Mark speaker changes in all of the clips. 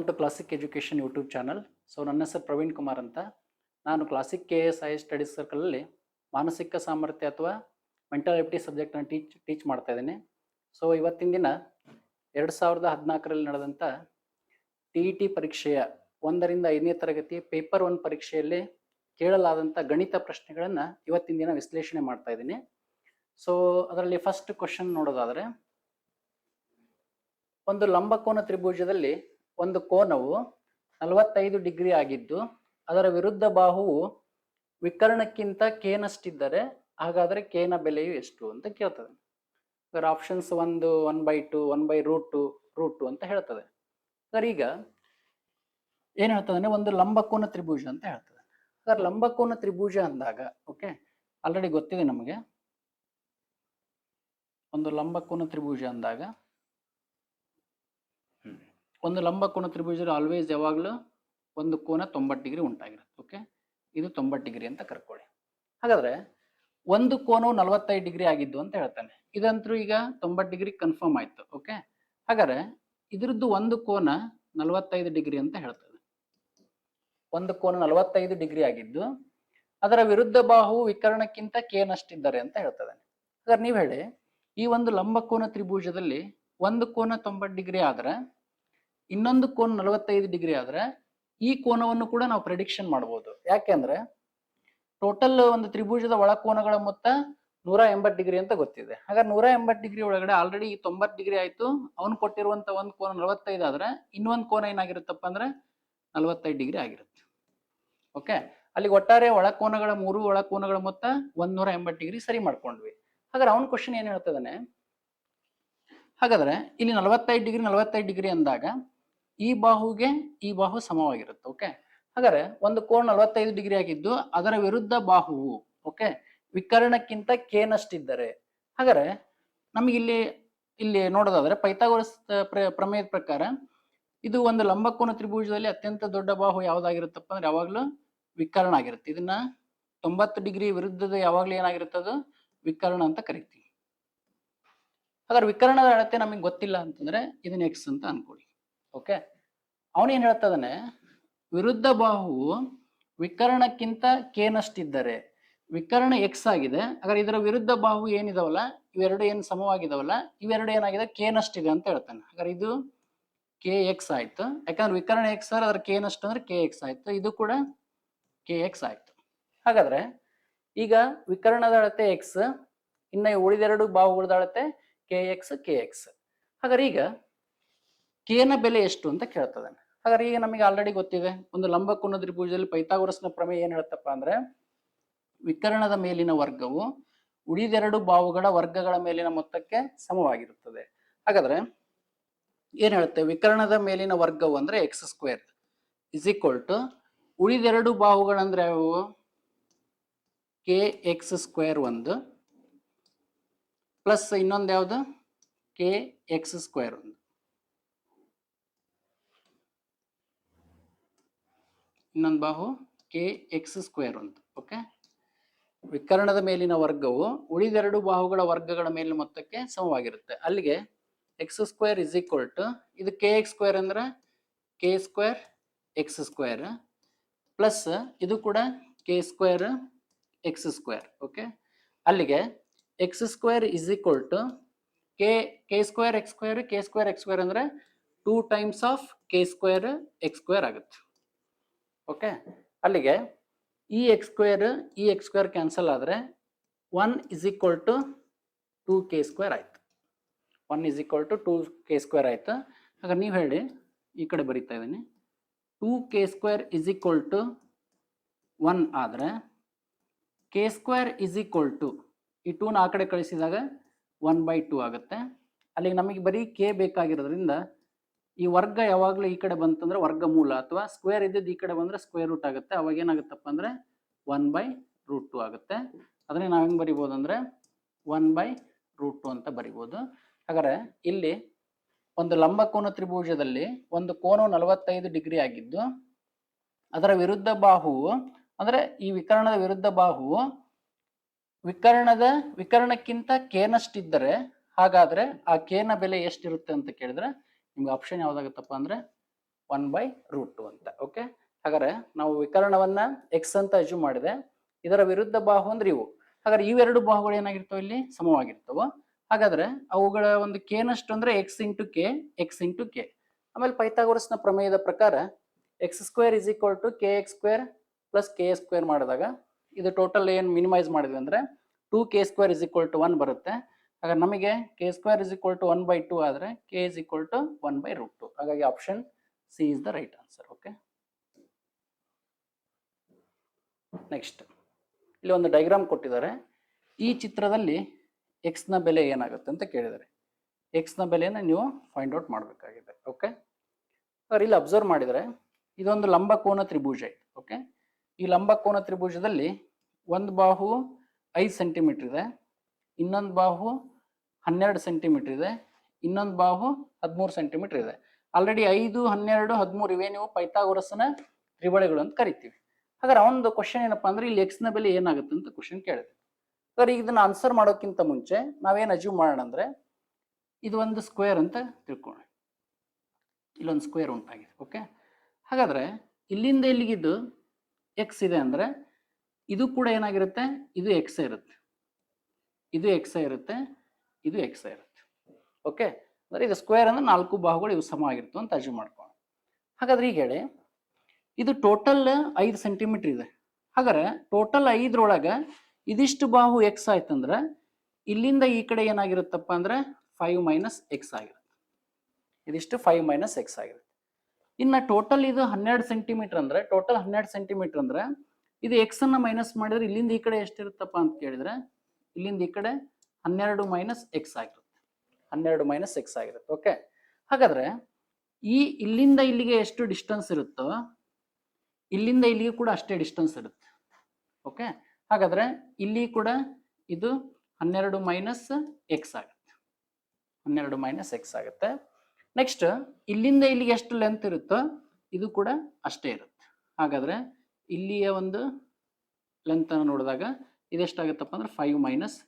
Speaker 1: Welcome to classic education YouTube channel. ನನ್ನ ಹೆಸರು ಪ್ರವೀಣ್ ಕುಮಾರ್ ಅಂತ. ನಾನು ಕ್ಲಾಸಿಕ್ KSI ಸ್ಟಡೀಸ್ ಸರ್ಕಲಲ್ಲಿ ಮಾನಸಿಕ ಸಾಮರ್ಥ್ಯ ಅಥವಾ ಮೆಂಟಲ್ ಎಬಿಲಿಟಿ ಸಬ್ಜೆಕ್ಟ್ನ ಟೀಚ್ ಮಾಡ್ತಾ ಇದ್ದೀನಿ. ಇವತ್ತಿನ ದಿನ 2014ರಲ್ಲಿ ನಡೆದಂಥ TET ಪರೀಕ್ಷೆಯ 1ರಿಂದ 5ನೇ ತರಗತಿ ಪೇಪರ್ 1 ಪರೀಕ್ಷೆಯಲ್ಲಿ ಕೇಳಲಾದಂಥ ಗಣಿತ ಪ್ರಶ್ನೆಗಳನ್ನು ಇವತ್ತಿನ ದಿನ ವಿಶ್ಲೇಷಣೆ ಮಾಡ್ತಾ ಇದ್ದೀನಿ. ಅದರಲ್ಲಿ ಫಸ್ಟ್ ಕ್ವಶನ್ ನೋಡೋದಾದರೆ, ಒಂದು ಲಂಬಕೋನ ತ್ರಿಭುಜದಲ್ಲಿ ಒಂದು ಕೋನವು 45 ಡಿಗ್ರಿ ಆಗಿದ್ದು ಅದರ ವಿರುದ್ಧ ಬಾಹುವು ವಿಕರ್ಣಕ್ಕಿಂತ ಕೇನಷ್ಟಿದ್ದರೆ ಹಾಗಾದರೆ ಕೇನ ಬೆಲೆಯು ಎಷ್ಟು ಅಂತ ಕೇಳ್ತದೆ. ಅದರ ಆಪ್ಷನ್ಸ್ 1 1/2 1/√2 ಅಂತ ಹೇಳ್ತದೆ. ಈಗ ಏನ್ ಹೇಳ್ತದೆ ಅಂದ್ರೆ ಒಂದು ಲಂಬಕೋನ ತ್ರಿಭುಜ ಅಂತ ಹೇಳ್ತದೆ. ಸರ್ ಲಂಬಕೋನ ತ್ರಿಭುಜ ಅಂದಾಗ ಓಕೆ ಆಲ್ರೆಡಿ ಗೊತ್ತಿದೆ ನಮಗೆ. ಒಂದು ಲಂಬಕೋನ ತ್ರಿಭುಜ ಅಂದಾಗ ಒಂದು ಲಂಬಕೋನ ತ್ರಿಭುಜ ಆಲ್ವೇಸ್ ಯಾವಾಗಲೂ ಒಂದು ಕೋನ 90 ಡಿಗ್ರಿ ಉಂಟಾಗಿರುತ್ತೆ. ಓಕೆ, ಇದು 90 ಡಿಗ್ರಿ ಅಂತ ಕರ್ಕೊಳ್ಳಿ. ಹಾಗಾದ್ರೆ ಒಂದು ಕೋನವು 45 ಡಿಗ್ರಿ ಆಗಿದ್ದು ಅಂತ ಹೇಳ್ತಾನೆ. ಇದಂತರೂ ಈಗ 90 ಡಿಗ್ರಿ ಕನ್ಫರ್ಮ್ ಆಯ್ತು. ಓಕೆ, ಹಾಗಾದ್ರೆ ಇದ್ರದ್ದು ಒಂದು ಕೋನ 45 ಡಿಗ್ರಿ ಅಂತ ಹೇಳ್ತದೆ. ಒಂದು ಕೋನ 45 ಡಿಗ್ರಿ ಆಗಿದ್ದು ಅದರ ವಿರುದ್ಧ ಬಾಹು ವಿಕರ್ಣಕ್ಕಿಂತ ಕೇನಷ್ಟಿದ್ದಾರೆ ಅಂತ ಹೇಳ್ತದೆ. ಹಾಗಾದ್ರೆ ನೀವು ಹೇಳಿ, ಈ ಒಂದು ಲಂಬಕೋನ ತ್ರಿಭುಜದಲ್ಲಿ ಒಂದು ಕೋನ 90 ಡಿಗ್ರಿ ಆದ್ರೆ ಇನ್ನೊಂದು ಕೋನ 45 ಡಿಗ್ರಿ ಆದ್ರೆ ಈ ಕೋನವನ್ನು ಕೂಡ ನಾವು ಪ್ರೆಡಿಕ್ಷನ್ ಮಾಡಬಹುದು. ಯಾಕೆಂದ್ರೆ ಟೋಟಲ್ ಒಂದು ತ್ರಿಭುಜದ ಒಳಕೋನಗಳ ಮೊತ್ತ 180 ಡಿಗ್ರಿ ಅಂತ ಗೊತ್ತಿದೆ. ಹಾಗಾದ್ರೆ 180 ಡಿಗ್ರಿ ಒಳಗಡೆ ಆಲ್ರೆಡಿ 90 ಡಿಗ್ರಿ ಆಯ್ತು. ಅವನು ಕೊಟ್ಟಿರುವಂತ ಒಂದು ಕೋನ 45 ಆದ್ರೆ ಇನ್ನೊಂದು ಕೋನ ಏನಾಗಿರುತ್ತಪ್ಪ ಅಂದ್ರೆ 45 ಡಿಗ್ರಿ ಆಗಿರುತ್ತೆ. ಓಕೆ, ಅಲ್ಲಿ ಒಟ್ಟಾರೆ ಒಳಕೋನಗಳ 3 ಒಳಕೋನಗಳ ಮೊತ್ತ 180 ಡಿಗ್ರಿ ಸರಿ ಮಾಡ್ಕೊಂಡ್ವಿ. ಹಾಗಾದ್ರೆ ಅವನ ಕ್ವಶನ್ ಏನ್ ಹೇಳ್ತದಾನೆ, ಹಾಗಾದ್ರೆ ಇಲ್ಲಿ 45 ಡಿಗ್ರಿ ಅಂದಾಗ ಈ ಬಾಹುಗೆ ಈ ಬಾಹು ಸಮವಾಗಿರುತ್ತೆ. ಓಕೆ, ಹಾಗಾದ್ರೆ ಒಂದು ಕೋನ 45 ಡಿಗ್ರಿ ಆಗಿದ್ದು ಅದರ ವಿರುದ್ಧ ಬಾಹುವು ಓಕೆ ವಿಕರ್ಣಕ್ಕಿಂತ ಕೇನಷ್ಟಿದ್ದರೆ, ಹಾಗಾದ್ರೆ ನಮಗೆ ಇಲ್ಲಿ ನೋಡೋದಾದ್ರೆ ಪೈಥಾಗೋರಸ್ ಪ್ರಮೇಯದ ಪ್ರಕಾರ ಇದು ಒಂದು ಲಂಬಕೋನ ತ್ರಿಭುಜದಲ್ಲಿ ಅತ್ಯಂತ ದೊಡ್ಡ ಬಾಹು ಯಾವ್ದಾಗಿರುತ್ತಪ್ಪ ಅಂದ್ರೆ ಯಾವಾಗ್ಲೂ ವಿಕರ್ಣ ಆಗಿರುತ್ತೆ. ಇದನ್ನ 90 ಡಿಗ್ರಿ ವಿರುದ್ಧದ ಯಾವಾಗ್ಲೂ ಏನಾಗಿರುತ್ತದು ವಿಕರ್ಣ ಅಂತ ಕರಿತೀವಿ. ಹಾಗಾದ್ರೆ ವಿಕರ್ಣದ ಅಳತೆ ನಮಗೆ ಗೊತ್ತಿಲ್ಲ ಅಂತಂದ್ರೆ ಇದನ್ನ X ಅಂತ ಅನ್ಕೊಳ್ಳಿ. ಓಕೆ, ಅವನೇನ್ ಹೇಳ್ತದಾನೆ, ವಿರುದ್ಧ ಬಾಹುವು ವಿಕರ್ಣಕ್ಕಿಂತ ಕೇನಷ್ಟಿದ್ದರೆ, ವಿಕರ್ಣ X ಆಗಿದೆ. ಹಾಗಾದ್ರೆ ಇದರ ವಿರುದ್ಧ ಬಾಹು ಏನಿದಾವಲ್ಲ ಇವೆರಡು ಏನ್ ಸಮವಾಗಿದಾವಲ್ಲ ಇವೆರಡು ಏನಾಗಿದೆ ಕೇನಷ್ಟಿದೆ ಅಂತ ಹೇಳ್ತಾನೆ. ಹಾಗಾದ್ರೆ ಇದು KX ಆಯ್ತು. ಯಾಕಂದ್ರೆ ವಿಕರ್ಣ X ಅದರ ಕೇನಷ್ಟು ಅಂದ್ರೆ KX ಆಯ್ತು. ಇದು ಕೂಡ KX ಆಯ್ತು. ಹಾಗಾದ್ರೆ ಈಗ ವಿಕರ್ಣದ ಅಳತೆ X, ಇನ್ನ ಉಳಿದೆರಡು ಬಾಹುಗಳ ಅಳತೆ KX. ಹಾಗಾದ್ರೆ ಈಗ ಕೇನ ಬೆಲೆ ಎಷ್ಟು ಅಂತ ಕೇಳ್ತದಾನೆ. ಹಾಗಾದ್ರೆ ಈಗ ನಮಗೆ ಆಲ್ರೆಡಿ ಗೊತ್ತಿದೆ, ಒಂದು ಲಂಬಕೋನ ತ್ರಿಭುಜದಲ್ಲಿ ಪೈಥಾಗೋರಸ್ನ ಪ್ರಮೇಯ ಏನ್ ಹೇಳ್ತಪ್ಪ ಅಂದ್ರೆ ವಿಕರ್ಣದ ಮೇಲಿನ ವರ್ಗವು ಉಳಿದೆರಡು ಬಾಹುಗಳ ವರ್ಗಗಳ ಮೇಲಿನ ಮೊತ್ತಕ್ಕೆ ಸಮವಾಗಿರುತ್ತದೆ. ಹಾಗಾದ್ರೆ ಏನ್ ಹೇಳುತ್ತೆ, ವಿಕರ್ಣದ ಮೇಲಿನ ವರ್ಗವು ಅಂದ್ರೆ X² ಇಸ್ ಈಕ್ವಲ್ ಟು ಉಳಿದೆರಡು ಬಾಹುಗಳಂದ್ರೆ ಯಾವುವು KX² ಒಂದು ಪ್ಲಸ್ ಇನ್ನೊಂದು ಯಾವುದು KX² ಒಂದು. ಇನ್ನೊಂದು ಬಾಹು KX² ಒಂದು. ಓಕೆ, ವಿಕರ್ಣದ ಮೇಲಿನ ವರ್ಗವು ಉಳಿದೆರಡು ಬಾಹುಗಳ ವರ್ಗಗಳ ಮೇಲಿನ ಮೊತ್ತಕ್ಕೆ ಸಮವಾಗಿರುತ್ತೆ. ಅಲ್ಲಿಗೆ X² ಇಸ್ ಈಕ್ವಲ್ ಟು ಇದು KX² ಅಂದ್ರೆ K² X² ಪ್ಲಸ್ ಇದು ಕೂಡ K² X². ಓಕೆ, ಅಲ್ಲಿಗೆ X² is equal to K² X² K² X² ಅಂದ್ರೆ 2 ಟೈಮ್ಸ್ ಆಫ್ K² X² ಆಗುತ್ತೆ. ಓಕೆ, ಅಲ್ಲಿಗೆ ಈ X² ಕ್ಯಾನ್ಸಲ್ ಆದ್ರೆ 1 ಇಸ್ ಈಕ್ವಲ್ ಟು 2K² ಆಯ್ತು. 1 ಇಸ್ ಈಕ್ವಲ್ ಟು 2K² ಆಯ್ತು. ಹಾಗಾದ್ರೆ ನೀವು ಹೇಳಿ, ಈ ಕಡೆ ಬರೀತಾ ಇದ್ದೀನಿ, 2K² ಇಸ್ ಈಕ್ವಲ್ ಟು 1 ಆದ್ರೆ K² ಇಸ್ ಈಕ್ವಲ್ ಟು ಈ 2ನ ಆ ಕಡೆ ಕಳಿಸಿದಾಗ 1/2 ಆಗುತ್ತೆ. ಅಲ್ಲಿಗೆ ನಮಗೆ ಬರೀ K ಬೇಕಾಗಿರೋದ್ರಿಂದ ಈ ವರ್ಗ ಯಾವಾಗಲೂ ಈ ಕಡೆ ಬಂತಂದ್ರೆ ವರ್ಗಮೂಲ ಅಥವಾ ಸ್ಕ್ವೇರ್ ಇದ್ದಿದ್ದು ಈ ಕಡೆ ಬಂದ್ರೆ ಸ್ಕ್ವೇರ್ ರೂಟ್ ಆಗುತ್ತೆ. ಅವಾಗ ಏನಾಗುತ್ತಪ್ಪ ಅಂದ್ರೆ 1/√2 ಆಗುತ್ತೆ. ಅದನ್ನೇ ನಾವು ಹೆಂಗ್ ಬರಿಬೋದು ಅಂದ್ರೆ 1/√2 ಅಂತ ಬರಿಬೋದು. ಹಾಗಾದ್ರೆ ಇಲ್ಲಿ ಒಂದು ಲಂಬಕೋನ ತ್ರಿಭುಜದಲ್ಲಿ ಒಂದು ಕೋನವು 45 ಡಿಗ್ರಿ ಆಗಿದ್ದು ಅದರ ವಿರುದ್ಧ ಬಾಹುವು ಅಂದ್ರೆ ಈ ವಿಕರ್ಣದ ವಿರುದ್ಧ ಬಾಹುವು ವಿಕರ್ಣಕ್ಕಿಂತ ಕೇನಷ್ಟಿದ್ದರೆ ಹಾಗಾದ್ರೆ ಆ ಕೇನ ಬೆಲೆ ಎಷ್ಟಿರುತ್ತೆ ಅಂತ ಕೇಳಿದ್ರೆ ನಿಮ್ಗೆ ಆಪ್ಷನ್ ಯಾವ್ದಾಗುತ್ತಪ್ಪ ಅಂದ್ರೆ 1/√2 ಅಂತ. ಓಕೆ, ಹಾಗಾದ್ರೆ ನಾವು ವಿಕರ್ಣವನ್ನ ಎಕ್ಸ್ ಅಂತ ಅಜ್ಯೂಮ್ ಮಾಡಿದೆ, ಇದರ ವಿರುದ್ಧ ಬಾಹು ಅಂದ್ರೆ ಇವು. ಹಾಗಾದ್ರೆ ಇವೆರಡು ಬಾಹುಗಳು ಏನಾಗಿರ್ತವೆ, ಇಲ್ಲಿ ಸಮವಾಗಿರ್ತವೆ. ಹಾಗಾದ್ರೆ ಅವುಗಳ ಒಂದು ಕೆ ನಷ್ಟು ಅಂದ್ರೆ x into k, x into k. ಆಮೇಲೆ ಪೈಥಾಗೋರಸ್ನ ಪ್ರಮೇಯದ ಪ್ರಕಾರ x square is equal to k x square plus k square ಮಾಡಿದಾಗ ಇದು ಟೋಟಲ್ ಏನು ಮಿನಿಮೈಸ್ ಮಾಡಿದ್ವಿ ಅಂದ್ರೆ 2k² ಇಸ್ ಈಕ್ವಲ್ ಟು 1 ಬರುತ್ತೆ. ಹಾಗಾದ್ರೆ ನಮಗೆ k² ಇಸ್ ಈಕ್ವಲ್ ಟು 1/2 ಆದ್ರೆ k ಇಸ್ ಈಕ್ವಲ್ ಟು 1/√2. ಹಾಗಾಗಿ option c is the right answer. Okay, next ಇಲ್ಲಿ ಒಂದು ಡೈಗ್ರಾಮ್ ಕೊಟ್ಟಿದ್ದಾರೆ. ಈ ಚಿತ್ರದಲ್ಲಿ ಎಕ್ಸ್ ನ ಬೆಲೆ ಏನಾಗುತ್ತೆ ಅಂತ ಕೇಳಿದ್ದಾರೆ. ಎಕ್ಸ್ ನ ಬೆಲೆಯನ್ನು ನೀವು ಫೈಂಡ್ ಔಟ್ ಮಾಡಬೇಕಾಗಿದೆ. ಓಕೆ, ಇಲ್ಲಿ ಅಬ್ಸರ್ವ್ ಮಾಡಿದರೆ ಇದೊಂದು ಲಂಬಕೋನ ತ್ರಿಭುಜ ಇದೆ. ಓಕೆ, ಈ ಲಂಬಕೋನ ತ್ರಿಭುಜದಲ್ಲಿ ಒಂದು ಬಾಹು 5 ಸೆಂಟಿಮೀಟರ್ ಇದೆ, ಇನ್ನೊಂದು ಬಾಹು 12 ಸೆಂಟಿಮೀಟರ್ ಇದೆ, ಇನ್ನೊಂದು ಬಾಹು 13 ಸೆಂಟಿಮೀಟರ್ ಇದೆ. ಆಲ್ರೆಡಿ 5, 12, 13 ಇವೇ ನೀವು ಪೈಥಾಗೋರಸ್ನ ತ್ರಿಬಳೆಗಳು ಅಂತ ಕರಿತೀವಿ. ಹಾಗಾದ್ರೆ ಅವನದು ಕ್ವಶನ್ ಏನಪ್ಪಾ ಅಂದ್ರೆ ಇಲ್ಲಿ ಎಕ್ಸ್ ನ ಬೆಲೆ ಏನಾಗುತ್ತೆ ಅಂತ ಕ್ವಶನ್ ಕೇಳಿದೆ. ಸರ್ ಈಗ ಇದನ್ನ ಆನ್ಸರ್ ಮಾಡೋಕ್ಕಿಂತ ಮುಂಚೆ ನಾವೇನು ಅಜ್ಯೂಮ್ ಮಾಡೋಣ ಅಂದ್ರೆ ಇದು ಒಂದು ಸ್ಕ್ವೇರ್ ಅಂತ ತಿಳ್ಕೊಳ್ಳಿ. ಇಲ್ಲೊಂದು ಸ್ಕ್ವೇರ್ ಉಂಟಾಗಿದೆ. ಓಕೆ, ಹಾಗಾದ್ರೆ ಇಲ್ಲಿಂದ ಇಲ್ಲಿಗಿದ್ದು ಎಕ್ಸ್ ಇದೆ ಅಂದ್ರೆ ಇದು ಕೂಡ ಏನಾಗಿರುತ್ತೆ, ಇದು ಎಕ್ಸ್ ಇರುತ್ತೆ, ಇದು ಎಕ್ಸ್ ಇರುತ್ತೆ, ಇದು ಎಕ್ಸ್ ಇರುತ್ತೆ. ಓಕೆ, ಅಂದ್ರೆ ಇದು ಸ್ಕ್ವೇರ್ ಅಂದ್ರೆ 4 ಬಾಹುಗಳು ಇವು ಸಮ ಆಗಿರ್ತವೆ ಅಂತ ಅಜ್ಯೂಮ್ ಮಾಡ್ಕೊಳ್ಳೋಣ. ಹಾಗಾದ್ರೆ ಈಗ ಹೇಳಿ ಇದು ಟೋಟಲ್ 5 ಸೆಂಟಿಮೀಟರ್ ಇದೆ. ಹಾಗಾದ್ರೆ ಟೋಟಲ್ 5ರೊಳಗೆ ಇದಿಷ್ಟು ಬಾಹು ಎಕ್ಸ್ ಆಯ್ತಂದ್ರೆ ಇಲ್ಲಿಂದ ಈ ಕಡೆ ಏನಾಗಿರುತ್ತಪ್ಪ ಅಂದ್ರೆ 5 - x ಆಗಿರುತ್ತೆ. ಇದಿಷ್ಟು 5 - x ಆಗಿರುತ್ತೆ. ಇನ್ನು ಟೋಟಲ್ ಇದು 12 ಸೆಂಟಿಮೀಟರ್ ಅಂದ್ರೆ ಟೋಟಲ್ 12 ಸೆಂಟಿಮೀಟರ್ ಅಂದ್ರೆ ಇದು ಎಕ್ಸ್ ಅನ್ನ ಮೈನಸ್ ಮಾಡಿದ್ರೆ ಇಲ್ಲಿಂದ ಈ ಕಡೆ ಎಷ್ಟಿರುತ್ತಪ್ಪ ಅಂತ ಕೇಳಿದ್ರೆ ಇಲ್ಲಿಂದ ಈ ಕಡೆ 12 - x ಆಗಿರುತ್ತೆ. 12 - x ಆಗಿರುತ್ತೆ. ಓಕೆ, ಹಾಗಾದ್ರೆ ಈ ಇಲ್ಲಿಂದ ಇಲ್ಲಿಗೆ ಎಷ್ಟು ಡಿಸ್ಟೆನ್ಸ್ ಇರುತ್ತೋ ಇಲ್ಲಿಂದ ಇಲ್ಲಿಗೆ ಕೂಡ ಅಷ್ಟೇ ಡಿಸ್ಟೆನ್ಸ್ ಇರುತ್ತೆ. ಓಕೆ, ಹಾಗಾದ್ರೆ ಇಲ್ಲಿ ಕೂಡ ಇದು 12 - x ಆಗುತ್ತೆ. 12 - x ಆಗುತ್ತೆ. ನೆಕ್ಸ್ಟ್ ಇಲ್ಲಿಂದ ಇಲ್ಲಿಗೆ ಎಷ್ಟು ಲೆಂತ್ ಇರುತ್ತೋ ಇದು ಕೂಡ ಅಷ್ಟೇ ಇರುತ್ತೆ. ಹಾಗಾದ್ರೆ ಇಲ್ಲಿಯ ಒಂದು ಲೆಂತ್ ಅನ್ನು ನೋಡಿದಾಗ ಇದೆಷ್ಟಾಗುತ್ತಪ್ಪ ಅಂದ್ರೆ 5 -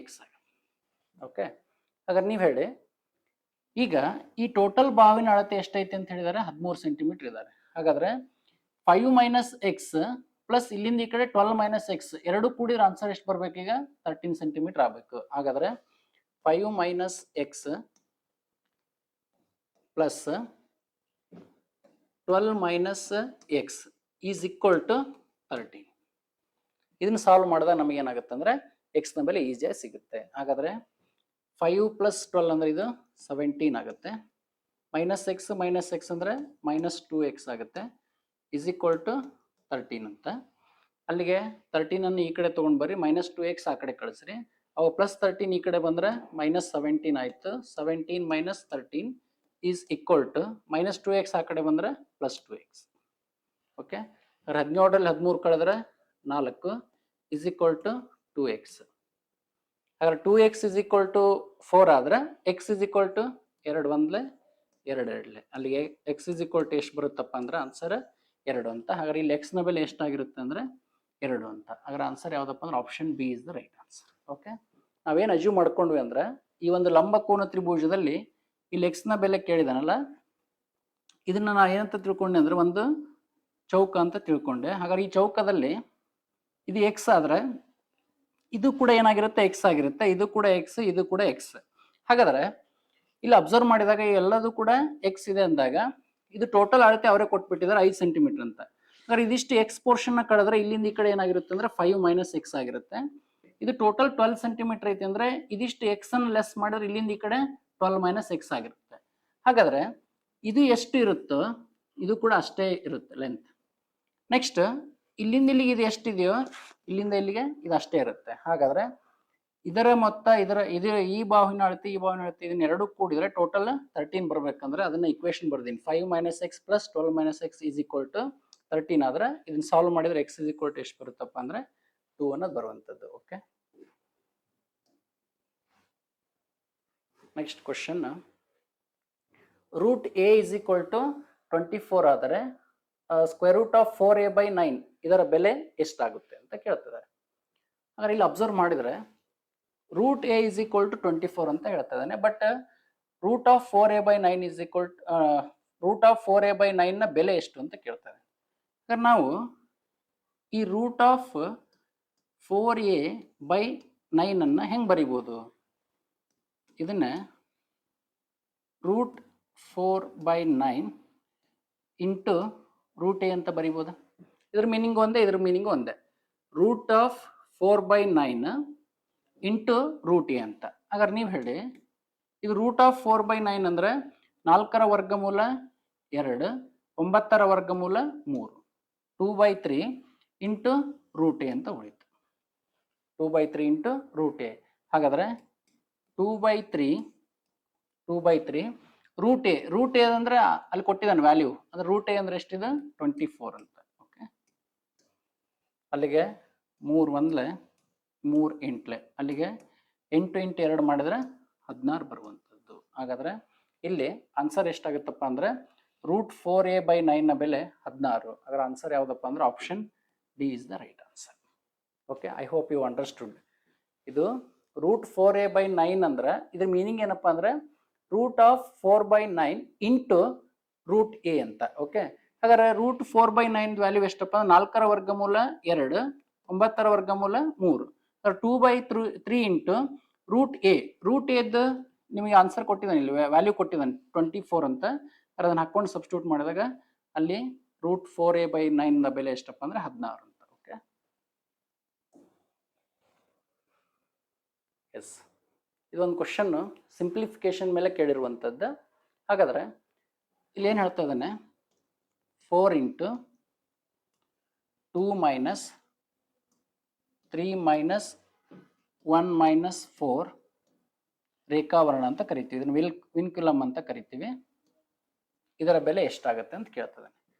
Speaker 1: x ಆಗುತ್ತೆ. ಓಕೆ, ಹಾಗಾದ್ರೆ ನೀವು ಹೇಳಿ ಈಗ ಈ ಟೋಟಲ್ ಬಾವಿನ ಅಳತೆ ಎಷ್ಟೈತೆ ಅಂತ ಹೇಳಿದಾರೆ 13 ಸೆಂಟಿಮೀಟರ್ ಇದ್ದಾರೆ. ಹಾಗಾದ್ರೆ 5 - x ಪ್ಲಸ್ ಇಲ್ಲಿಂದ ಈ ಕಡೆ 12 - x ಎರಡು ಕೂಡಿದ್ರೆ ಆನ್ಸರ್ ಎಷ್ಟು ಬರ್ಬೇಕು, ಈಗ 13 ಸೆಂಟಿಮೀಟರ್ ಆಗಬೇಕು. ಹಾಗಾದ್ರೆ 5 - x plus 12 - x is equal to 13. ಇದನ್ನ ಸಾಲ್ವ್ ಮಾಡಿದಾಗ ನಮಗೆ ಏನಾಗುತ್ತೆ ಅಂದ್ರೆ ಎಕ್ಸ್ ನ ಬೆಲೆ ಈಸಿಯಾಗಿ ಸಿಗುತ್ತೆ. ಹಾಗಾದ್ರೆ 5 + 12 ಅಂದ್ರೆ ಇದು 17 ಆಗುತ್ತೆ. -x ಅಂದ್ರೆ -2x ಆಗುತ್ತೆ ಇಸ್ ಈಕ್ವಲ್ ಟು 13 ಅಂತ. ಅಲ್ಲಿಗೆ 13 ಅನ್ನು ಈ ಕಡೆ ತಗೊಂಡ್ ಬರ್ರಿ, -2x ಆ ಕಡೆ ಕಳಿಸ್ರಿ. ಅವು +13 ಈ ಕಡೆ ಬಂದ್ರೆ -17 ಆಯ್ತು. 17 - 13 ಈಸ್ ಈಕ್ವಲ್ ಟು -2x ಆ ಕಡೆ ಬಂದ್ರೆ +2x. ಓಕೆ, 17ರಲ್ಲಿ 13 ಕಳೆದ್ರೆ 4 ಇಸ್ ಈಕ್ವಲ್ ಟು 2x. ಹಾಗಾದ್ರೆ 2x ಇಸ್ ಈಕ್ವಲ್ ಟು 4 ಆದ್ರೆ x ಇಸ್ ಈಕ್ವಲ್ ಟು 2 1 2 2 ಅಲ್ಲಿಗೆ x ಇಸ್ ಈಕ್ವಲ್ ಟು ಎಷ್ಟು ಬರುತ್ತಪ್ಪ ಅಂದ್ರೆ ಆನ್ಸರ್ 2 ಅಂತ. ಹಾಗಾದ್ರೆ ಇಲ್ಲಿ x ನ ಬೆಲೆ ಎಷ್ಟಾಗಿರುತ್ತೆ ಅಂದ್ರೆ 2 ಅಂತ. ಹಾಗಾದ್ರೆ ಆನ್ಸರ್ ಯಾವ್ದಪ್ಪ ಅಂದ್ರೆ option B is the right answer. Okay, ನಾವೇನು ಅಜ್ಯೂಮ್ ಮಾಡ್ಕೊಂಡ್ವಿ ಅಂದ್ರೆ ಈ ಒಂದು ಲಂಬಕೋನ ತ್ರಿಭುಜದಲ್ಲಿ ಇಲ್ಲಿ ಎಕ್ಸ್ ನ ಬೆಲೆ ಕೇಳಿದಾನಲ್ಲ, ಇದನ್ನ ನಾ ಏನಂತ ತಿಳ್ಕೊಂಡೆ ಅಂದ್ರೆ ಒಂದು ಚೌಕ ಅಂತ ತಿಳ್ಕೊಂಡೆ. ಹಾಗಾದ್ರೆ ಈ ಚೌಕದಲ್ಲಿ ಇದು ಎಕ್ಸ್ ಆದ್ರೆ ಇದು ಕೂಡ ಏನಾಗಿರುತ್ತೆ, ಎಕ್ಸ್ ಆಗಿರುತ್ತೆ. ಇದು ಕೂಡ ಎಕ್ಸ್, ಇದು ಕೂಡ ಎಕ್ಸ್. ಹಾಗಾದ್ರೆ ಇಲ್ಲಿ ಅಬ್ಸರ್ವ್ ಮಾಡಿದಾಗ ಎಲ್ಲದೂ ಕೂಡ ಎಕ್ಸ್ ಇದೆ ಅಂದಾಗ ಇದು ಟೋಟಲ್ ಅಳತೆ ಅವರೇ ಕೊಟ್ಬಿಟ್ಟಿದ್ದಾರೆ 5 ಸೆಂಟಿಮೀಟರ್ ಅಂತ. ಹಾಗಾದ್ರೆ ಇದಿಷ್ಟು ಎಕ್ಸ್ ಪೋರ್ಷನ್ ನ ಕಳೆದ್ರೆ ಇಲ್ಲಿಂದ ಈ ಕಡೆ ಏನಾಗಿರುತ್ತೆ ಅಂದ್ರೆ 5 - x ಆಗಿರುತ್ತೆ. ಇದು ಟೋಟಲ್ 12 ಸೆಂಟಿಮೀಟರ್ ಐತಿ ಅಂದ್ರೆ ಇದಿಷ್ಟು ಎಕ್ಸ್ ಅನ್ನು ಲೆಸ್ ಮಾಡಿದ್ರೆ ಇಲ್ಲಿಂದ ಈ ಕಡೆ 12 - x ಆಗಿರುತ್ತೆ. ಹಾಗಾದ್ರೆ ಇದು ಎಷ್ಟು ಇರುತ್ತೋ ಇದು ಕೂಡ ಅಷ್ಟೇ ಇರುತ್ತೆ ಲೆಂತ್. ನೆಕ್ಸ್ಟ್ ಇಲ್ಲಿಂದ ಇಲ್ಲಿಗೆ ಇದು ಎಷ್ಟಿದೆಯೋ ಇಲ್ಲಿಂದ ಇಲ್ಲಿಗೆ ಇದು ಅಷ್ಟೇ ಇರುತ್ತೆ. ಹಾಗಾದ್ರೆ ಇದರ ಮೊತ್ತ ಈ ಬಾಹುವಿನ ಅಳತೆ ಈ ಬಾಹುವಿನ ಅಳತೆ ಇದನ್ನ ಎರಡು ಕೂಡಿದ್ರೆ ಟೋಟಲ್ 13 ಬರ್ಬೇಕಂದ್ರೆ ಅದನ್ನ ಇಕ್ವೇಶನ್ ಬರ್ದೀನಿ. 5 - x plus 12 - x is equal to 13 ಆದ್ರೆ ಇದನ್ನ ಸಾಲ್ವ್ ಮಾಡಿದ್ರೆ x ಇಸ್ ಈಕ್ವಲ್ ಟು ಎಷ್ಟು ಬರುತ್ತಪ್ಪ ಅಂದ್ರೆ 2 ಅನ್ನೋದು ಬರುವಂತದ್ದು. Okay, next question, √a is equal to 24 ಆದರೆ √4a/9 ಇದರ ಬೆಲೆ ಎಷ್ಟಾಗುತ್ತೆ ಅಂತ ಕೇಳ್ತಿದ್ದಾರೆ. ಹಾಗಾದ್ರೆ ಇಲ್ಲಿ ಅಬ್ಸರ್ವ್ ಮಾಡಿದ್ರೆ √a ಇಸ್ ಈಕ್ವಲ್ ಟು 24 ಅಂತ ಹೇಳ್ತಾ ಇದ್ದಾನೆ. But √4a/9 is equal root of 4a/9 ನ ಬೆಲೆ ಎಷ್ಟು ಅಂತ ಕೇಳ್ತಾರೆ. ನಾವು ಈ ರೂಟ್ ಆಫ್ 4a/9 ಅನ್ನ ಹೆಂಗ್ ಬರಿಬಹುದು? ಇದನ್ನ ರೂಟ್ 4/9 ಇಂಟು ರೂಟ್ ಎ ಅಂತ ಬರಿಬೋದಾ? ಇದ್ರ ಮೀನಿಂಗ್ ಒಂದೇ, ಇದ್ರ ಮೀನಿಂಗ್ ಒಂದೇ. Root of 4/9 into root a ಅಂತ. ಹಾಗಾದ್ರೆ ನೀವು ಹೇಳಿ, ಇದು ರೂಟ್ ಆಫ್ 4/9 ಅಂದ್ರೆ 4ರ ವರ್ಗಮೂಲ 2, 9ರ ವರ್ಗಮೂಲ 3, 2/3 ಇಂಟು ರೂಟ್ ಎ ಅಂತ ಉಳಿತು. 2/3 ಇಂಟು ರೂಟ್ ಎ. ಹಾಗಾದ್ರೆ 2/3 ರೂಟ್ ಎ ಅಂದ್ರೆ ಅಲ್ಲಿ ಕೊಟ್ಟಿದ್ದಾನೆ ವ್ಯಾಲ್ಯೂ, ಅಂದ್ರೆ ರೂಟ್ ಎ ಅಂದ್ರೆ ಎಷ್ಟಿದೆ? 24 ಅಂತ. ಓಕೆ, ಅಲ್ಲಿಗೆ 3 1 3 8 ಅಲ್ಲಿಗೆ 8 × 2 ಮಾಡಿದ್ರೆ 16 ಬರುವಂಥದ್ದು. ಹಾಗಾದ್ರೆ ಇಲ್ಲಿ ಆನ್ಸರ್ ಎಷ್ಟಾಗುತ್ತಪ್ಪ ಅಂದ್ರೆ ರೂಟ್ 4a/9 ನ ಬೆಲೆ 16. ಅದರ ಆನ್ಸರ್ ಯಾವುದಪ್ಪ ಅಂದ್ರೆ option d is the right answer. Okay, I hope you understood. ಇದು ರೂಟ್ 4a/9 ಅಂದ್ರೆ ಇದ್ರ ಮೀನಿಂಗ್ ಏನಪ್ಪಾ ಅಂದ್ರೆ root of 4/9 into root a ಅಂತ. ಓಕೆ, ಹಾಗಾದ್ರೆ ರೂಟ್ 4/9 ವ್ಯಾಲ್ಯೂ ಎಷ್ಟಪ್ಪ? 4ರ ವರ್ಗಮೂಲ 2, 9ರ ವರ್ಗಮೂಲ 3, 2/3 ಇಂಟು ರೂಟ್ ಎ. ರೂಟ್ ಎದ್ದು ನಿಮಗೆ ಆನ್ಸರ್ ಕೊಟ್ಟಿದ್ದಾನೆ, ಇಲ್ಲಿ ವ್ಯಾಲ್ಯೂ ಕೊಟ್ಟಿದ್ದಾನೆ 24 ಅಂತ. ಅದನ್ನ ಹಾಕೊಂಡು ಸಬ್ಸ್ಟಿಟ್ಯೂಟ್ ಮಾಡಿದಾಗ ಅಲ್ಲಿ ರೂಟ್ 4a/9 ನ ಬೆಲೆ ಎಷ್ಟಪ್ಪ ಅಂದ್ರೆ 16 ಅಂತ. ಓಕೆ, ಎಸ್, ಇದೊಂದು ಕ್ವಶನ್ ಸಿಂಪ್ಲಿಫಿಕೇಶನ್ ಮೇಲೆ ಕೇಳಿರುವಂಥದ್ದು. ಹಾಗಾದ್ರೆ ಇಲ್ಲಿ ಏನು ಹೇಳ್ತಾ ಇದ್ದಾನೆ? 4 ಇಂಟು 2 ಮೈನಸ್ 3 ಮೈನಸ್ 1 ಮೈನಸ್ 4 ರೇಖಾವರ್ಣ ಅಂತ ಕರಿತೀವಿ, ಇದನ್ನು ವಿನ್ಕ್ಯುಲಮ್ ಅಂತ ಕರಿತೀವಿ. ಇದರ ಬೆಲೆ ಎಷ್ಟಾಗುತ್ತೆ ಅಂತ ಕೇಳ್ತದೆ.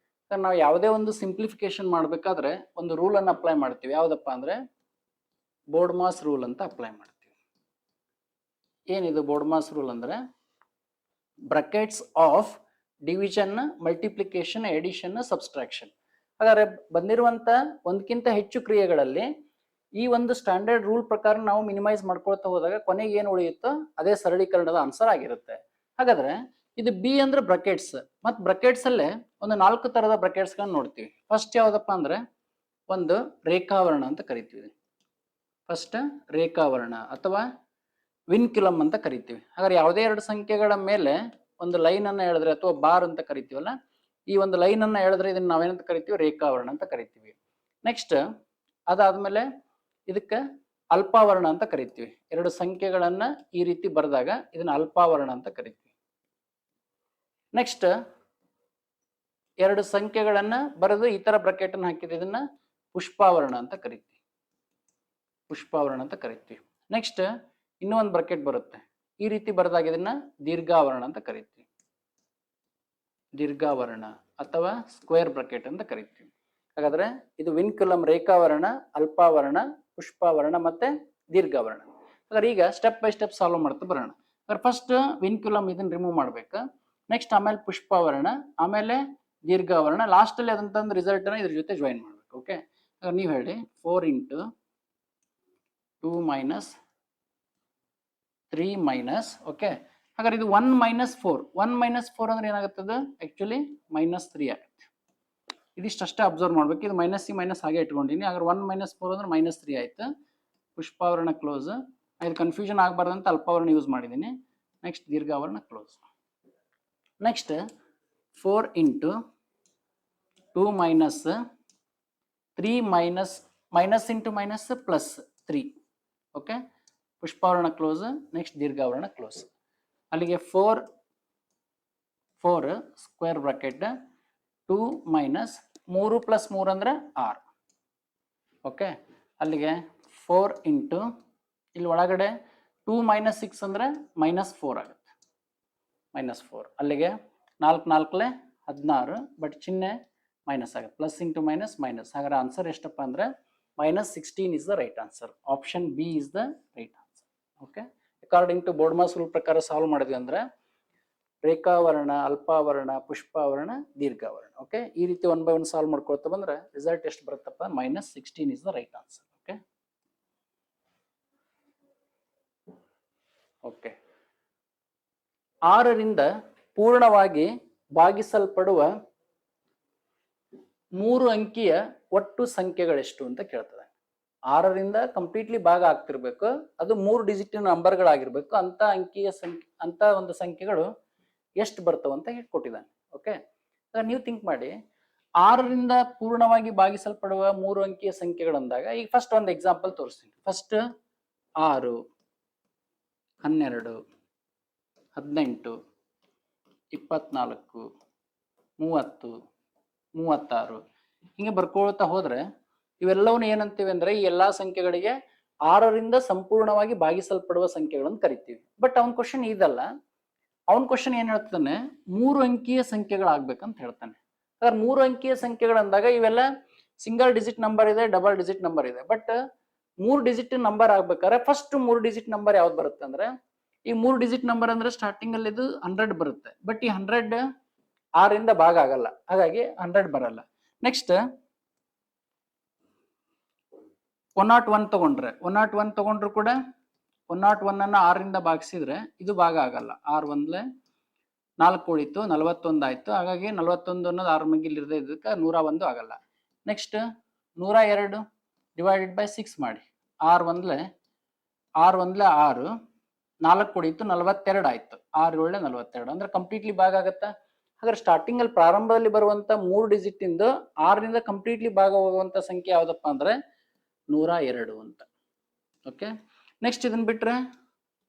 Speaker 1: ನಾವು ಯಾವುದೇ ಒಂದು ಸಿಂಪ್ಲಿಫಿಕೇಶನ್ ಮಾಡಬೇಕಾದ್ರೆ ಒಂದು ರೂಲ್ ಅನ್ನು ಅಪ್ಲೈ ಮಾಡ್ತೀವಿ. ಯಾವುದಪ್ಪ ಅಂದ್ರೆ ಬೋರ್ಡ್ ಮಾಸ್ ರೂಲ್ ಅಂತ ಅಪ್ಲೈ ಮಾಡ್ತೀವಿ. ಏನಿದು ಬೋರ್ಡ್ ಮಾಸ್ ರೂಲ್ ಅಂದ್ರೆ brackets of division, multiplication, addition, subtraction. ಹಾಗಾದ್ರೆ ಬಂದಿರುವಂತ ಒಂದಕ್ಕಿಂತ ಹೆಚ್ಚು ಕ್ರಿಯೆಗಳಲ್ಲಿ ಈ ಒಂದು ಸ್ಟ್ಯಾಂಡರ್ಡ್ ರೂಲ್ ಪ್ರಕಾರ ನಾವು ಮಿನಿಮೈಸ್ ಮಾಡ್ಕೊಳ್ತಾ ಹೋದಾಗ ಕೊನೆಗೆ ಏನು ಉಳಿಯುತ್ತೋ ಅದೇ ಸರಳೀಕರಣದ ಆನ್ಸರ್ ಆಗಿರುತ್ತೆ. ಹಾಗಾದ್ರೆ ಇದು ಬಿ ಅಂದ್ರೆ ಬ್ರಾಕೆಟ್ಸ್, ಮತ್ತು ಬ್ರಾಕೆಟ್ಸ್ ಅಲ್ಲೇ ಒಂದು 4 ತರದ ಬ್ರಾಕೆಟ್ಸ್ ಗಳನ್ನ ನೋಡ್ತೀವಿ. ಫಸ್ಟ್ ಯಾವ್ದಪ್ಪ ಅಂದ್ರೆ ಒಂದು ರೇಖಾವರ್ಣ ಅಂತ ಕರಿತೀವಿ. ಫಸ್ಟ್ ರೇಖಾವರ್ಣ ಅಥವಾ ವಿನ್ಕ್ಯುಲಮ್ ಅಂತ ಕರಿತೀವಿ. ಹಾಗಾದ್ರೆ ಯಾವುದೇ 2 ಸಂಖ್ಯೆಗಳ ಮೇಲೆ ಒಂದು ಲೈನ್ ಅನ್ನ ಎಳೆದ್ರೆ ಅಥವಾ ಬಾರ್ ಅಂತ ಕರಿತೀವಲ್ಲ, ಈ ಒಂದು ಲೈನ್ ಅನ್ನ ಎಳೆದ್ರೆ ಇದನ್ನ ನಾವೇನಂತ ಕರಿತೀವಿ? ರೇಖಾವರ್ಣ ಅಂತ ಕರಿತೀವಿ. ನೆಕ್ಸ್ಟ್ ಅದಾದ್ಮೇಲೆ ಇದಕ್ಕೆ ಅಲ್ಪಾವರ್ಣ ಅಂತ ಕರಿತೀವಿ. 2 ಸಂಖ್ಯೆಗಳನ್ನ ಈ ರೀತಿ ಬರೆದಾಗ ಇದನ್ನ ಅಲ್ಪಾವರ್ಣ ಅಂತ ಕರಿತೀವಿ. ನೆಕ್ಸ್ಟ್ 2 ಸಂಖ್ಯೆಗಳನ್ನ ಬರೆದು ಈ ತರ ಬ್ರಾಕೆಟ್ ಅನ್ನು ಹಾಕಿದ್ರೆ ಇದನ್ನ ಪುಷ್ಪಾವರ್ಣ ಅಂತ ಕರಿತೀವಿ. ಪುಷ್ಪಾವರ್ಣ ಅಂತ ಕರಿತೀವಿ. ನೆಕ್ಸ್ಟ್ ಇನ್ನೂ ಒಂದು ಬ್ರಾಕೆಟ್ ಬರುತ್ತೆ, ಈ ರೀತಿ ಬರೆದಾಗ ಇದನ್ನ ದೀರ್ಘಾವರಣ ಅಂತ ಕರಿತೀವಿ. ದೀರ್ಘಾವರಣ ಅಥವಾ ಸ್ಕ್ವೇರ್ ಬ್ರಾಕೆಟ್ ಅಂತ ಕರಿತೀವಿ. ಹಾಗಾದ್ರೆ ಇದು ವಿನ್ಕ್ಯುಲಮ್, ರೇಖಾವರಣ, ಅಲ್ಪಾವರಣ, ಪುಷ್ಪಾವರಣ ಮತ್ತೆ ದೀರ್ಘಾವರಣ. ಹಾಗಾದ್ರೆ ಈಗ ಸ್ಟೆಪ್ ಬೈ ಸ್ಟೆಪ್ ಸಾಲ್ವ್ ಮಾಡ್ತಾ ಬರೋಣ. ಹಾಗಾದ್ರೆ ಫಸ್ಟ್ ವಿನ್ಕ್ಯುಲಮ್ ಇದನ್ನ ರಿಮೂವ್ ಮಾಡ್ಬೇಕು. ನೆಕ್ಸ್ಟ್ ಆಮೇಲೆ ಪುಷ್ಪಾವರಣ, ಆಮೇಲೆ ದೀರ್ಘಾವರಣ, ಲಾಸ್ಟ್ ಅಲ್ಲಿ ಅದಂತಂದು ರಿಸಲ್ಟ್ ಅನ್ನ ಇದ್ರ ಜೊತೆ ಜಾಯಿನ್ ಮಾಡ್ಬೇಕು. ಓಕೆ, ಹಾಗಾದ್ರೆ ನೀವು ಹೇಳಿ 4 ಇಂಟು 2 ಮೈನಸ್ 3 ಮೈನಸ್. ಓಕೆ, ಹಾಗಾದ್ರೆ ಇದು 1 ಮೈನಸ್ 4. 1 ಮೈನಸ್ 4 ಅಂದ್ರೆ ಏನಾಗುತ್ತದೆ? ಆಕ್ಚುಲಿ -3 ಆಗುತ್ತೆ. ಇದಿಷ್ಟಷ್ಟೇ ಅಬ್ಸರ್ವ್ ಮಾಡ್ಬೇಕು. ಇದು ಮೈನಸ್ ಸಿ ಮೈನಸ್ ಹಾಗೆ ಇಟ್ಕೊಂಡಿನಿ. ಹಾಗಾದ್ರೆ 1 ಮೈನಸ್ 4 ಅಂದ್ರೆ -3 ಆಯ್ತು. ಪುಷ್ಪಾವರಣ ಕ್ಲೋಸ್. ಇದು ಕನ್ಫ್ಯೂಷನ್ ಆಗಬಾರ್ದಂತ ಅಲ್ಪಾವರಣ ಯೂಸ್ ಮಾಡಿದ್ದೀನಿ. ನೆಕ್ಸ್ಟ್ ದೀರ್ಘಾವರಣ close. Next 4 into 2 minus 3 minus minus into minus plus 3. Okay, ಪುಷ್ಪಾವರಣ ಕ್ಲೋಸ್. ನೆಕ್ಸ್ಟ್ ದೀರ್ಘಾವರಣ ಕ್ಲೋಸ್. ಅಲ್ಲಿಗೆ 4 ಸ್ಕ್ವೇರ್ ಬ್ರಾಕೆಟ್ 2 ಮೈನಸ್ 3 ಪ್ಲಸ್ 3 ಅಂದ್ರೆ 6. ಓಕೆ, ಅಲ್ಲಿಗೆ 4 ಇಂಟು ಇಲ್ಲಿ ಒಳಗಡೆ 2 ಮೈನಸ್ 6 ಅಂದ್ರೆ -4 ಆಗುತ್ತೆ. -4 ಅಲ್ಲಿಗೆ 4 4 16, ಬಟ್ ಚಿಹ್ನೆ ಮೈನಸ್ ಆಗುತ್ತೆ. Plus into minus minus. ಹಾಗಾದ್ರೆ ಆನ್ಸರ್ ಎಷ್ಟಪ್ಪ ಅಂದ್ರೆ -16 is the right answer. Option B is the right answer. Okay, according to BODMAS rule ಪ್ರಕಾರ ಸಾಲ್ವ್ ಮಾಡಿದ್ವಿ ಅಂದ್ರೆ ರೇಖಾವರ್ಣ, ಅಲ್ಪಾವರಣ, ಪುಷ್ಪಾವರಣ, ದೀರ್ಘಾವರಣ. ಓಕೆ, ಈ ರೀತಿ 1 ಬೈ 1 ಸಾಲ್ವ್ ಮಾಡ್ಕೊಳ್ತಾ ಬಂದ್ರೆ ರಿಸಲ್ಟ್ ಎಷ್ಟು ಬರುತ್ತಪ್ಪ? -16 is the right answer. Okay, okay, 6ರಿಂದ ಪೂರ್ಣವಾಗಿ ಭಾಗಿಸಲ್ಪಡುವ 3 ಅಂಕಿಯ ಒಟ್ಟು ಸಂಖ್ಯೆಗಳೆಷ್ಟು ಅಂತ ಕೇಳ್ತದೆ. 6ರಿಂದ ಕಂಪ್ಲೀಟ್ಲಿ ಭಾಗ ಆಗ್ತಿರ್ಬೇಕು, ಅದು 3 ಡಿಜಿಟ್ ನಂಬರ್ಗಳಾಗಿರ್ಬೇಕು, ಅಂತ ಅಂಕಿಯ ಸಂಖ್ಯೆ ಅಂತ ಒಂದು ಸಂಖ್ಯೆಗಳು ಎಷ್ಟು ಬರ್ತವೆ ಅಂತ ಕೊಟ್ಟಿದ್ದಾನೆ. ಓಕೆ, ನೀವು ಥಿಂಕ್ ಮಾಡಿ, 6ರಿಂದ ಪೂರ್ಣವಾಗಿ ಭಾಗಿಸಲ್ಪಡುವ 3 ಅಂಕಿಯ ಸಂಖ್ಯೆಗಳಂದಾಗ ಈಗ ಫಸ್ಟ್ ಒಂದು ಎಕ್ಸಾಂಪಲ್ ತೋರಿಸ್ತೀನಿ. ಫಸ್ಟ್ 6, 12, 18, 24, 30, 36 ಹಿಂಗೆ ಬರ್ಕೊಳ್ತಾ ಹೋದ್ರೆ ಇವೆಲ್ಲವನ್ನ ಏನಂತೀವಿ ಅಂದ್ರೆ ಈ ಎಲ್ಲಾ ಸಂಖ್ಯೆಗಳಿಗೆ 6ರಿಂದ ಸಂಪೂರ್ಣವಾಗಿ ಭಾಗಿಸಲ್ಪಡುವ ಸಂಖ್ಯೆಗಳನ್ನು ಕರಿತೀವಿ. ಬಟ್ ಅವನ ಕ್ವಶನ್ ಇದಲ್ಲ, ಅವನ ಕ್ವಶನ್ ಏನ್ ಹೇಳ್ತಾನೆ, 3 ಅಂಕಿಯ ಸಂಖ್ಯೆಗಳಾಗ್ಬೇಕಂತ ಹೇಳ್ತಾನೆ. ಹಾಗಾದ್ರೆ 3 ಅಂಕಿಯ ಸಂಖ್ಯೆಗಳಂದಾಗ ಇವೆಲ್ಲ ಸಿಂಗಲ್ ಡಿಜಿಟ್ ನಂಬರ್ ಇದೆ, ಡಬಲ್ ಡಿಜಿಟ್ ನಂಬರ್ ಇದೆ. ಬಟ್ 3 ಡಿಜಿಟ್ ನಂಬರ್ ಆಗ್ಬೇಕಾದ್ರೆ ಫಸ್ಟ್ 3 ಡಿಜಿಟ್ ನಂಬರ್ ಯಾವ್ದು ಬರುತ್ತೆ ಅಂದ್ರೆ, ಈ 3 ಡಿಜಿಟ್ ನಂಬರ್ ಅಂದ್ರೆ ಸ್ಟಾರ್ಟಿಂಗ್ ಅಲ್ಲಿ ಇದು 100 ಬರುತ್ತೆ. ಬಟ್ ಈ 100 6ರಿಂದ ಭಾಗ ಆಗಲ್ಲ, ಹಾಗಾಗಿ 100 ಬರಲ್ಲ. ನೆಕ್ಸ್ಟ್ 101 ತಗೊಂಡ್ರೆ 101 ತಗೊಂಡ್ರು ಕೂಡ 101 ಅನ್ನ 6ರಿಂದ ಭಾಗಿಸಿದ್ರೆ ಇದು ಭಾಗ ಆಗಲ್ಲ. 6 ಒಂದ್ಲೆ 4 ಉಳಿತು, 41 ಆಯ್ತು. ಹಾಗಾಗಿ 41 ಅನ್ನೋದು 6 ಮಗ್ಗಿಲ್ ಇರದೆ ಇದಕ್ಕೆ 101 ಆಗಲ್ಲ. ನೆಕ್ಸ್ಟ್ 102 ಡಿವೈಡೆಡ್ ಬೈ 6 ಮಾಡಿ. 6 ಒಂದ್ಲೆ 6, 4 ಉಳಿತು, 42 ಆಯ್ತು. 6 7 42 ಅಂದ್ರೆ ಕಂಪ್ಲೀಟ್ಲಿ ಭಾಗ ಆಗತ್ತಾ? ಹಾಗಾದ್ರೆ ಸ್ಟಾರ್ಟಿಂಗ್ ಅಲ್ಲಿ ಪ್ರಾರಂಭದಲ್ಲಿ ಬರುವಂತ 3 ಡಿಜಿಟ್ ಇಂದ 6ರಿಂದ ಕಂಪ್ಲೀಟ್ಲಿ ಭಾಗ ಹೋಗುವಂತ ಸಂಖ್ಯೆ ಯಾವ್ದಪ್ಪ ಅಂದ್ರೆ 102 ಅಂತ. ಓಕೆ, ನೆಕ್ಸ್ಟ್ ಇದನ್ನ ಬಿಟ್ರೆ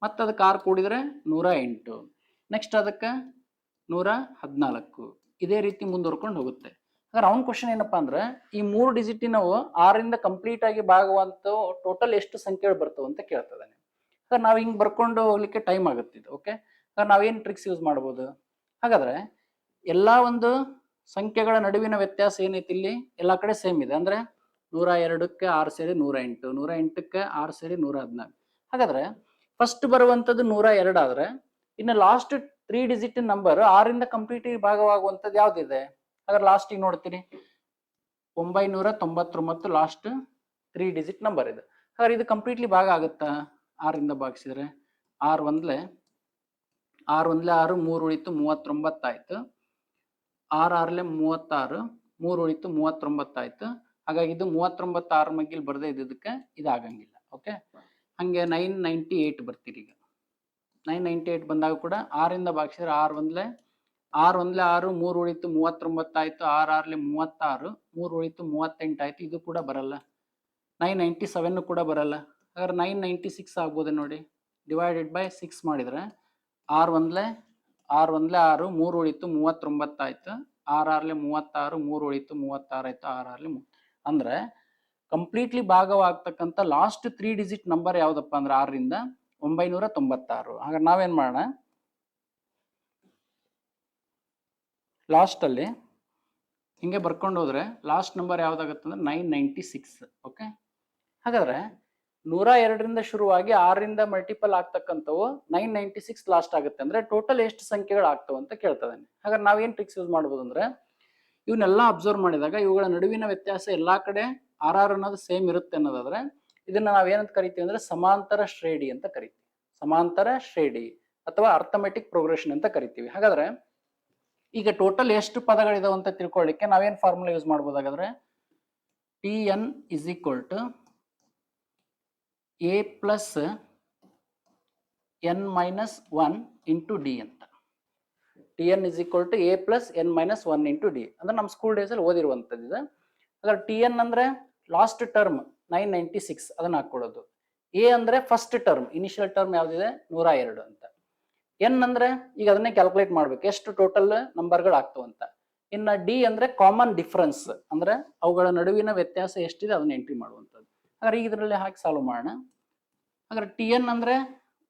Speaker 1: ಮತ್ತೆ ಅದಕ್ಕೆ 6 ಕೂಡಿದ್ರೆ 108, ನೆಕ್ಸ್ಟ್ ಅದಕ್ಕೆ 114, ಇದೇ ರೀತಿ ಮುಂದುವರ್ಕೊಂಡು ಹೋಗುತ್ತೆ. ಹಾಗಾದ್ರೆ ಅವ್ನ ಕ್ವಶನ್ ಏನಪ್ಪಾ ಅಂದ್ರೆ, ಈ 3 ಡಿಜಿಟಿನವು 6ರಿಂದ ಕಂಪ್ಲೀಟ್ ಆಗಿ ಭಾಗವಂತ ಟೋಟಲ್ ಎಷ್ಟು ಸಂಖ್ಯೆಗಳು ಬರ್ತವೆ ಅಂತ ಕೇಳ್ತದಾನೆ. ಹಾಗಾದ್ರೆ ನಾವ್ ಹಿಂಗ್ ಬರ್ಕೊಂಡು ಹೋಗ್ಲಿಕ್ಕೆ ಟೈಮ್ ಆಗುತ್ತೆ ಇದು. ಓಕೆ, ಹಾಗಾದ್ರೆ ನಾವೇನ್ ಟ್ರಿಕ್ಸ್ ಯೂಸ್ ಮಾಡ್ಬೋದು? ಹಾಗಾದ್ರೆ ಎಲ್ಲಾ ಒಂದು ಸಂಖ್ಯೆಗಳ ನಡುವಿನ ವ್ಯತ್ಯಾಸ ಏನೈತಿ, ಇಲ್ಲಿ ಎಲ್ಲಾ ಕಡೆ ಸೇಮ್ ಇದೆ. ಅಂದ್ರೆ 102ಕ್ಕೆ 6 ಸೇರಿ 108, 108ಕ್ಕೆ 6 ಸೇರಿ 114. ಹಾಗಾದ್ರೆ ಫಸ್ಟ್ ಬರುವಂತದ್ದು 102 ಆದ್ರೆ ಇನ್ನು ಲಾಸ್ಟ್ 3 ಡಿಜಿಟ್ ನಂಬರ್ 6ರಿಂದ ಕಂಪ್ಲೀಟ್ ಭಾಗವಾಗುವಂತದ್ದು ಯಾವ್ದಿದೆ? ಹಾಗಾದ್ರೆ ಲಾಸ್ಟ್ ಈಗ ನೋಡ್ತೀರಿ 999 ಲಾಸ್ಟ್ 3 ಡಿಜಿಟ್ ನಂಬರ್ ಇದೆ. ಹಾಗಾದ್ರೆ ಇದು ಕಂಪ್ಲೀಟ್ಲಿ ಭಾಗ ಆಗುತ್ತಾ? 6ರಿಂದ ಭಾಗಿಸಿದ್ರೆ 6 ಒಂದ್ಲೆ 6, 3 ಉಳಿತು 39 ಆಯ್ತು. 6 6 36, 3 ಉಳಿತು 39 ಆಯ್ತು. ಹಾಗಾಗಿ ಇದು 39 6 ಮಗ್ಗಿಲ್ ಬರ್ದೇ ಇದ್ದಕ್ಕೆ ಇದಾಗಂಗಿಲ್ಲ. ಓಕೆ, ಹಂಗೆ 998 ಬರ್ತೀರಿ. ಈಗ 998 ಬಂದಾಗ ಕೂಡ 6ರಿಂದ ಭಾಗಿಸಿದ್ರೆ 6 ಒಂದ್ಲೆ 6, 3 ಉಳಿತು 39 ಆಯ್ತು. 6 6 36, 3 ಉಳಿತು 38 ಆಯ್ತು. ಇದು ಕೂಡ ಬರಲ್ಲ. 997 ಕೂಡ ಬರಲ್ಲ. ಹಾಗಾದ್ರೆ 996 ಆಗ್ಬೋದು ನೋಡಿ. ಡಿವೈಡೆಡ್ ಬೈ 6 ಮಾಡಿದ್ರೆ 6 ಒಂದ್ಲೆ 6, 3 ಉಳಿತು 39 ಆಯ್ತು. 6 6 36, 3 ಉಳಿತು 36 ಆಯ್ತು. 6 6 ಅಂದ್ರೆ ಕಂಪ್ಲೀಟ್ಲಿ ಭಾಗವಾಗ್ತಕ್ಕಂಥ ಲಾಸ್ಟ್ 3 ಡಿಜಿಟ್ ನಂಬರ್ ಯಾವ್ದಪ್ಪ ಅಂದ್ರೆ 6ರಿಂದ 996. ಹಾಗಾದ್ರೆ ನಾವೇನ್ ಮಾಡೋಣ, ಲಾಸ್ಟ್ ಅಲ್ಲಿ ಹಿಂಗೆ ಬರ್ಕೊಂಡು ಹೋದ್ರೆ ಲಾಸ್ಟ್ ನಂಬರ್ ಯಾವ್ದಾಗತ್ತೆ ಅಂದ್ರೆ 996. ಓಕೆ, ಹಾಗಾದ್ರೆ 102ರಿಂದ ಶುರುವಾಗಿ 6ರಿಂದ ಮಲ್ಟಿಪಲ್ ಆಗ್ತಕ್ಕಂಥವು 996 ಲಾಸ್ಟ್ ಆಗುತ್ತೆ. ಅಂದ್ರೆ ಟೋಟಲ್ ಎಷ್ಟು ಸಂಖ್ಯೆಗಳು ಆಗ್ತವೆ ಅಂತ ಕೇಳ್ತದಾನೆ. ಹಾಗಾದ್ರೆ ನಾವೇನ್ ಟ್ರಿಕ್ಸ್ ಯೂಸ್ ಮಾಡ್ಬೋದು ಅಂದ್ರೆ, ಇವನ್ನೆಲ್ಲ ಅಬ್ಸರ್ವ್ ಮಾಡಿದಾಗ ಇವುಗಳ ನಡುವಿನ ವ್ಯತ್ಯಾಸ ಎಲ್ಲಾ ಕಡೆ ಆರ್ ಅನ್ನೋದು ಸೇಮ್ ಇರುತ್ತೆ ಅನ್ನೋದಾದ್ರೆ ಇದನ್ನ ನಾವೇನಂತ ಕರಿತೀವಿ ಅಂದ್ರೆ ಸಮಾಂತರ ಶ್ರೇಣಿ ಅಂತ ಕರಿತೀವಿ. ಸಮಾಂತರ ಶ್ರೇಣಿ ಅಥವಾ ಅರ್ಥಮೆಟಿಕ್ ಪ್ರೋಗ್ರೆಷನ್ ಅಂತ ಕರಿತೀವಿ. ಹಾಗಾದ್ರೆ ಈಗ ಟೋಟಲ್ ಎಷ್ಟು ಪದಗಳಿದಾವೆ ಅಂತ ತಿಳ್ಕೊಳ್ಳಿಕ್ಕೆ ನಾವೇನ್ ಫಾರ್ಮುಲಾ ಯೂಸ್ ಮಾಡ್ಬೋದಾಗಾದ್ರೆ, TN is equal to A plus N minus 1 into D ಅಂತ. TN is equal to A plus N minus 1 into D ಅಂದ್ರೆ ನಮ್ಮ ಸ್ಕೂಲ್ ಡೇಸ್ ಅಲ್ಲಿ ಓದಿರುವಂತದ್ದು ಇದೆ. ಹಾಗಾದ್ರೆ TN ಅಂದ್ರೆ ಲಾಸ್ಟ್ ಟರ್ಮ್ 996 ಅದನ್ನ ಹಾಕೊಳ್ಳೋದು. A ಅಂದ್ರೆ ಫಸ್ಟ್ ಟರ್ಮ್ ಇನಿಷಿಯಲ್ ಟರ್ಮ್ ಯಾವ್ದಿದೆ 102 ಅಂತ. N ಅಂದ್ರೆ ಈಗ ಅದನ್ನೇ ಕ್ಯಾಲ್ಕುಲೇಟ್ ಮಾಡ್ಬೇಕು ಎಷ್ಟು ಟೋಟಲ್ ನಂಬರ್ಗಳು ಆಗ್ತವಂತ. ಇನ್ನ ಡಿ ಅಂದ್ರೆ ಕಾಮನ್ ಡಿಫರೆನ್ಸ್ ಅಂದ್ರೆ ಅವುಗಳ ನಡುವಿನ ವ್ಯತ್ಯಾಸ ಎಷ್ಟಿದೆ ಅದನ್ನ ಎಂಟ್ರಿ ಮಾಡುವಂಥದ್ದು. ಹಾಗಾದ್ರೆ ಈಗ ಇದರಲ್ಲಿ ಹಾಕಿ ಸಾಲ್ವ್ ಮಾಡೋಣ. ಹಾಗಾದ್ರೆ TN ಅಂದ್ರೆ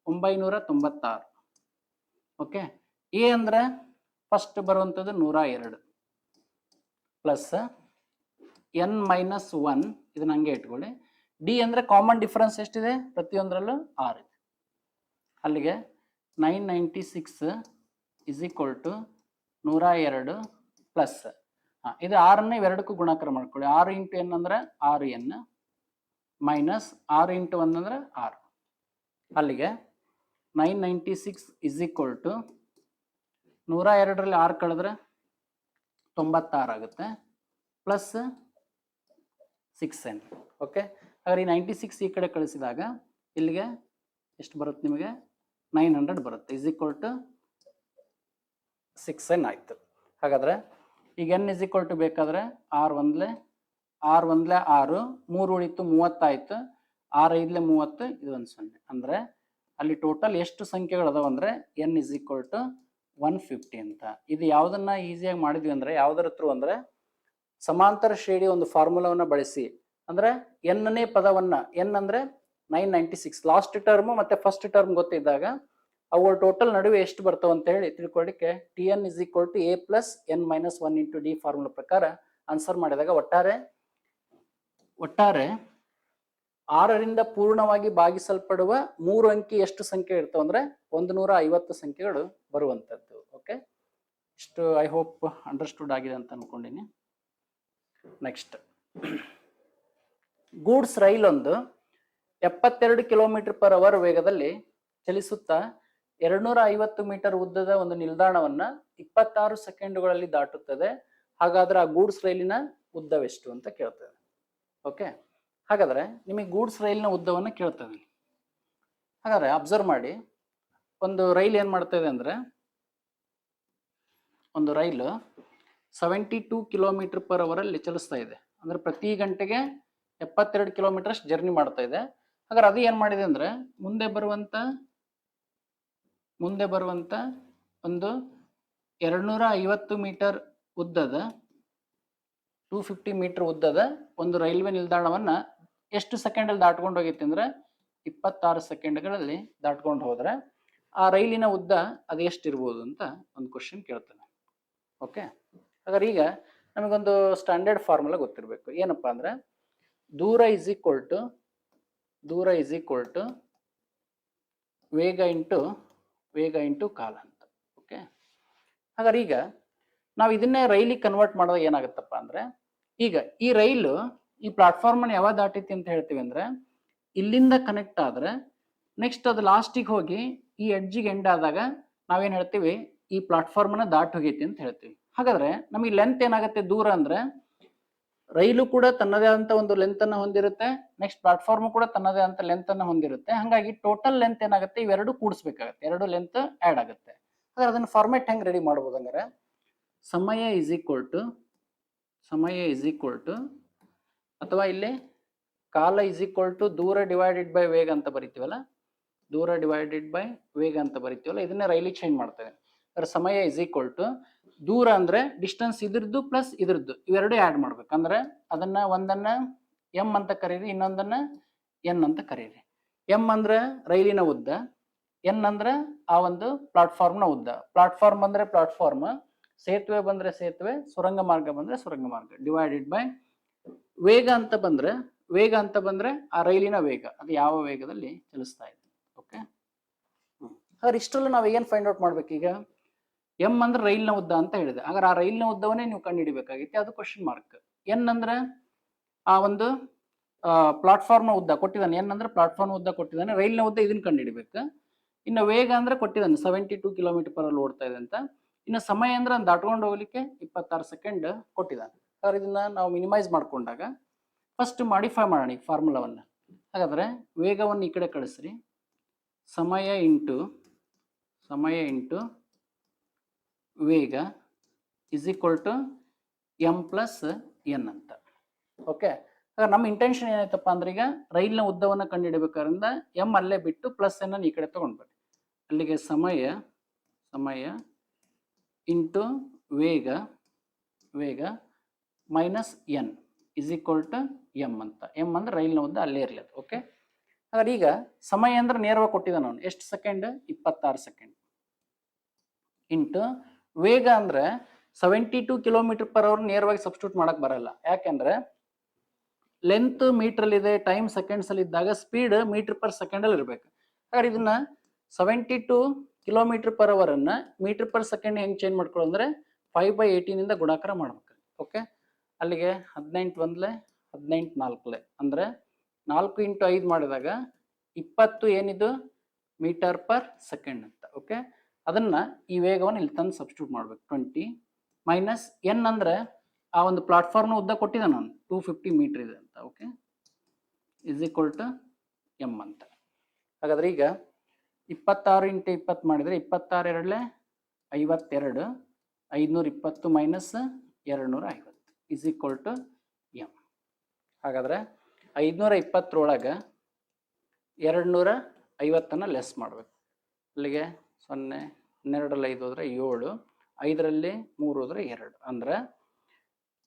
Speaker 1: 996. ಓಕೆ, ಎ ಅಂದ್ರೆ ಫಸ್ಟ್ ಬರುವಂಥದ್ದು 102 ಪ್ಲಸ್ N ಮೈನಸ್ 1 ಇದನ್ನ ಹಂಗೆ ಇಟ್ಕೊಳ್ಳಿ. ಡಿ ಅಂದ್ರೆ ಕಾಮನ್ ಡಿಫರೆನ್ಸ್ ಎಷ್ಟಿದೆ ಪ್ರತಿಯೊಂದರಲ್ಲೂ 6 ಇದೆ. ಅಲ್ಲಿಗೆ 996 ಇಸ್ ಈಕ್ವಲ್ ಟು 102 ಪ್ಲಸ್ ಇದು 6 ಇವೆರಡಕ್ಕೂ ಗುಣಾಕಾರ ಮಾಡ್ಕೊಳ್ಳಿ. 6 ಇಂಟು ಎನ್ ಅಂದ್ರೆ 6N ಮೈನಸ್ 6 ಇಂಟು 1 ಅಂದ್ರೆ 6. ಅಲ್ಲಿಗೆ 996 ಇಸ್ ಈಕ್ವಲ್ ಟು 102ರಲ್ಲಿ 6 ಕಳೆದ್ರೆ 96 ಆಗುತ್ತೆ ಪ್ಲಸ್ 6n. ಓಕೆ, ಹಾಗಾದ್ರೆ ಈ 96 ಈ ಕಡೆ ಕಳಿಸಿದಾಗ ಇಲ್ಲಿಗೆ ಎಷ್ಟು ಬರುತ್ತೆ ನಿಮಗೆ 900 ಬರುತ್ತೆ ಇಸ್ ಈಕ್ವಲ್ ಟು 6n ಆಯಿತು. ಹಾಗಾದರೆ ಈಗ n ಇಸ್ ಈಕ್ವಲ್ ಟು ಬೇಕಾದರೆ ಆರು ಒಂದಲೇ 6 3 ಉಳಿತು 30 ಆಯಿತು, 6 5 30 ಇದು 1 0. ಅಂದರೆ ಅಲ್ಲಿ ಟೋಟಲ್ ಎಷ್ಟು ಸಂಖ್ಯೆಗಳು ಅದಾವ ಅಂದರೆ n ಇಸ್ ಈಕ್ವಲ್ ಟು 150 ಅಂತ. ಇದು ಯಾವುದನ್ನ ಈಸಿಯಾಗಿ ಮಾಡಿದ್ವಿ ಅಂದರೆ ಯಾವುದರ ಥ್ರೂ ಅಂದರೆ ಸಮಾಂತರ ಶ್ರೇಣಿ ಒಂದು ಫಾರ್ಮುಲಾವನ್ನು ಬಳಸಿ, ಅಂದರೆ ಎನ್ನೇ ಪದವನ್ನು n ಅಂದರೆ 996 ಲಾಸ್ಟ್ ಟರ್ಮ್ ಮತ್ತು ಫಸ್ಟ್ ಟರ್ಮ್ ಗೊತ್ತಿದ್ದಾಗ ಅವುಗಳ ಟೋಟಲ್ ನಡುವೆ ಎಷ್ಟು ಬರ್ತಾವ ಅಂತ ಹೇಳಿ ತಿಳ್ಕೊಳ್ಳಿಕ್ಕೆ Tn is equal to a plus n minus 1 into d formula ಪ್ರಕಾರ ಆನ್ಸರ್ ಮಾಡಿದಾಗ ಒಟ್ಟಾರೆ 6ರಿಂದ ಪೂರ್ಣವಾಗಿ ಭಾಗಿಸಲ್ಪಡುವ 3 ಅಂಕಿ ಎಷ್ಟು ಸಂಖ್ಯೆ ಇರ್ತಾವ ಅಂದ್ರೆ 150 ಸಂಖ್ಯೆಗಳು ಬರುವಂತದ್ದು. ಓಕೆ, ಇಷ್ಟು ಐ ಹೋಪ್ ಅಂಡರ್ಸ್ಟುಡ್ ಆಗಿದೆ ಅಂತ ಅನ್ಕೊಂಡಿನಿ. ನೆಕ್ಸ್ಟ್, ಗೂಡ್ಸ್ ರೈಲ್ ಒಂದು 72 ಕಿಲೋಮೀಟರ್ ಪರ್ ಅವರ್ ವೇಗದಲ್ಲಿ ಚಲಿಸುತ್ತಾ 250 ಮೀಟರ್ ಉದ್ದದ ಒಂದು ನಿಲ್ದಾಣವನ್ನ 26 ಸೆಕೆಂಡುಗಳಲ್ಲಿ ದಾಟುತ್ತದೆ. ಹಾಗಾದ್ರೆ ಆ ಗೂಡ್ಸ್ ರೈಲಿನ ಉದ್ದವೆಷ್ಟು ಅಂತ ಕೇಳ್ತದೆ. ಓಕೆ, ಹಾಗಾದ್ರೆ ನಿಮಗೆ ಗೂಡ್ಸ್ ರೈಲಿನ ಉದ್ದವನ್ನು ಕೇಳ್ತದೆ. ಹಾಗಾದ್ರೆ ಅಬ್ಸರ್ವ್ ಮಾಡಿ, ಒಂದು ರೈಲ್ ಏನ್ ಮಾಡ್ತಾ ಇದೆ ಅಂದ್ರೆ ಒಂದು ರೈಲು 72 ಕಿಲೋಮೀಟರ್ ಪರ್ ಅವರ್ ಅಲ್ಲಿ ಚಲಿಸ್ತಾ ಇದೆ. ಅಂದ್ರೆ ಪ್ರತಿ ಗಂಟೆಗೆ 72 ಕಿಲೋಮೀಟರ್ ಅಷ್ಟು ಜರ್ನಿ ಮಾಡ್ತಾ ಇದೆ. ಹಾಗಾದ್ರೆ ಅದು ಏನ್ ಮಾಡಿದೆ ಅಂದ್ರೆ ಮುಂದೆ ಬರುವಂತ ಒಂದು 250 ಮೀಟರ್ ಉದ್ದದ 250 ಮೀಟರ್ ಉದ್ದದ ಒಂದು ರೈಲ್ವೆ ನಿಲ್ದಾಣವನ್ನ ಎಷ್ಟು ಸೆಕೆಂಡ್ ಅಲ್ಲಿ ದಾಟ್ಕೊಂಡು ಹೋಗಿತ್ತು ಅಂದ್ರೆ 26 ಸೆಕೆಂಡ್ಗಳಲ್ಲಿ ದಾಟ್ಕೊಂಡು ಹೋದ್ರೆ ಆ ರೈಲಿನ ಉದ್ದ ಅದು ಎಷ್ಟಿರ್ಬೋದು ಅಂತ ಒಂದು ಕ್ವಶನ್ ಕೇಳ್ತಾನೆ. ಓಕೆ, ಹಾಗಾದ್ರೆ ಈಗ ನಮಗೊಂದು ಸ್ಟ್ಯಾಂಡರ್ಡ್ ಫಾರ್ಮುಲಾ ಗೊತ್ತಿರಬೇಕು. ಏನಪ್ಪಾ ಅಂದ್ರೆ ದೂರ ಇಸ್ ಈಕ್ವಲ್ ಟು ವೇಗ ಇಂಟು ಕಾಲ ಅಂತ. ಓಕೆ, ಹಾಗಾದ್ರೆ ಈಗ ನಾವು ಇದನ್ನೇ ರೈಲಿಗೆ ಕನ್ವರ್ಟ್ ಮಾಡೋದು ಏನಾಗುತ್ತಪ್ಪ ಅಂದ್ರೆ, ಈಗ ಈ ರೈಲು ಈ ಪ್ಲಾಟ್ಫಾರ್ಮ್ ಅನ್ನು ಯಾವಾಗ ದಾಟೈತಿ ಅಂತ ಹೇಳ್ತೀವಿ ಅಂದ್ರೆ ಇಲ್ಲಿಂದ ಕನೆಕ್ಟ್ ಆದ್ರೆ ನೆಕ್ಸ್ಟ್ ಅದು ಲಾಸ್ಟಿಗೆ ಹೋಗಿ ಈ ಎಡ್ಜಿಗೆ ಎಂಡ್ ಆದಾಗ ನಾವೇನ್ ಹೇಳ್ತೀವಿ, ಈ ಪ್ಲಾಟ್ಫಾರ್ಮ್ ಅನ್ನ ದಾಟಿ ಹೋಗೈತಿ ಅಂತ ಹೇಳ್ತೀವಿ. ಹಾಗಾದ್ರೆ ನಮಗೆ ಲೆಂತ್ ಏನಾಗುತ್ತೆ, ದೂರ ಅಂದ್ರೆ ರೈಲು ಕೂಡ ತನ್ನದೇ ಆದಂತ ಒಂದು ಲೆಂತ್ ಅನ್ನ ಹೊಂದಿರುತ್ತೆ, ನೆಕ್ಸ್ಟ್ ಪ್ಲಾಟ್ಫಾರ್ಮ್ ಕೂಡ ತನ್ನದೇ ಆದಂತ ಲೆಂತ್ ಅನ್ನ ಹೊಂದಿರುತ್ತೆ. ಹಾಗಾಗಿ ಟೋಟಲ್ ಲೆಂತ್ ಏನಾಗುತ್ತೆ, ಇವೆರಡು ಕೂಡಿಸ್ಬೇಕಾಗತ್ತೆ, ಎರಡು ಲೆಂತ್ ಆಡ್ ಆಗುತ್ತೆ. ಹಾಗಾದ್ರೆ ಅದನ್ನ ಫಾರ್ಮೆಟ್ ಹೆಂಗ್ ರೆಡಿ ಮಾಡ್ಬೋದು ಅಂದ್ರೆ ಸಮಯ ಇಸ್ ಈಕ್ವಲ್ ಟು ಅಥವಾ ಇಲ್ಲಿ ಕಾಲ ಇಸ್ ಈಕ್ವಲ್ ಟು ದೂರ ಡಿವೈಡೆಡ್ ಬೈ ವೇಗ ಅಂತ ಬರಿತೀವಲ್ಲ, ಇದನ್ನೇ ರೈಲಿಗೆ ಚೇಂಜ್ ಮಾಡ್ತೇವೆ. ಅದರ ಸಮಯ ಇಸ್ ಈಕ್ವಲ್ ಟು ದೂರ ಅಂದ್ರೆ ಡಿಸ್ಟೆನ್ಸ್ ಇದ್ರದ್ದು ಪ್ಲಸ್ ಇದ್ರದ್ದು ಇವೆರಡು ಆ್ಯಡ್ ಮಾಡ್ಬೇಕು. ಅಂದ್ರೆ ಅದನ್ನ ಒಂದನ್ನ ಎಂ ಅಂತ ಕರೀರಿ, ಇನ್ನೊಂದನ್ನ ಎನ್ ಅಂತ ಕರೀರಿ. ಎಂ ಅಂದ್ರೆ ರೈಲಿನ ಉದ್ದ, ಎನ್ ಅಂದ್ರೆ ಆ ಒಂದು ಪ್ಲಾಟ್ಫಾರ್ಮ್ನ ಉದ್ದ. ಪ್ಲಾಟ್ಫಾರ್ಮ್ ಅಂದ್ರೆ ಪ್ಲಾಟ್ಫಾರ್ಮ್, ಸೇತುವೆ ಬಂದ್ರೆ ಸೇತುವೆ, ಸುರಂಗ ಮಾರ್ಗ ಬಂದ್ರೆ ಸುರಂಗ ಮಾರ್ಗ, ಡಿವೈಡೆಡ್ ಬೈ ವೇಗ ಅಂತ ಬಂದ್ರೆ ಆ ರೈಲಿನ ವೇಗ, ಅದು ಯಾವ ವೇಗದಲ್ಲಿ ಚಲಿಸ್ತಾ ಇದೆ. ಓಕೆ, ಹಾಗಾದ್ರೆ ಇಷ್ಟರಲ್ಲೂ ನಾವು ಏನ್ ಫೈಂಡ್ ಔಟ್ ಮಾಡ್ಬೇಕು ಈಗ, ಎಂ ಅಂದ್ರೆ ರೈಲ್ನ ಉದ್ದ ಅಂತ ಹೇಳಿದೆ. ಹಾಗಾದ್ರೆ ಆ ರೈಲ್ನ ಉದ್ದವನ್ನೇ ನೀವು ಕಂಡುಹಿಡಿಬೇಕಾಗಿತ್ತು, ಅದು ಕ್ವಶನ್ ಮಾರ್ಕ್. ಎನ್ ಅಂದ್ರೆ ಆ ಒಂದು ಪ್ಲಾಟ್ಫಾರ್ಮ್ನ ಉದ್ದ ಕೊಟ್ಟಿದ್ದಾನೆ, ಎನ್ ಅಂದ್ರೆ ಪ್ಲಾಟ್ಫಾರ್ಮ್ ಉದ್ದ ಕೊಟ್ಟಿದ್ದಾನೆ, ರೈಲ್ನ ಉದ್ದ ಇದನ್ನ ಕಂಡುಹಿಡಿಬೇಕು. ಇನ್ನು ವೇಗ ಅಂದ್ರೆ ಕೊಟ್ಟಿದ್ದಾನೆ 72 ಕಿಲೋಮೀಟರ್ ಪರ್ ಅವರ್ ಓಡ್ತಾ ಇದೆ ಅಂತ. ಇನ್ನು ಸಮಯ ಅಂದ್ರೆ ದಾಟ್ಕೊಂಡು ಹೋಗ್ಲಿಕ್ಕೆ 26 ಸೆಕೆಂಡ್ ಕೊಟ್ಟಿದ್ದಾನೆ. ಹಾಗಾದ್ರೆ ಇದನ್ನ ನಾವು ಮಿನಿಮೈಸ್ ಮಾಡ್ಕೊಂಡಾಗ ಫಸ್ಟ್ ಮಾಡಿಫೈ ಮಾಡೋಣ ಈ ಫಾರ್ಮುಲಾವನ್ನ. ಹಾಗಾದ್ರೆ ವೇಗವನ್ನು ಈ ಕಡೆ ಕಳಿಸ್ರಿ, ಸಮಯ ಇಂಟು ವೇಗ is equal to m plus n ಅಂತ. ಓಕೆ, ಹಾಗಾದ್ರೆ ನಮ್ಮ ಇಂಟೆನ್ಷನ್ ಏನಾಯ್ತಪ್ಪ ಅಂದ್ರೆ ಈಗ ರೈಲ್ನ ಉದ್ದವನ್ನು ಕಂಡುಹಿಡಬೇಕಾದ್ರಿಂದ ಎಂ ಅಲ್ಲೇ ಬಿಟ್ಟು ಪ್ಲಸ್ ಎನ್ ಈ ಕಡೆ ತಗೊಂಡ್ಬರ್ರಿ. ಅಲ್ಲಿಗೆ ಸಮಯ ಇಂಟು ವೇಗ minus n is equal to m ಅಂತ. ಎಂ ಅಂದ್ರೆ ರೈಲ್ನ ಉದ್ದ ಅಲ್ಲೇ ಇರಲಿ ಅದು. ಓಕೆ, ಹಾಗಾದ್ರೆ ಈಗ ಸಮಯ ಅಂದ್ರೆ ನೇರವಾಗಿ ಕೊಟ್ಟಿದ್ದಾನೆ ಅವನು, ಎಷ್ಟು ಸೆಕೆಂಡ್ 26 ಸೆಕೆಂಡ್, ಇಂಟು ವೇಗ ಅಂದ್ರೆ 72 ಕಿಲೋಮೀಟರ್ ಪರ್ ಅವರ್ ನೇರವಾಗಿ ಸಬ್ಸ್ಟಿಟ್ಯೂಟ್ ಮಾಡಕ್ ಬರಲ್ಲ. ಯಾಕೆಂದ್ರೆ ಲೆಂತ್ ಮೀಟರ್ ಅಲ್ಲಿ ಇದೆ, ಟೈಮ್ ಸೆಕೆಂಡ್ಸ್ ಅಲ್ಲಿ ಇದ್ದಾಗ ಸ್ಪೀಡ್ ಮೀಟರ್ ಪರ್ ಸೆಕೆಂಡ್ ಅಲ್ಲಿ ಇರ್ಬೇಕು. ಹಾಗಾದ್ರೆ ಇದನ್ನ 72 ಕಿಲೋಮೀಟರ್ ಪರ್ ಅವರ್ ಅನ್ನ ಮೀಟರ್ ಪರ್ ಸೆಕೆಂಡ್ ಹೆಂಗ್ ಚೇಂಜ್ ಮಾಡ್ಕೊಳ್ಳೋ ಅಂದ್ರೆ 5/18 ಇಂದ ಗುಣಾಕಾರ ಮಾಡ್ಬೇಕು. ಓಕೆ, ಅಲ್ಲಿಗೆ 18 ಒಂದ್ಲೆ 18 ನಾಲ್ಕಲೆ ಅಂದ್ರೆ 4 ಇಂಟು 5 ಮಾಡಿದಾಗ 20 ಏನಿದು ಮೀಟರ್ ಪರ್ ಸೆಕೆಂಡ್ ಅಂತ. ಓಕೆ, ಅದನ್ನ ಈ ವೇಗವನ್ನು ಇಲ್ಲಿ ತಂದು ಸಬ್ಸ್ಟಿಟ್ಯೂಟ್ ಮಾಡ್ಬೇಕು. 20 ಮೈನಸ್ ಎನ್ ಅಂದ್ರೆ ಆ ಒಂದು ಪ್ಲಾಟ್ಫಾರ್ಮ್ನ ಉದ್ದ ಕೊಟ್ಟಿದ್ದ ನಾನು 250 ಮೀಟರ್ ಇದೆ ಅಂತ. Okay, is equal to m ಅಂತ. ಹಾಗಾದ್ರೆ ಈಗ 26 × 20 ಮಾಡಿದರೆ 26 ಎರಡಲೆ 52, 520 minus 250 is equal to m. ಹಾಗಾದ್ರೆ 520 250 ಲೆಸ್ ಮಾಡಬೇಕು. ಅಲ್ಲಿಗೆ 0, 12ರಲ್ಲಿ 5 ಹೋದರೆ 7, 5ರಲ್ಲಿ 3 ಹೋದರೆ 2, ಅಂದ್ರೆ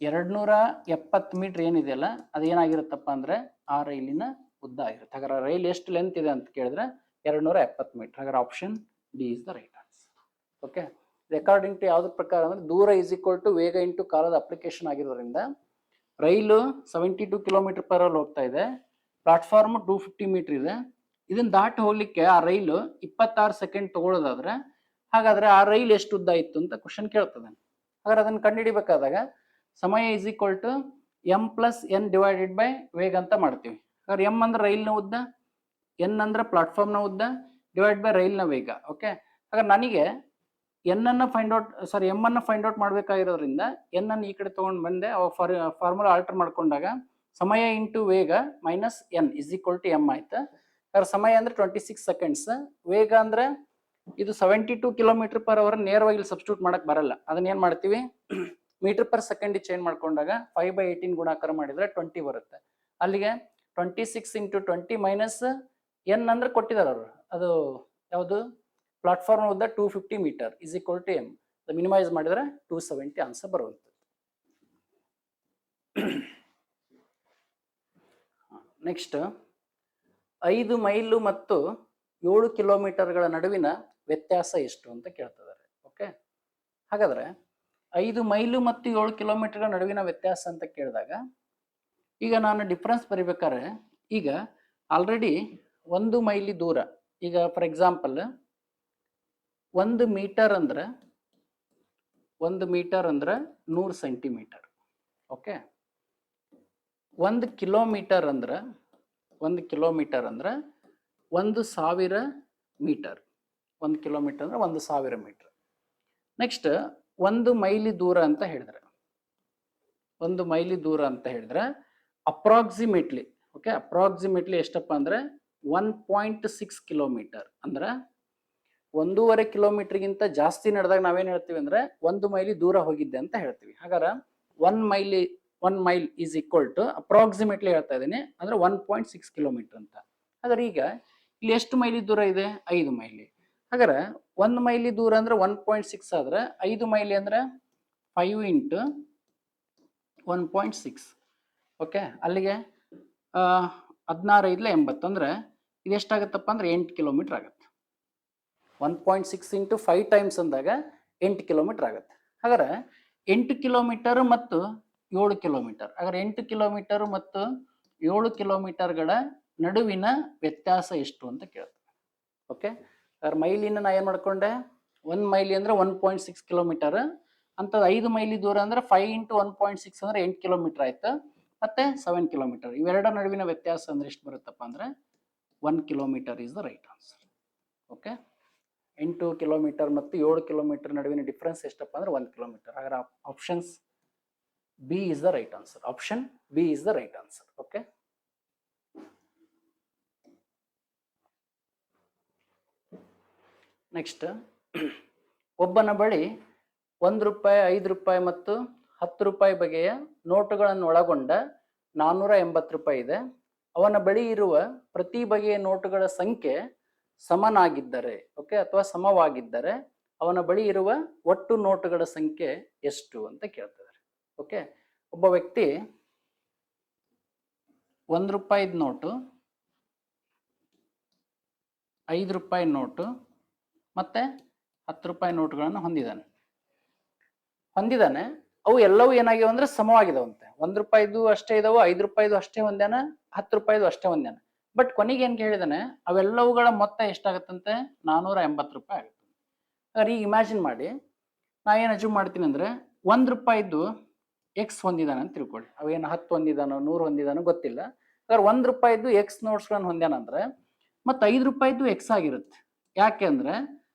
Speaker 1: 270 ಮೀಟರ್ ಏನಿದೆಯಲ್ಲ ಅದೇನಾಗಿರುತ್ತಪ್ಪ ಅಂದರೆ ಆ ರೈಲಿನ ಉದ್ದ ಆಗಿರುತ್ತೆ. ಹಾಗಾದ್ರೆ ರೈಲ್ ಎಷ್ಟು ಲೆಂತ್ ಇದೆ ಅಂತ ಕೇಳಿದ್ರೆ 270 ಮೀಟರ್. ಹಾಗಾದ್ರೆ option d is the right answer. Okay, according to ಯಾವ್ದ್ರ ಪ್ರಕಾರ ಅಂದ್ರೆ ದೂರ ಇಸ್ ಈಕ್ವಲ್ ಟು ವೇಗ ಇಂಟು ಕಾಲದ ಅಪ್ಲಿಕೇಶನ್ ಆಗಿರೋದ್ರಿಂದ ರೈಲು 72 km/h ಹೋಗ್ತಾ ಇದೆ, ಪ್ಲಾಟ್ಫಾರ್ಮ್ 250 ಮೀಟರ್ ಇದೆ. ಇದನ್ನ ದಾಟಿ ಹೋಗ್ಲಿಕ್ಕೆ ಆ ರೈಲು 26 ಸೆಕೆಂಡ್ ತಗೊಳ್ಳೋದಾದ್ರೆ ಹಾಗಾದ್ರೆ ಆ ರೈಲ್ ಎಷ್ಟು ಉದ್ದ ಇತ್ತು ಅಂತ ಕ್ವಶನ್ ಕೇಳ್ತದೆ. ಹಾಗಾದ್ರೆ ಅದನ್ನ ಕಂಡುಹಿಡಿಬೇಕಾದಾಗ ಸಮಯ is equal to m plus n divided by ವೇಗ ಅಂತ ಮಾಡ್ತೀವಿ. ಹಾಗಾದ್ರೆ ಎಂ ಅಂದ್ರೆ ರೈಲ್ನ ಉದ್ದ, ಎನ್ ಅಂದ್ರೆ ಪ್ಲಾಟ್ಫಾರ್ಮ್ನ ಉದ್ದ, ಡಿವೈಡ್ ಬೈ ರೈಲ್ನ ವೇಗ. ಓಕೆ, ಹಾಗಾದ್ರೆ ನನಗೆ ಎಮ್ ಅನ್ನ ಫೈಂಡ್ ಔಟ್ ಮಾಡ್ಬೇಕಾಗಿರೋದ್ರಿಂದ ಎನ್ ಅನ್ನು ಈ ಕಡೆ ತಗೊಂಡು ಬಂದೆ. ಅವಾಗ ಫಾರ್ಮುಲಾ ಆಲ್ಟರ್ ಮಾಡ್ಕೊಂಡಾಗ ಸಮಯ ಇಂಟು ವೇಗ minus n is equal to m ಆಯ್ತು. ಸಮಯ ಅಂದ್ರೆ 26 ಸೆಕೆಂಡ್ಸ್, ವೇಗ ಅಂದ್ರೆ ಇದು 72 km/h ನೇರವಾಗಿ ಸಬ್ಸ್ಟಿಟ್ಯೂಟ್ ಮಾಡಕ್ ಬರಲ್ಲ. ಅದನ್ನ ಏನ್ ಮಾಡ್ತೀವಿ, ಮೀಟರ್/ಸೆಕೆಂಡ್ ಚೇಂಜ್ ಮಾಡ್ಕೊಂಡಾಗ 5/18 ಗುಣಾಕಾರ ಮಾಡಿದ್ರೆ 20 ಬರುತ್ತೆ. ಅಲ್ಲಿಗೆ 26 × 20 ಮೈನಸ್ ಎನ್ ಅಂದ್ರೆ ಕೊಟ್ಟಿದ್ದಾರೆ ಅವರು, ಅದು ಯಾವುದು ಪ್ಲಾಟ್ಫಾರ್ಮ್ ಉದ್ದ 250 metre is equal to m. Minimise ಮಾಡಿದ್ರೆ 270 ಆನ್ಸರ್ ಬರುವಂಥದ್ದು. ನೆಕ್ಸ್ಟ್ 5 ಮೈಲು ಮತ್ತು 7 ಕಿಲೋಮೀಟರ್ಗಳ ನಡುವಿನ ವ್ಯತ್ಯಾಸ ಎಷ್ಟು ಅಂತ ಕೇಳ್ತಿದ್ದಾರೆ. ಓಕೆ, ಹಾಗಾದ್ರೆ 5 ಮೈಲು ಮತ್ತು 7 ಕಿಲೋಮೀಟರ್ಗಳ ನಡುವಿನ ವ್ಯತ್ಯಾಸ ಅಂತ ಕೇಳಿದಾಗ ಈಗ ನಾನು ಡಿಫ್ರೆನ್ಸ್ ಬರಿಬೇಕಾದ್ರೆ ಈಗ ಆಲ್ರೆಡಿ 1 ಮೈಲಿ ದೂರ, ಈಗ ಫಾರ್ ಎಕ್ಸಾಂಪಲ್ 1 ಮೀಟರ್ ಅಂದ್ರೆ 100 ಸೆಂಟಿಮೀಟರ್. ಓಕೆ, 1 ಕಿಲೋಮೀಟರ್ ಅಂದ್ರೆ 1000 ಮೀಟರ್. 1 ಕಿಲೋಮೀಟರ್ ಅಂದ್ರೆ 1000 ಮೀಟರ್. ನೆಕ್ಸ್ಟ್ 1 ಮೈಲಿ ದೂರ ಅಂತ ಹೇಳಿದ್ರೆ 1 ಮೈಲಿ ದೂರ ಅಂತ ಹೇಳಿದ್ರೆ ಅಪ್ರಾಕ್ಸಿಮೇಟ್ಲಿ, ಓಕೆ, ಅಪ್ರಾಕ್ಸಿಮೇಟ್ಲಿ ಎಷ್ಟಪ್ಪ ಅಂದ್ರೆ 1.6 ಕಿಲೋಮೀಟರ್. ಅಂದ್ರೆ 1.5 ಕಿಲೋಮೀಟರ್ಗಿಂತ ಜಾಸ್ತಿ ನಡೆದಾಗ ನಾವೇನ್ ಹೇಳ್ತೀವಿ ಅಂದ್ರೆ 1 ಮೈಲಿ ದೂರ ಹೋಗಿದ್ದೆ ಅಂತ ಹೇಳ್ತೀವಿ. ಹಾಗಾದ್ರೆ 1 mile is equal to approximately ಹೇಳ್ತಾ ಇದ್ದೀನಿ ಅಂದ್ರೆ 1.6 ಕಿಲೋಮೀಟರ್ ಅಂತ. ಹಾಗಾದ್ರೆ ಈಗ ಇಲ್ಲಿ ಎಷ್ಟು ಮೈಲಿ ದೂರ ಇದೆ, 5 ಮೈಲಿ. ಹಾಗಾದ್ರೆ 1 ಮೈಲಿ ದೂರ ಅಂದ್ರೆ 1.6 ಆದ್ರೆ 5 ಮೈಲಿ ಅಂದ್ರೆ 5 × 1.6. ಓಕೆ, ಅಲ್ಲಿಗೆ 16 × 80 ಅಂದ್ರೆ ಇದು ಎಷ್ಟಾಗತ್ತಪ್ಪ ಅಂದ್ರೆ 8 ಕಿಲೋಮೀಟರ್ ಆಗುತ್ತೆ. 1.6 × 5 ಟೈಮ್ಸ್ ಅಂದಾಗ 8 ಕಿಲೋಮೀಟರ್ ಆಗುತ್ತೆ. ಹಾಗಾದ್ರೆ 8 ಕಿಲೋಮೀಟರ್ ಮತ್ತು 7 ಕಿಲೋಮೀಟರ್, ಹಾಗಾದ್ರೆ 8 ಕಿಲೋಮೀಟರ್ ಮತ್ತು 7 ಕಿಲೋಮೀಟರ್ಗಳ ನಡುವಿನ ವ್ಯತ್ಯಾಸ ಎಷ್ಟು ಅಂತ ಕೇಳ್ತಾರೆ. ಓಕೆ, ಹಾಗಾದ್ರೆ ಮೈಲಿನ ನಾ ಏನ್ ಮಾಡ್ಕೊಂಡೆ, 1 ಮೈಲಿ ಅಂದ್ರೆ 1.6 ಕಿಲೋಮೀಟರ್ ಅಂತದ್ 5 ಮೈಲಿ ದೂರ ಅಂದ್ರೆ 5 × 1.6 ಅಂದ್ರೆ 8 ಕಿಲೋಮೀಟರ್ ಆಯ್ತು, ಮತ್ತೆ 7 ಕಿಲೋಮೀಟರ್. ಇವೆರಡರ ನಡುವಿನ ವ್ಯತ್ಯಾಸ ಅಂದ್ರೆ ಎಷ್ಟು ಬರುತ್ತಪ್ಪ ಅಂದ್ರೆ 1 kilometre is the right answer. Okay, 8 kilometre ಮತ್ತು 7 ಕಿಲೋಮೀಟರ್ ನಡುವಿನ ಡಿಫ್ರೆನ್ಸ್ ಎಷ್ಟಪ್ಪ ಅಂದ್ರೆ 1 ಕಿಲೋಮೀಟರ್. ಹಾಗಾದ್ರೆ options B is the right answer. Option B is the right answer. Okay, next ಒಬ್ಬನ ಬಳಿ 1 ರೂಪಾಯಿ, 5 ರೂಪಾಯಿ ಮತ್ತು 10 ರೂಪಾಯಿ ಬಗೆಯ ನೋಟುಗಳನ್ನು ಒಳಗೊಂಡ 480 ರೂಪಾಯಿ ಇದೆ. ಅವನ ಬಳಿ ಇರುವ ಪ್ರತಿ ಬಗೆಯ ನೋಟುಗಳ ಸಂಖ್ಯೆ ಸಮನಾಗಿದ್ದರೆ, ಓಕೆ, ಅಥವಾ ಸಮವಾಗಿದ್ದರೆ ಅವನ ಬಳಿ ಇರುವ ಒಟ್ಟು ನೋಟುಗಳ ಸಂಖ್ಯೆ ಎಷ್ಟು ಅಂತ ಕೇಳ್ತಿದ್ದಾರೆ. ಓಕೆ, ಒಬ್ಬ ವ್ಯಕ್ತಿ 1 ರೂಪಾಯಿದ ನೋಟು, 5 ರೂಪಾಯಿ ನೋಟು ಮತ್ತೆ 10 ರೂಪಾಯಿ ನೋಟುಗಳನ್ನು ಹೊಂದಿದ್ದಾನೆ. ಅವು ಎಲ್ಲವೂ ಏನಾಗಿವೆ ಅಂದ್ರೆ ಸಮವಾಗಿದಾವಂತೆ. 1 ರೂಪಾಯಿದು ಅಷ್ಟೇ ಇದಾವೆ, 5 ರೂಪಾಯಿದು ಅಷ್ಟೇ ಹೊಂದ್ಯಾನ, 10 ರೂಪಾಯಿದು ಅಷ್ಟೇ ಹೊಂದ್ಯಾನ. ಬಟ್ ಕೊನೆಗೆ ಏನ್ ಹೇಳಿದಾನೆ, ಅವೆಲ್ಲವುಗಳ ಮೊತ್ತ ಎಷ್ಟಾಗತ್ತಂತೆ 480 ರೂಪಾಯಿ ಆಗುತ್ತೆ. ಹಾಗಾದ್ರೆ ಈಗ ಇಮ್ಯಾಜಿನ್ ಮಾಡಿ, ನಾ ಏನ್ ಅಜ್ಯೂಮ್ ಮಾಡ್ತೀನಿ ಅಂದ್ರೆ 1 ರೂಪಾಯಿದು ಎಕ್ಸ್ ಹೊಂದಿದಾನ ಅಂತ ತಿಳ್ಕೊಳ್ಳಿ. ಅವೇನು 10 ಹೊಂದಿದಾನೋ 100 ಹೊಂದಿದಾನೋ ಗೊತ್ತಿಲ್ಲ. ಹಾಗಾದ್ರೆ 1 ರೂಪಾಯಿದು ಎಕ್ಸ್ ನೋಟ್ಸ್ಗಳನ್ನು ಹೊಂದ್ಯಾನಂದ್ರೆ ಮತ್ತೆ 5 ರೂಪಾಯಿದು ಎಕ್ಸ್ ಆಗಿರುತ್ತೆ. ಯಾಕೆ ಅಂದ್ರೆ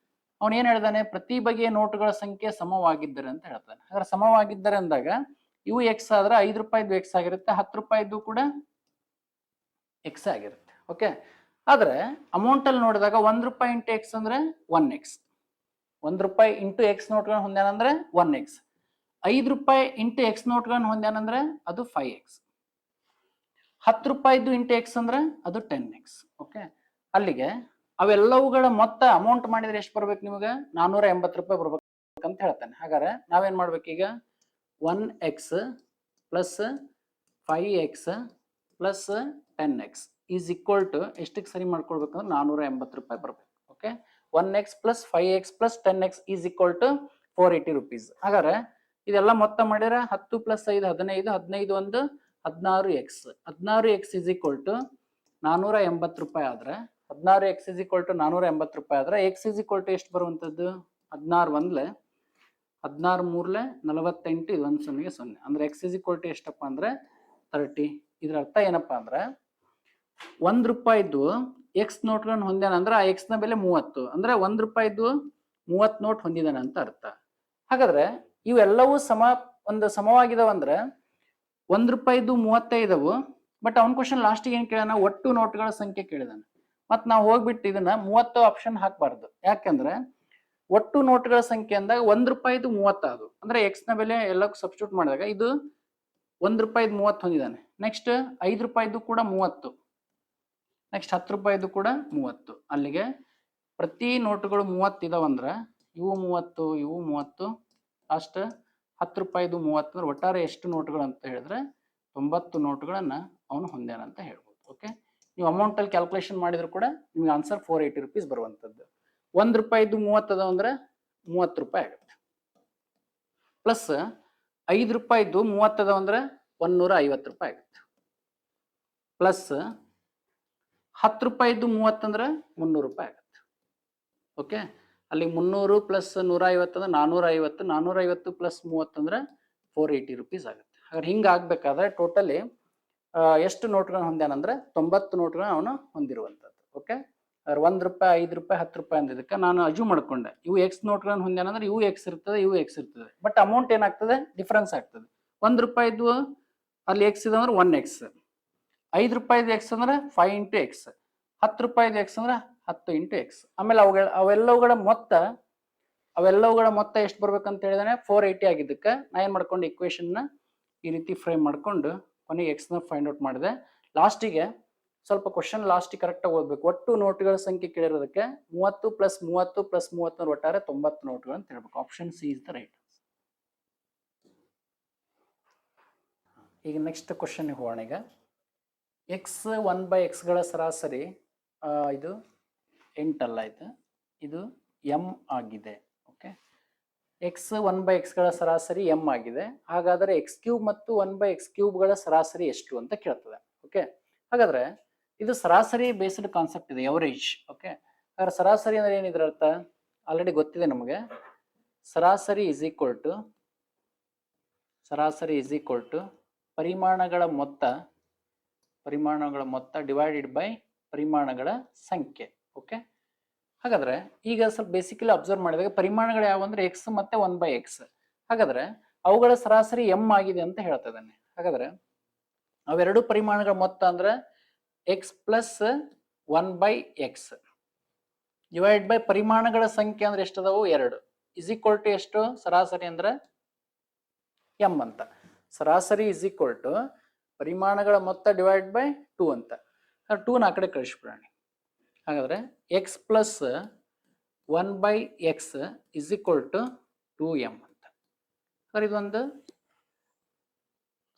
Speaker 1: ಅವನು ಏನ್ ಹೇಳ್ತಾನೆ, ಪ್ರತಿ ಬಗೆಯ ನೋಟುಗಳ ಸಂಖ್ಯೆ ಸಮವಾಗಿದ್ದರೆ ಅಂತ ಹೇಳ್ತಾನೆ. ಹಾಗಾದ್ರೆ ಸಮವಾಗಿದ್ದರೆ ಅಂದಾಗ ಇವು ಎಕ್ಸ್ ಆದ್ರೆ 5 ರೂಪಾಯಿದು ಎಕ್ಸ್ ಆಗಿರುತ್ತೆ, 10 ರೂಪಾಯಿದು ಕೂಡ ಎಕ್ಸ್ ಆಗಿರುತ್ತೆ. ಓಕೆ, ಆದ್ರೆ ಅಮೌಂಟ್ ಅಲ್ಲಿ ನೋಡಿದಾಗ 1 ರೂಪಾಯಿ ಇಂಟು ಎಕ್ಸ್ ಅಂದ್ರೆ 1x, 1 ರೂಪಾಯಿ ಇಂಟು ಎಕ್ಸ್ ನೋಟ್ಗಳನ್ನ ಹೊಂದ್ಯಾನಂದ್ರೆ 1x, 5 ರೂಪಾಯಿ ಇಂಟು ಎಕ್ಸ್ ನೋಟ್ಗಳನ್ನ ಹೊಂದ್ಯಾನಂದ್ರೆ ಅದು 5x, 10 ರೂಪಾಯಿದು ಇಂಟು ಎಕ್ಸ್ ಅಂದ್ರೆ ಅದು 10x. ಓಕೆ, ಅಲ್ಲಿಗೆ ಅವೆಲ್ಲವುಗಳ ಮೊತ್ತ ಅಮೌಂಟ್ ಮಾಡಿದ್ರೆ ಎಷ್ಟು ಬರ್ಬೇಕು ನಿಮಗೆ, 480 ರೂಪಾಯಿ ಬರ್ಬೇಕು ಅಂತ ಹೇಳ್ತಾನೆ. ಹಾಗಾದ್ರೆ ನಾವೇನ್ ಮಾಡ್ಬೇಕೀಗ, 1x plus 5x plus 10x is equal to ಎಷ್ಟಕ್ಕೆ ಸರಿ ಮಾಡ್ಕೊಳ್ಬೇಕಂದ್ರೆ 480 ರೂಪಾಯಿ ಬರ್ಬೇಕು. Okay, 1x plus 5x plus 10x is equal to 480 rupees. ಹಾಗಾದ್ರೆ ಇದೆಲ್ಲ ಮೊತ್ತ ಮಾಡಿದ್ರೆ 10 ಪ್ಲಸ್ 5 15, 15 ಒಂದು 16x, 16x is equal to 480 ರೂಪಾಯಿ ಆದ್ರೆ 16x ಈಸ್ ಈಕ್ವಲ್ ಟು 480 ರೂಪಾಯಿ ಆದ್ರೆ x ಈಸ್ ಈಕ್ವಲ್ ಟು ಎಷ್ಟು ಬರುವಂತದ್ದು, 16 ಒಂದ್ಲೆ 16 ಮೂರ್ಲೆ 48, ಇದು 1 0 0 ಅಂದ್ರೆ x ಈಸ್ ಈಕ್ವಲ್ ಟು ಎಷ್ಟಪ್ಪ ಅಂದ್ರೆ 30. ಇದ್ರ ಅರ್ಥ ಏನಪ್ಪಾ ಅಂದ್ರೆ 1 ರೂಪಾಯಿದು ಎಕ್ಸ್ ನೋಟ್ಗಳನ್ನು ಹೊಂದ್ಯಾನ ಅಂದ್ರೆ ಆ ಎಕ್ಸ್ ನ ಬೆಲೆ 30, ಅಂದ್ರೆ 1 ರೂಪಾಯಿದು 30 ನೋಟ್ ಹೊಂದಿದಾನೆ ಅಂತ ಅರ್ಥ. ಹಾಗಾದ್ರೆ ಇವೆಲ್ಲವೂ ಸಮವಾಗಿದಾವ ಅಂದ್ರೆ 1 ರೂಪಾಯಿದು 35, ಬಟ್ ಅವ್ನ ಕ್ವಶನ್ ಲಾಸ್ಟಿಗೆ ಏನ್ ಕೇಳಾನ, ಒಟ್ಟು ನೋಟ್ಗಳ ಸಂಖ್ಯೆ ಕೇಳಿದಾನೆ. ಮತ್ ನಾವು ಹೋಗ್ಬಿಟ್ಟು ಇದನ್ನ 30 ಆಪ್ಷನ್ ಹಾಕ್ಬಾರ್ದು, ಯಾಕಂದ್ರೆ ಒಟ್ಟು ನೋಟ್ಗಳ ಸಂಖ್ಯೆ ಅಂದಾಗ 1 ರೂಪಾಯಿದು 30 ಅದು, ಅಂದ್ರೆ ಎಕ್ಸ್ ನ ಬೆಲೆ ಎಲ್ಲಕ್ಕೂ ಸಬ್ಸ್ಟಿಟ್ಯೂಟ್ ಮಾಡಿದಾಗ ಇದು 1 ರೂಪಾಯಿದು 30 ಹೊಂದಿದ್ದಾನೆ. ನೆಕ್ಸ್ಟ್ 5 ರೂಪಾಯಿದು ಕೂಡ 30, ನೆಕ್ಸ್ಟ್ 10 ರೂಪಾಯಿದು ಕೂಡ 30. ಅಲ್ಲಿಗೆ ಪ್ರತಿ ನೋಟುಗಳು 30 ಇದಾವಂದ್ರ ಇವು 30, ಇವು 30, ಲಾಸ್ಟ್ 10 ರೂಪಾಯಿದು 30 ಅಂದ್ರೆ ಒಟ್ಟಾರೆ ಎಷ್ಟು ನೋಟುಗಳು ಅಂತ ಹೇಳಿದ್ರೆ 90 ನೋಟುಗಳನ್ನ ಅವನು ಹೊಂದ್ಯಾನ ಅಂತ ಹೇಳ್ಬೋದು. ಓಕೆ, ನೀವು ಅಮೌಂಟ್ ಅಲ್ಲಿ ಕ್ಯಾಲ್ಕುಲೇಷನ್ ಮಾಡಿದ್ರು ಕೂಡ ನಿಮ್ಗೆ ಆನ್ಸರ್ 480 rupees ಬರುವಂತದ್ದು. 1 ರೂಪಾಯಿದು 30 ಅದಾವ ಅಂದ್ರೆ 30 ರೂಪಾಯಿ ಆಗುತ್ತೆ, ಪ್ಲಸ್ 5 ರೂಪಾಯಿದು 30 ಅದಾವ ಅಂದ್ರೆ 150 ರೂಪಾಯಿ ಆಗುತ್ತೆ, ಪ್ಲಸ್ 10 ರೂಪಾಯಿದು 30 ಅಂದ್ರೆ 300 ರೂಪಾಯಿ ಆಗುತ್ತೆ. ಓಕೆ, ಅಲ್ಲಿ 300 ಪ್ಲಸ್ 150 ಅಂದ್ರೆ 450, 450 ಪ್ಲಸ್ 30 ಅಂದ್ರೆ 480 rupees ಆಗುತ್ತೆ. ಹಾಗಾದ್ರೆ ಹಿಂಗ ಆಗ್ಬೇಕಾದ್ರೆ ಟೋಟಲಿ ಎಷ್ಟು ನೋಟ್ಗಳನ್ನ ಹೊಂದ್ಯಾನಂದ್ರೆ 90 ನೋಟ್ಗಳನ್ನ ಅವನು ಹೊಂದಿರುವಂತದ್ದು. ಓಕೆ, 1 ರೂಪಾಯಿ, 5 ರೂಪಾಯಿ, 10 ರೂಪಾಯಿ ಅಂದಿದ್ದಕ್ಕೆ ನಾನು ಅಜ್ಯೂಮ್ ಮಾಡ್ಕೊಂಡೆ ಇವು ಎಕ್ಸ್ ನೋಟ್ಗಳನ್ನ ಹೊಂದ್ಯಾನಂದ್ರೆ ಇವು ಎಕ್ಸ್ ಇರ್ತದೆ, ಇವು ಎಕ್ಸ್ ಇರ್ತದೆ, ಬಟ್ ಅಮೌಂಟ್ ಏನಾಗ್ತದೆ, ಡಿಫರೆನ್ಸ್ ಆಗ್ತದೆ. 1 ರೂಪಾಯಿದು ಅಲ್ಲಿ ಎಕ್ಸ್ ಇದೆ ಅಂದ್ರೆ 1x, 5 ರೂಪಾಯಿದು ಎಕ್ಸ್ ಅಂದ್ರೆ 5 ಇಂಟು ಎಕ್ಸ್, 10 ರೂಪಾಯಿದು ಎಕ್ಸ್ ಅಂದ್ರೆ 10 ಇಂಟು ಎಕ್ಸ್. ಆಮೇಲೆ ಅವೆಲ್ಲವುಗಳ ಮೊತ್ತ ಎಷ್ಟು ಬರ್ಬೇಕಂತ ಹೇಳಿದಾನೆ, 480 ಆಗಿದ್ದಕ್ಕೆ ನಾ ಏನ್ ಮಾಡ್ಕೊಂಡು ಇಕ್ವೇಶನ್ ನ ಈ ರೀತಿ ಫ್ರೇಮ್ ಮಾಡ್ಕೊಂಡು ಕೊನೆಗೆ ಎಕ್ಸ್ ನ ಫೈಂಡ್ ಔಟ್ ಮಾಡಿದೆ. ಲಾಸ್ಟಿಗೆ ಸ್ವಲ್ಪ ಕ್ವಶನ್ ಲಾಸ್ಟಿಗೆ ಕರೆಕ್ಟ್ ಆಗಿ ಓದ್ಬೇಕು. ಒಟ್ಟು ನೋಟುಗಳ ಸಂಖ್ಯೆ ಕೇಳಿರೋದಕ್ಕೆ 30 ಪ್ಲಸ್ 30 ಪ್ಲಸ್ 30 ಒಟ್ಟಾರೆ 90 ನೋಟುಗಳು ಅಂತ ಹೇಳ್ಬೇಕು. Option c is the right. ಈಗ ನೆಕ್ಸ್ಟ್ ಕ್ವಶನ್ ಹೋಗೋಣ. ಈಗ ಎಕ್ಸ್ 1/x ಸರಾಸರಿ ಇದು 8 ಅಲ್ಲ, ಇದು m ಆಗಿದೆ. ಓಕೆ, ಎಕ್ಸ್ 1/x ಸರಾಸರಿ m ಆಗಿದೆ. ಹಾಗಾದ್ರೆ x³ ಮತ್ತು 1/x³ ಸರಾಸರಿ ಎಷ್ಟು ಅಂತ ಕೇಳ್ತದೆ. ಓಕೆ, ಹಾಗಾದ್ರೆ ಇದು ಸರಾಸರಿ ಬೇಸ್ಡ್ ಕಾನ್ಸೆಪ್ಟ್ ಇದೆ, ಎವರೇಜ್. ಓಕೆ, ಹಾಗಾದ್ರೆ ಸರಾಸರಿ ಅಂದ್ರೆ ಏನಿದ್ರ ಅರ್ಥ ಆಲ್ರೆಡಿ ಗೊತ್ತಿದೆ ನಮಗೆ. ಸರಾಸರಿ ಇಸ್ ಈಕ್ವಲ್ ಟು ಪರಿಮಾಣಗಳ ಮೊತ್ತ ಡಿವೈಡೆಡ್ ಬೈ ಪರಿಮಾಣಗಳ ಸಂಖ್ಯೆ. ಓಕೆ, ಹಾಗಾದ್ರೆ ಈಗ ಸ್ವಲ್ಪ ಬೇಸಿಕಲಿ ಅಬ್ಸರ್ವ್ ಮಾಡಿದಾಗ ಪರಿಮಾಣಗಳು ಯಾವ ಅಂದ್ರೆ ಎಕ್ಸ್ ಮತ್ತೆ 1/x. ಹಾಗಾದ್ರೆ ಅವುಗಳ ಸರಾಸರಿ m ಆಗಿದೆ ಅಂತ ಹೇಳ್ತಾ ಇದ್ದಾನೆ. ಹಾಗಾದ್ರೆ ಅವೆರಡು ಪರಿಮಾಣಗಳ ಮೊತ್ತ ಅಂದ್ರೆ x plus 1/x divide by ಪರಿಮಾಣಗಳ ಸಂಖ್ಯೆ ಅಂದ್ರೆ ಎಷ್ಟದಾವು 2 ಇಸ್ ಈಕ್ವಲ್ ಟು ಎಷ್ಟು, ಸರಾಸರಿ ಅಂದ್ರೆ m ಅಂತ. ಸರಾಸರಿ ಇಸ್ ಈಕ್ವಲ್ ಟು ಪರಿಮಾಣಗಳ ಮೊತ್ತ ಡಿವೈಡ್ ಬೈ 2 ಅಂತ. 2 ನ ಆ ಕಡೆ ಕಳಿಸ್ಬಿಡೋಣ. ಹಾಗಾದ್ರೆ x plus 1/x is equal to 2m ಅಂತ. ಇದೊಂದು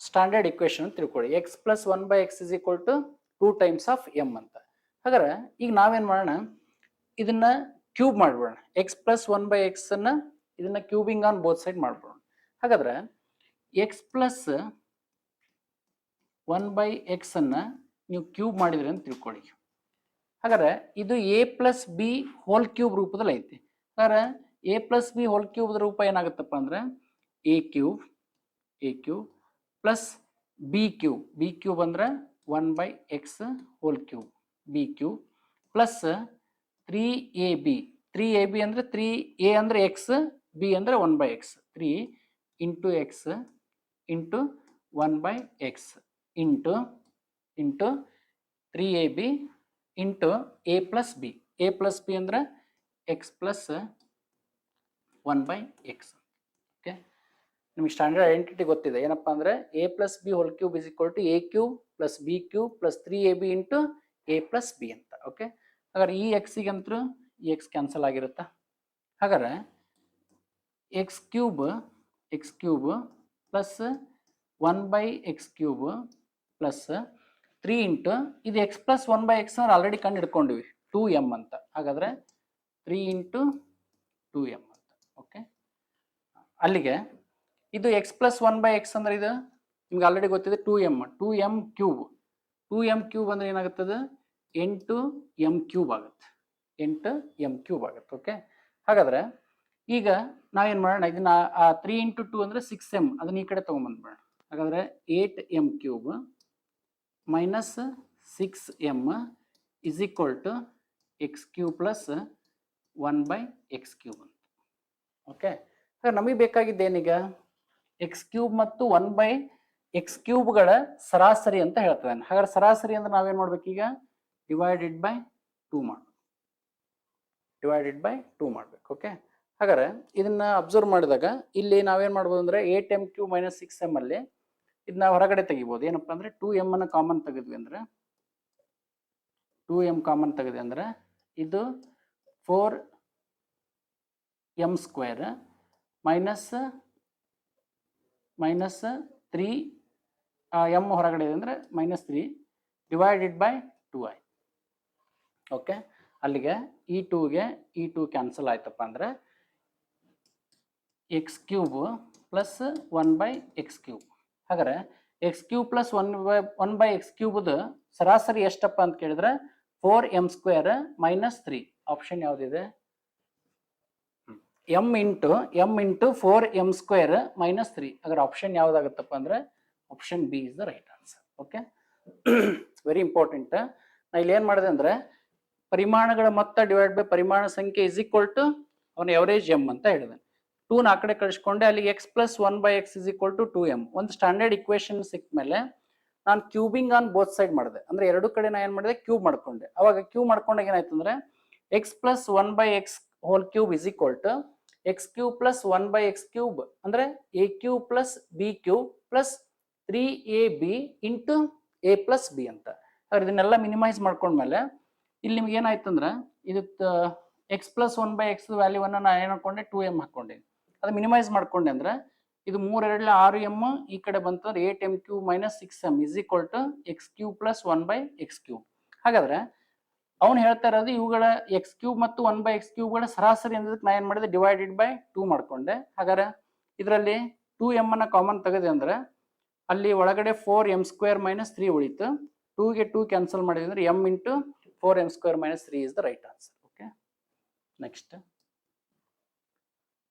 Speaker 1: ಸ್ಟ್ಯಾಂಡರ್ಡ್ ಇಕ್ವೇಶನ್ ತಿಳ್ಕೊಳ್ಳಿ. x plus 1/x is equal to 2 times of m ಅಂತ. ಹಾಗಾದ್ರೆ ಈಗ ನಾವೇನ್ ಮಾಡೋಣ, ಇದನ್ನ ಕ್ಯೂಬ್ ಮಾಡ್ಬಿಡೋಣ. x ಪ್ಲಸ್ 1/x ಅನ್ನ ಇದನ್ನ ಕ್ಯೂಬಿಂಗ್ ಆನ್ ಬೋತ್ ಸೈಡ್ ಮಾಡ್ಬಿಡೋಣ. ಹಾಗಾದ್ರೆ x ಪ್ಲಸ್ 1/x ಅನ್ನ ನೀವು ಕ್ಯೂಬ್ ಮಾಡಿದ್ರಿ ಅಂತ ತಿಳ್ಕೊಳ್ಳಿ. ಹಾಗಾದ್ರೆ ಇದು a plus B whole cube ರೂಪದಲ್ಲಿ ಐತಿ. ಹಾಗಾದ್ರೆ a plus B whole cube ರೂಪ ಏನಾಗುತ್ತಪ್ಪ ಅಂದ್ರೆ a cube plus B cube ಅಂದ್ರೆ 1/x whole cube b cube plus 3ab 3ab ಅಂದ್ರೆ 3a ಅಂದ್ರೆ x, b ಅಂದ್ರೆ 1/x, 3 into x into 1/x into 3ab into a plus b. a plus b ಅಂದ್ರೆ x plus 1/x. Okay, ನಿಮಗೆ standard identity ಗೊತ್ತಿದೆ, ಏನಪ್ಪಾ ಅಂದ್ರೆ a plus b whole cube is equal to a cube plus b cube plus 3ab into a plus b ಅಂತ. Okay, ಹಾಗಾದ್ರೆ ಈ x ಗಂತೂ ಈ x cancel ಆಗಿರುತ್ತಾ. ಹಾಗಾದ್ರೆ x cube plus 1/x cube plus 3 into ಇದು x plus 1/x already ಕಂಡು ಹಿಡ್ಕೊಂಡಿವಿ 2m ಅಂತ. ಹಾಗಾದ್ರೆ 3 into 2m ಅಂತ. ಓಕೆ, ಅಲ್ಲಿಗೆ ಇದು x ಪ್ಲಸ್ 1/x ಅಂದ್ರೆ ಇದು ನಿಮ್ಗೆ ಆಲ್ರೆಡಿ ಗೊತ್ತಿದೆ 2m ಕ್ಯೂಬ್ ಅಂದ್ರೆ ಏನಾಗುತ್ತದೆ 8m ಕ್ಯೂಬ್ ಆಗುತ್ತೆ, 8m ಕ್ಯೂಬ್ ಆಗುತ್ತೆ. ಓಕೆ, ಹಾಗಾದ್ರೆ ಈಗ ನಾವೇನ್ ಮಾಡೋಣ, ಇದನ್ನ 3 ಇಂಟು 2 ಅಂದ್ರೆ 6m, ಅದನ್ನ ಈ ಕಡೆ ತಗೊಂಡ್ಬಂದ್ಬೇಡ. ಹಾಗಾದ್ರೆ 8m cube minus 6m is equal to x cube plus 1/x cube ಅಂತ. ಓಕೆ, ಹಾಗಾದ್ರೆ ನಮಗೆ ಬೇಕಾಗಿದ್ದೇನೀಗ x ಕ್ಯೂಬ್ ಮತ್ತು 1/x ಕ್ಯೂಬ್ಗಳ ಸರಾಸರಿ ಅಂತ ಹೇಳ್ತೇನೆ. ಹಾಗಾದ್ರೆ ಸರಾಸರಿ ಅಂದ್ರೆ ನಾವೇನ್ ಮಾಡ್ಬೇಕೀಗ ಡಿವೈಡೆಡ್ ಬೈ 2 ಮಾಡ್ಬೇಕು. ಓಕೆ, ಹಾಗಾದ್ರೆ ಇದನ್ನ ಅಬ್ಸರ್ವ್ ಮಾಡಿದಾಗ ಇಲ್ಲಿ ನಾವೇನ್ ಮಾಡ್ಬೋದು ಅಂದ್ರೆ 8m ಕ್ಯೂಬ್ ಮೈನಸ್ 6m ಅಲ್ಲಿ ಇದನ್ನ ಹೊರಗಡೆ ತೆಗಿಬಹುದು. ಏನಪ್ಪಾ ಅಂದ್ರೆ 2m ಅನ್ನ ಕಾಮನ್ ತೆಗೆದ್ವಿ ಅಂದ್ರೆ 2m ಕಾಮನ್ ತೆಗೆದ್ವಿ ಅಂದ್ರೆ ಇದು 4m ಸ್ಕ್ವೇರ್ ಮೈನಸ್ 3 m ಹೊರಗಡೆ ಇದೆ ಅಂದ್ರೆ -3 ಡಿವೈಡೆಡ್ ಬೈ 2i. ಓಕೆ, ಅಲ್ಲಿಗೆ ಈ 2 ಕ್ಯಾನ್ಸಲ್ ಆಯ್ತಪ್ಪ ಅಂದ್ರೆ x cube plus 1/x cube. ಹಾಗಾದ್ರೆ x cube plus 1/x cube ಸರಾಸರಿ ಎಷ್ಟಪ್ಪ ಅಂತ ಕೇಳಿದ್ರೆ 4m ಸ್ಕ್ವೇರ್ ಮೈನಸ್ 3. ಆಪ್ಷನ್ ಯಾವ್ದಿದೆ? m into 4m square minus 3. ಹಾಗಾದ್ರೆ ಆಪ್ಷನ್ ಯಾವ್ದಾಗತ್ತಪ್ಪ ಅಂದ್ರೆ option B is the right answer. Okay, very important. ನಾ ಇಲ್ಲಿ ಏನ್ ಮಾಡಿದೆ ಅಂದ್ರೆ ಪರಿಮಾಣಗಳ ಮೊತ್ತ ಡಿವೈಡ್ ಬೈ ಪರಿಮಾಣ ಸಂಖ್ಯೆ ಇಸ್ ಈಕ್ವಲ್ ಟು ಅವನ ಎವರೇಜ್ m ಅಂತ ಹೇಳಿದೆ. 2 ನ ಆ ಕಡೆ ಕಳಿಸ್ಕೊಂಡೆ, ಅಲ್ಲಿ x plus 1/x is equal to 2m. ಒಂದು ಸ್ಟ್ಯಾಂಡರ್ಡ್ ಇಕ್ವೇಶನ್ ಸಿಕ್ಕ ಮೇಲೆ ನಾನು ಕ್ಯೂಬಿಂಗ್ ಆನ್ ಬೋತ್ ಸೈಡ್ ಮಾಡಿದೆ. ಅಂದ್ರೆ ಎರಡು ಕಡೆ ನಾ ಏನ್ ಮಾಡಿದೆ ಕ್ಯೂಬ್ ಮಾಡ್ಕೊಂಡೆ. ಅವಾಗ ಕ್ಯೂಬ್ ಮಾಡ್ಕೊಂಡಾಗ ಏನಾಯ್ತು ಅಂದ್ರೆ x plus 1/x whole cube is equal to x cube plus 1/x cube ಅಂದ್ರೆ a cube plus b cube plus 3ab into a plus b ಅಂತ. ಹಾಗಾದ್ರೆ ಇದನ್ನೆಲ್ಲ ಮಿನಿಮೈಸ್ ಮಾಡ್ಕೊಂಡ್ಮೇಲೆ ಇಲ್ಲಿ ನಿಮ್ಗೆ ಏನಾಯ್ತು ಅಂದ್ರೆ ಇದು x ಪ್ಲಸ್ 1/x ವ್ಯಾಲ್ಯೂವನ್ನ ನಾನು ಏನು ಹಾಕೊಂಡೆ 2m ಹಾಕೊಂಡೆ. ಅದು ಮಿನಿಮೈಸ್ ಮಾಡ್ಕೊಂಡೆ ಅಂದ್ರೆ ಇದು 3 2 6m ಈ ಕಡೆ ಬಂತು ಅಂದ್ರೆ 8m cube minus 6m is equal to x cube plus 1/x cube. ಹಾಗಾದ್ರೆ ಅವ್ನು ಹೇಳ್ತಾ ಇರೋದು ಇವುಗಳ x ಕ್ಯೂಬ್ ಮತ್ತು 1/x ಕ್ಯೂಬ್ಗಳ ಸರಾಸರಿ ಅನ್ನೋದಕ್ಕೆ ನಾ ಏನ್ ಮಾಡಿದೆ ಡಿವೈಡೆಡ್ ಬೈ 2 ಮಾಡ್ಕೊಂಡೆ. ಹಾಗಾದ್ರೆ ಇದರಲ್ಲಿ 2m ಅನ್ನ ಕಾಮನ್ ತೆಗೆದೆ ಅಂದ್ರೆ ಅಲ್ಲಿ ಒಳಗಡೆ 4m ಸ್ಕ್ವೇರ್ ಮೈನಸ್ 3 ಉಳಿತು. 2 ಗೆ 2 ಕ್ಯಾನ್ಸಲ್ ಮಾಡಿದ್ರೆ ಅಂದ್ರೆ m into 4m square minus 3 is the right answer. Okay, next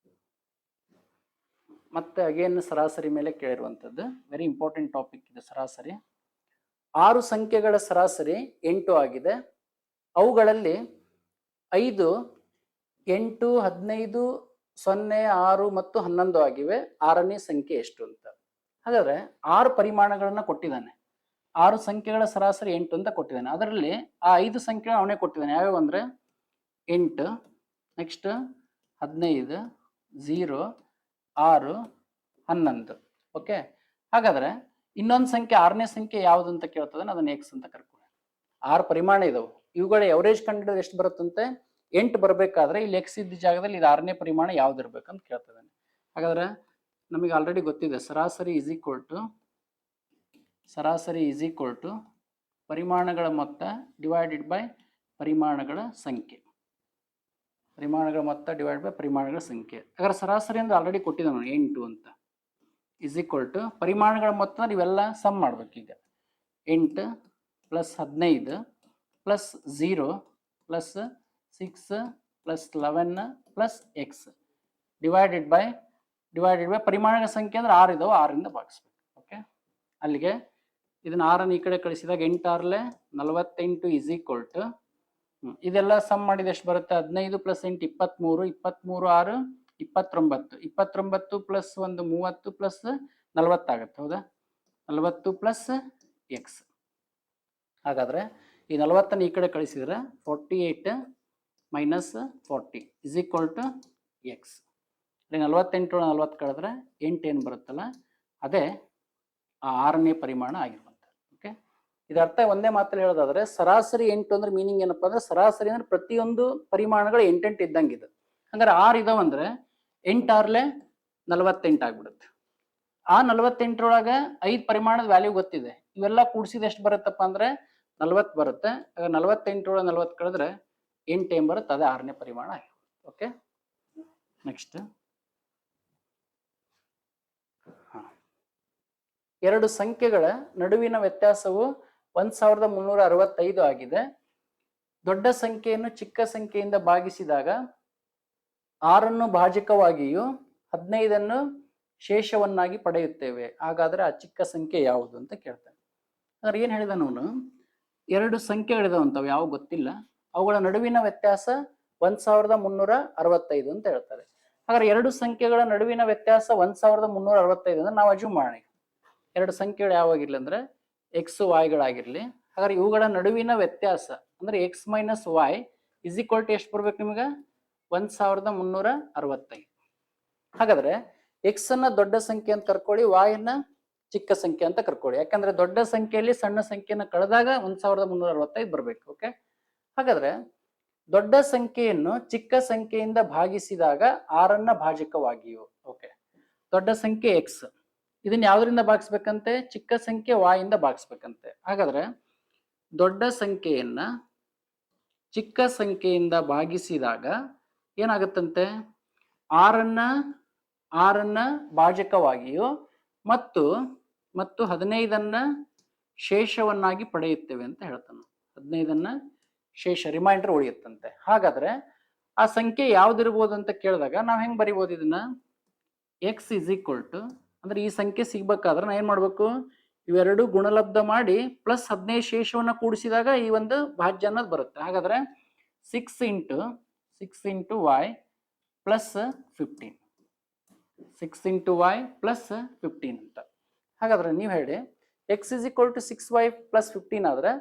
Speaker 1: ಮತ್ತೆ ಅಗೇನ್ ಸರಾಸರಿ ಮೇಲೆ ಕೇಳಿರುವಂಥದ್ದು ವೆರಿ ಇಂಪಾರ್ಟೆಂಟ್ ಟಾಪಿಕ್ ಇದು ಸರಾಸರಿ. 6 ಸಂಖ್ಯೆಗಳ ಸರಾಸರಿ 8 ಆಗಿದೆ. ಅವುಗಳಲ್ಲಿ 5, 8, 15, 0, 6 ಮತ್ತು 11 ಆಗಿವೆ. 6ನೇ ಸಂಖ್ಯೆ ಎಷ್ಟು ಅಂತ. ಹಾಗಾದ್ರೆ 6 ಪರಿಮಾಣಗಳನ್ನ ಕೊಟ್ಟಿದ್ದಾನೆ. 6 ಸಂಖ್ಯೆಗಳ ಸರಾಸರಿ 8 ಅಂತ ಕೊಟ್ಟಿದ್ದಾನೆ. ಅದರಲ್ಲಿ ಆ 5 ಸಂಖ್ಯೆ ಅವನೇ ಕೊಟ್ಟಿದ್ದಾನೆ. ಯಾವ್ಯಾವ ಅಂದ್ರೆ 8, ನೆಕ್ಸ್ಟ್ 15, 0, 6, 11. ಓಕೆ, ಹಾಗಾದ್ರೆ ಇನ್ನೊಂದು ಸಂಖ್ಯೆ 6ನೇ ಸಂಖ್ಯೆ ಯಾವ್ದು ಅಂತ ಕೇಳ್ತದೆ, ಅದನ್ನ x ಅಂತ ಕರ್ಕೊಳ್ಳಿ. 6 ಪರಿಮಾಣ ಇದಾವೆ. ಇವುಗಳ ಎವರೇಜ್ ಕಂಡಿಡಿದ್ರೆ ಎಷ್ಟು ಬರುತ್ತಂತೆ 8 ಬರಬೇಕಾದ್ರೆ ಇಲ್ಲಿ x ಇದ್ದ ಜಾಗದಲ್ಲಿ ಇದು 6ನೇ ಪರಿಮಾಣ ಯಾವ್ದು ಇರ್ಬೇಕಂತ ಕೇಳ್ತದಾನೆ. ಹಾಗಾದ್ರೆ ನಮಗೆ ಆಲ್ರೆಡಿ ಗೊತ್ತಿದೆ ಸರಾಸರಿ ಇಸ್ ಈಕ್ವಲ್ ಟು ಪರಿಮಾಣಗಳ ಮೊತ್ತ ಡಿವೈಡೆಡ್ ಬೈ ಪರಿಮಾಣಗಳ ಸಂಖ್ಯೆ. ಪರಿಮಾಣಗಳ ಮೊತ್ತ ಡಿವೈಡ್ ಬೈ ಪರಿಮಾಣಗಳ ಸಂಖ್ಯೆ. ಹಾಗಾದ್ರೆ ಸರಾಸರಿ ಅಂದ್ರೆ ಆಲ್ರೆಡಿ ಕೊಟ್ಟಿದ್ದಾನೆ 8 ಅಂತ. ಇಸ್ ಈಕ್ವಲ್ ಟು ಪರಿಮಾಣಗಳ ಮೊತ್ತ ನೀವೆಲ್ಲ ಸಮ್ ಮಾಡ್ಬೇಕು. ಈಗ 8 plus 15 plus 0 plus 6 plus 11 plus X divided by ಪರಿಮಾಣಗಳ ಸಂಖ್ಯೆ ಅಂದ್ರೆ 6 ಇದಾವೆ, 6ರಿಂದ ಭಾಗಿಸ್ಬೇಕು. ಓಕೆ, ಅಲ್ಲಿಗೆ ಇದನ್ನ 6 ಈ ಕಡೆ ಕಳಿಸಿದಾಗ 8 6 48 ಇಸ್ ಈಕ್ವಲ್ ಟು ಇದೆಲ್ಲ ಸಮ್ ಮಾಡಿದ ಎಷ್ಟು ಬರುತ್ತೆ? 15 ಪ್ಲಸ್ 8 23, 23 6 29, 29 ಪ್ಲಸ್ 1 30 ಪ್ಲಸ್ 40 ಆಗುತ್ತೆ. ಹೌದಾ? 40 ಪ್ಲಸ್ ಎಕ್ಸ್. ಹಾಗಾದ್ರೆ ಈ 40 ಈ ಕಡೆ ಕಳಿಸಿದ್ರೆ 48 minus 40 is equal to x. 48 40 ಕಳೆದ್ರೆ 8 ಏನು ಬರುತ್ತಲ್ಲ ಅದೇ ಆ 6ನೇ ಪರಿಮಾಣ ಆಗಿರುವಂಥದ್ದು. ಓಕೆ, ಇದರ್ಥ ಒಂದೇ ಮಾತಲ್ಲಿ ಹೇಳೋದಾದ್ರೆ ಸರಾಸರಿ 8 ಅಂದ್ರೆ ಮೀನಿಂಗ್ ಏನಪ್ಪಾ ಅಂದ್ರೆ ಸರಾಸರಿ ಅಂದ್ರೆ ಪ್ರತಿಯೊಂದು ಪರಿಮಾಣಗಳು 8 ಇದ್ದಂಗೆ ಇದೆ. ಹಂಗಾರೆ 6 ಇದಾವಂದ್ರೆ 8 6 48 ಆಗ್ಬಿಡುತ್ತೆ. ಆ 48 5 ಪರಿಮಾಣದ ವ್ಯಾಲ್ಯೂ ಗೊತ್ತಿದೆ. ಇವೆಲ್ಲ ಕೂಡಿಸಿದ ಎಷ್ಟು ಬರುತ್ತಪ್ಪ ಅಂದ್ರೆ 40 ಬರುತ್ತೆ. 48 40 ಕಳೆದ್ರೆ 8 ಏನ್ ಬರುತ್ತೆ ಅದೇ 6ನೇ ಪರಿಮಾಣ ಆಗಿದೆ. ಓಕೆ, ನೆಕ್ಸ್ಟ್ ಎರಡು ಸಂಖ್ಯೆಗಳ ನಡುವಿನ ವ್ಯತ್ಯಾಸವು 1365 ಆಗಿದೆ. ದೊಡ್ಡ ಸಂಖ್ಯೆಯನ್ನು ಚಿಕ್ಕ ಸಂಖ್ಯೆಯಿಂದ ಭಾಗಿಸಿದಾಗ 6 ಭಾಜಕವಾಗಿಯೂ 15 ಶೇಷವನ್ನಾಗಿ ಪಡೆಯುತ್ತೇವೆ. ಹಾಗಾದ್ರೆ ಆ ಚಿಕ್ಕ ಸಂಖ್ಯೆ ಯಾವುದು ಅಂತ ಕೇಳ್ತಾನೆ. ಅಂದ್ರೆ ಏನ್ ಹೇಳಿದ ಅವನು? ಎರಡು ಸಂಖ್ಯೆಗಳಿದಾವಂತವು ಯಾವ ಗೊತ್ತಿಲ್ಲ, ಅವುಗಳ ನಡುವಿನ ವ್ಯತ್ಯಾಸ 1365 ಅಂತ ಹೇಳ್ತಾರೆ. ಹಾಗಾದ್ರೆ ಎರಡು ಸಂಖ್ಯೆಗಳ ನಡುವಿನ ವ್ಯತ್ಯಾಸ 1365 ಅಂದ್ರೆ ನಾವು ಅಜ್ಯೂಮ್ ಮಾಡೋಣ ಎರಡು ಸಂಖ್ಯೆಗಳು ಯಾವಾಗಿರ್ಲಿ ಅಂದ್ರೆ ಎಕ್ಸ್ ವಾಯ್ಗಳಾಗಿರ್ಲಿ. ಹಾಗಾದ್ರೆ ಇವುಗಳ ನಡುವಿನ ವ್ಯತ್ಯಾಸ ಅಂದ್ರೆ x minus Y is equal to ಎಷ್ಟು ಬರ್ಬೇಕು ನಿಮ್ಗೆ? 1365. ಹಾಗಾದ್ರೆ ಎಕ್ಸ್ ಅನ್ನ ದೊಡ್ಡ ಸಂಖ್ಯೆ ಅಂತ ಕರ್ಕೊಳ್ಳಿ, ವಾಯ್ ಅನ್ನ ಚಿಕ್ಕ ಸಂಖ್ಯೆ ಅಂತ ಕರ್ಕೊಳ್ಳಿ. ಯಾಕಂದ್ರೆ ದೊಡ್ಡ ಸಂಖ್ಯೆಯಲ್ಲಿ ಸಣ್ಣ ಸಂಖ್ಯೆನ ಕಳೆದಾಗ 1365 ಬರ್ಬೇಕು. ಓಕೆ, ಹಾಗಾದ್ರೆ ದೊಡ್ಡ ಸಂಖ್ಯೆಯನ್ನು ಚಿಕ್ಕ ಸಂಖ್ಯೆಯಿಂದ ಭಾಗಿಸಿದಾಗ 6ನ ಭಾಜಕವಾಗಿಯೂ. ಓಕೆ, ದೊಡ್ಡ ಸಂಖ್ಯೆ ಎಕ್ಸ್, ಇದನ್ನ ಯಾವ್ದ್ರಿಂದ ಭಾಗಿಸ್ಬೇಕಂತೆ? ಚಿಕ್ಕ ಸಂಖ್ಯೆ ವಾಯ್ ಇಂದ ಭಾಗಿಸ್ಬೇಕಂತೆ. ಹಾಗಾದ್ರೆ ದೊಡ್ಡ ಸಂಖ್ಯೆಯನ್ನ ಚಿಕ್ಕ ಸಂಖ್ಯೆಯಿಂದ ಭಾಗಿಸಿದಾಗ ಏನಾಗುತ್ತಂತೆ? 6ನ ಭಾಜಕವಾಗಿಯೂ ಮತ್ತು 15ನ್ನ ಶೇಷವನ್ನಾಗಿ ಪಡೆಯುತ್ತೇವೆ ಅಂತ ಹೇಳ್ತಾನೆ. 15ನ್ನ ಶೇಷ ರಿಮೈಂಡರ್ ಉಳಿಯುತ್ತಂತೆ. ಹಾಗಾದ್ರೆ ಆ ಸಂಖ್ಯೆ ಯಾವ್ದಿರ್ಬೋದು ಅಂತ ಕೇಳಿದಾಗ ನಾವ್ ಹೆಂಗ್ ಬರಿಬೋದು ಇದನ್ನ? ಎಕ್ಸ್ ಇಸ್ ಈಕ್ವಲ್ ಟು ಅಂದ್ರೆ ಈ ಸಂಖ್ಯೆ ಸಿಗ್ಬೇಕಾದ್ರೆ ನಾ ಏನ್ ಮಾಡ್ಬೇಕು? ಇವೆರಡು ಗುಣಲಬ್ಧ ಮಾಡಿ ಪ್ಲಸ್ 15 ಶೇಷವನ್ನ ಕೂಡಿಸಿದಾಗ ಈ ಒಂದು ಭಾಜ್ಯ ಅನ್ನೋದು ಬರುತ್ತೆ. ಹಾಗಾದ್ರೆ 6 into y plus 15, 6 into y plus 15 ಅಂತ. ಹಾಗಾದ್ರೆ ನೀವು ಹೇಳಿ x is equal to 6y plus 15 ಆದ್ರೆ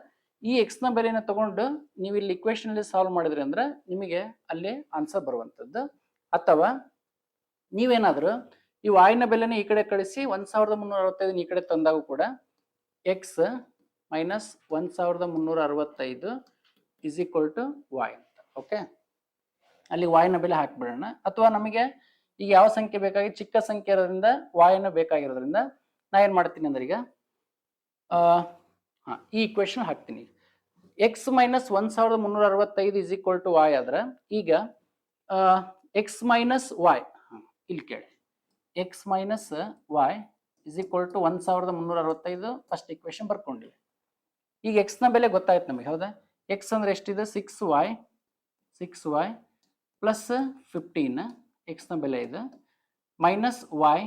Speaker 1: ಈ ಎಕ್ಸ್ ನ ಬೆಲೆನ ತಗೊಂಡು ನೀವು ಇಲ್ಲಿ ಇಕ್ವೇಶನ್ ಅಲ್ಲಿ ಸಾಲ್ವ್ ಮಾಡಿದ್ರಿ ಅಂದ್ರೆ ನಿಮಗೆ ಅಲ್ಲಿ ಆನ್ಸರ್ ಬರುವಂತದ್ದು. ಅಥವಾ ನೀವೇನಾದ್ರೂ ಈ ವಾಯ್ನ ಬೆಲೆನ ಈ ಕಡೆ ಕಳಿಸಿ 1365 ಈ ಕಡೆ ತಂದಾಗ ಕೂಡ x minus 1365 is equal to y ಅಂತ. ಓಕೆ, ಅಲ್ಲಿ ವಾಯ್ನ ಬೆಲೆ ಹಾಕ್ಬಿಡೋಣ. ಅಥವಾ ನಮಗೆ ಈಗ ಯಾವ ಸಂಖ್ಯೆ ಬೇಕಾಗಿ ಚಿಕ್ಕ ಸಂಖ್ಯೆ ಇರೋದ್ರಿಂದ ವಾಯ್ನ ಬೇಕಾಗಿರೋದ್ರಿಂದ ನಾ ಏನ್ ಮಾಡ್ತೀನಿ ಅಂದ್ರೆ ಈಗ ಈ ಇಕ್ವೇಶನ್ ಹಾಕ್ತೀನಿ. X minus 1365 is equal to Y ಆದ್ರೆ ಈಗ ಎಕ್ಸ್ ಮೈನಸ್ ವಾಯ್ ಇಲ್ಲಿ ಕೇಳಿ, X minus Y is equal to 1365 first equation ಬರ್ಕೊಂಡಿವಿ. ಈಗ ಎಕ್ಸ್ ನ ಬೆಲೆ ಗೊತ್ತಾಯ್ತು ನಮಗೆ. ಹೌದಾ? ಎಕ್ಸ್ ಅಂದ್ರೆ ಎಷ್ಟಿದೆ? 6y ಪ್ಲಸ್ 15 ಎಕ್ಸ್ ನ ಬೆಲೆ ಇದೆ minus Y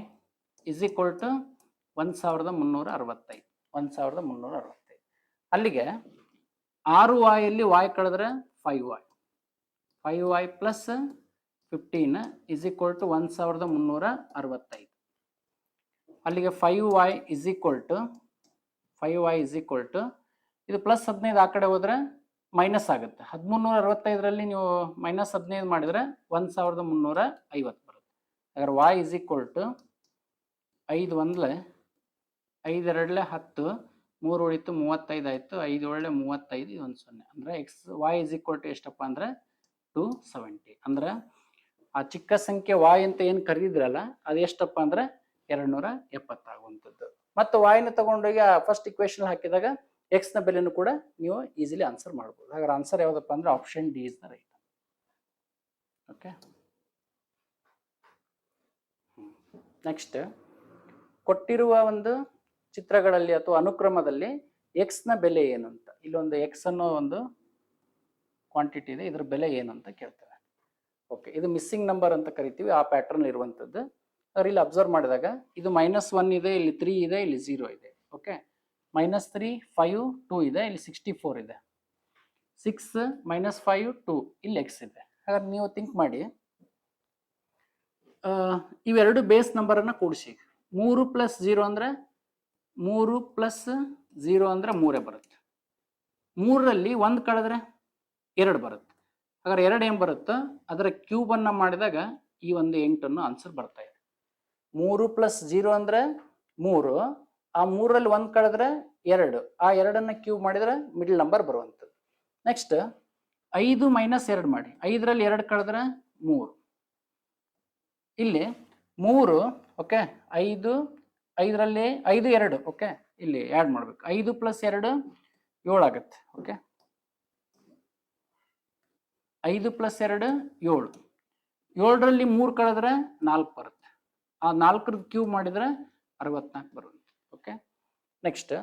Speaker 1: is equal to 1365. ಅಲ್ಲಿಗೆ 6y ಅಲ್ಲಿ ವಾಯ್ ಕಳೆದ್ರೆ 5y plus 15 is equal to 1365. ಅಲ್ಲಿಗೆ 5y ಇಸ್ ಈಕ್ವಲ್ ಟು ಇದು ಪ್ಲಸ್ 15 ಆ ಕಡೆ ಹೋದ್ರೆ ಮೈನಸ್ ಆಗುತ್ತೆ. 1365ರಲ್ಲಿ ನೀವು ಮೈನಸ್ 15 ಮಾಡಿದ್ರೆ 1350 ಬರುತ್ತೆ. ಹಾಗಾದ್ರೆ y ಇಸ್ ಈಕ್ವಲ್ ಟು 5 1 5 2 10 3 ಉಳಿತು 35 ಆಯ್ತು. 5 1 35 1 0 ಅಂದ್ರೆ x y is equal to ಎಷ್ಟಪ್ಪ ಅಂದ್ರೆ 270. ಅಂದ್ರೆ ಆ ಚಿಕ್ಕ ಸಂಖ್ಯೆ y ಅಂತ ಏನ್ ಕರೀದ್ರಲ್ಲ ಅದು ಎಷ್ಟಪ್ಪ ಅಂದ್ರೆ 270 ಆಗುವಂಥದ್ದು. ಮತ್ತು y ನ ತಗೊಂಡೋಗಿ ಆ ಫಸ್ಟ್ ಇಕ್ವೇಶನ್ ಹಾಕಿದಾಗ ಎಕ್ಸ್ ನ ಬೆಲೆನೂ ಕೂಡ ನೀವು ಈಸಿಲಿ ಆನ್ಸರ್ ಮಾಡ್ಬೋದು. ಹಾಗಾದ್ರೆ ಆನ್ಸರ್ ಯಾವ್ದಪ್ಪ ಅಂದ್ರೆ option d is the right. Okay, next ಕೊಟ್ಟಿರುವ ಒಂದು ಚಿತ್ರಗಳಲ್ಲಿ ಅಥವಾ ಅನುಕ್ರಮದಲ್ಲಿ ಎಕ್ಸ್ ನ ಬೆಲೆ ಏನು ಅಂತ, ಇಲ್ಲೊಂದು ಎಕ್ಸ್ ಅನ್ನೋ ಒಂದು ಕ್ವಾಂಟಿಟಿ ಇದೆ, ಇದ್ರ ಬೆಲೆ ಏನು ಅಂತ ಕೇಳ್ತಾರೆ. ಓಕೆ, ಇದು ಮಿಸ್ಸಿಂಗ್ ನಂಬರ್ ಅಂತ ಕರಿತೀವಿ, ಆ ಪ್ಯಾಟರ್ನ್ ಇರುವಂತದ್ದು. ಅವ್ರು ಇಲ್ಲಿ ಅಬ್ಸರ್ವ್ ಮಾಡಿದಾಗ ಇದು -1 ಇದೆ, ಇಲ್ಲಿ 3 ಇದೆ, ಇಲ್ಲಿ 0 ಇದೆ. ಓಕೆ, -3 5 2 ಇದೆ, ಇಲ್ಲಿ 64 ಇದೆ. 6 ಮೈನಸ್ 5 2 ಇಲ್ಲಿ ಎಕ್ಸ್ ಇದೆ. ಹಾಗಾದ್ರೆ ನೀವು ಥಿಂಕ್ ಮಾಡಿ, ಇವೆರಡು ಬೇಸ್ ನಂಬರನ್ನು ಕೂಡಿಸಿ. 3 ಪ್ಲಸ್ 0 ಅಂದರೆ 3 ಪ್ಲಸ್ 0 ಅಂದರೆ 3 ಬರುತ್ತೆ. 3ರಲ್ಲಿ 1 ಕಳೆದ್ರೆ 2 ಬರುತ್ತೆ. ಹಾಗಾದ್ರೆ 2 ಏನು ಬರುತ್ತೋ ಅದರ ಕ್ಯೂಬನ್ನು ಮಾಡಿದಾಗ ಈ ಒಂದು 8 ಆನ್ಸರ್ ಬರ್ತಾ ಇದೆ. 3 ಪ್ಲಸ್ 0 ಅಂದರೆ 3, ಆ 3ರಲ್ಲಿ 1 ಕಳೆದ್ರೆ 2, ಆ 2 ಕ್ಯೂಬ್ ಮಾಡಿದ್ರೆ ಮಿಡಲ್ ನಂಬರ್ ಬರುವಂಥದ್ದು. ನೆಕ್ಸ್ಟ್ 5 ಮೈನಸ್ 2 ಮಾಡಿ, 5ರಲ್ಲಿ 2 ಕಳೆದ್ರೆ 3, ಇಲ್ಲಿ 3 ಓಕೆ 5, 5ರಲ್ಲಿ 5 2 ಓಕೆ ಇಲ್ಲಿ ಆ್ಯಡ್ ಮಾಡಬೇಕು. 5 ಪ್ಲಸ್ 2 7 ಆಗುತ್ತೆ. ಓಕೆ 5 ಪ್ಲಸ್ 2 7, 7ರಲ್ಲಿ 3 ಕಳೆದ್ರೆ 4 ಬರುತ್ತೆ. ಆ 4 ಕ್ಯೂಬ್ ಮಾಡಿದ್ರೆ 64 ಬರುತ್ತೆ. Okay next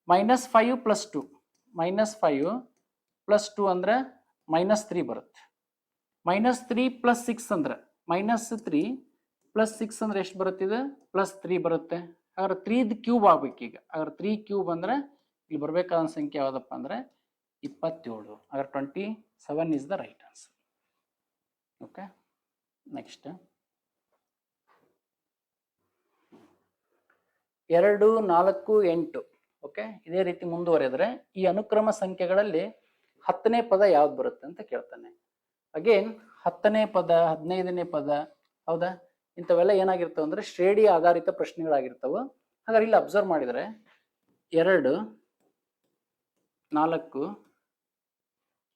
Speaker 1: minus 5 plus 2, minus 5 plus 2 ಅಂದರೆ ಮೈನಸ್ 3 ಬರುತ್ತೆ. ಮೈನಸ್ 3 ಪ್ಲಸ್ 6 ಅಂದರೆ ಮೈನಸ್ 3 ಪ್ಲಸ್ 6 ಅಂದರೆ ಎಷ್ಟು ಬರುತ್ತೆ? ಇದು ಪ್ಲಸ್ 3 ಬರುತ್ತೆ. ಹಾಗಾದ್ರೆ 3 ಕ್ಯೂಬ್ ಆಗ್ಬೇಕು ಈಗ. ಹಾಗಾದ್ರೆ 3 ಕ್ಯೂಬ್ ಅಂದರೆ ಇಲ್ಲಿ ಬರಬೇಕಾದ ಸಂಖ್ಯೆ ಯಾವುದಪ್ಪ ಅಂದರೆ 27. ಹಾಗಾದ್ರೆ 27 is the right answer. Okay next 2 4 8. Okay ಇದೇ ರೀತಿ ಮುಂದುವರೆದ್ರೆ ಈ ಅನುಕ್ರಮ ಸಂಖ್ಯೆಗಳಲ್ಲಿ 10ನೇ ಪದ ಯಾವ್ದು ಬರುತ್ತೆ ಅಂತ ಕೇಳ್ತಾನೆ. ಅಗೇನ್ 10ನೇ ಪದ 15ನೇ ಪದ ಹೌದಾ, ಇಂಥವೆಲ್ಲ ಏನಾಗಿರ್ತವೆ ಅಂದ್ರೆ ಶ್ರೇಣಿ ಆಧಾರಿತ ಪ್ರಶ್ನೆಗಳಾಗಿರ್ತವೆ. ಹಾಗಾದ್ರೆ ಇಲ್ಲಿ ಅಬ್ಸರ್ವ್ ಮಾಡಿದರೆ 2 4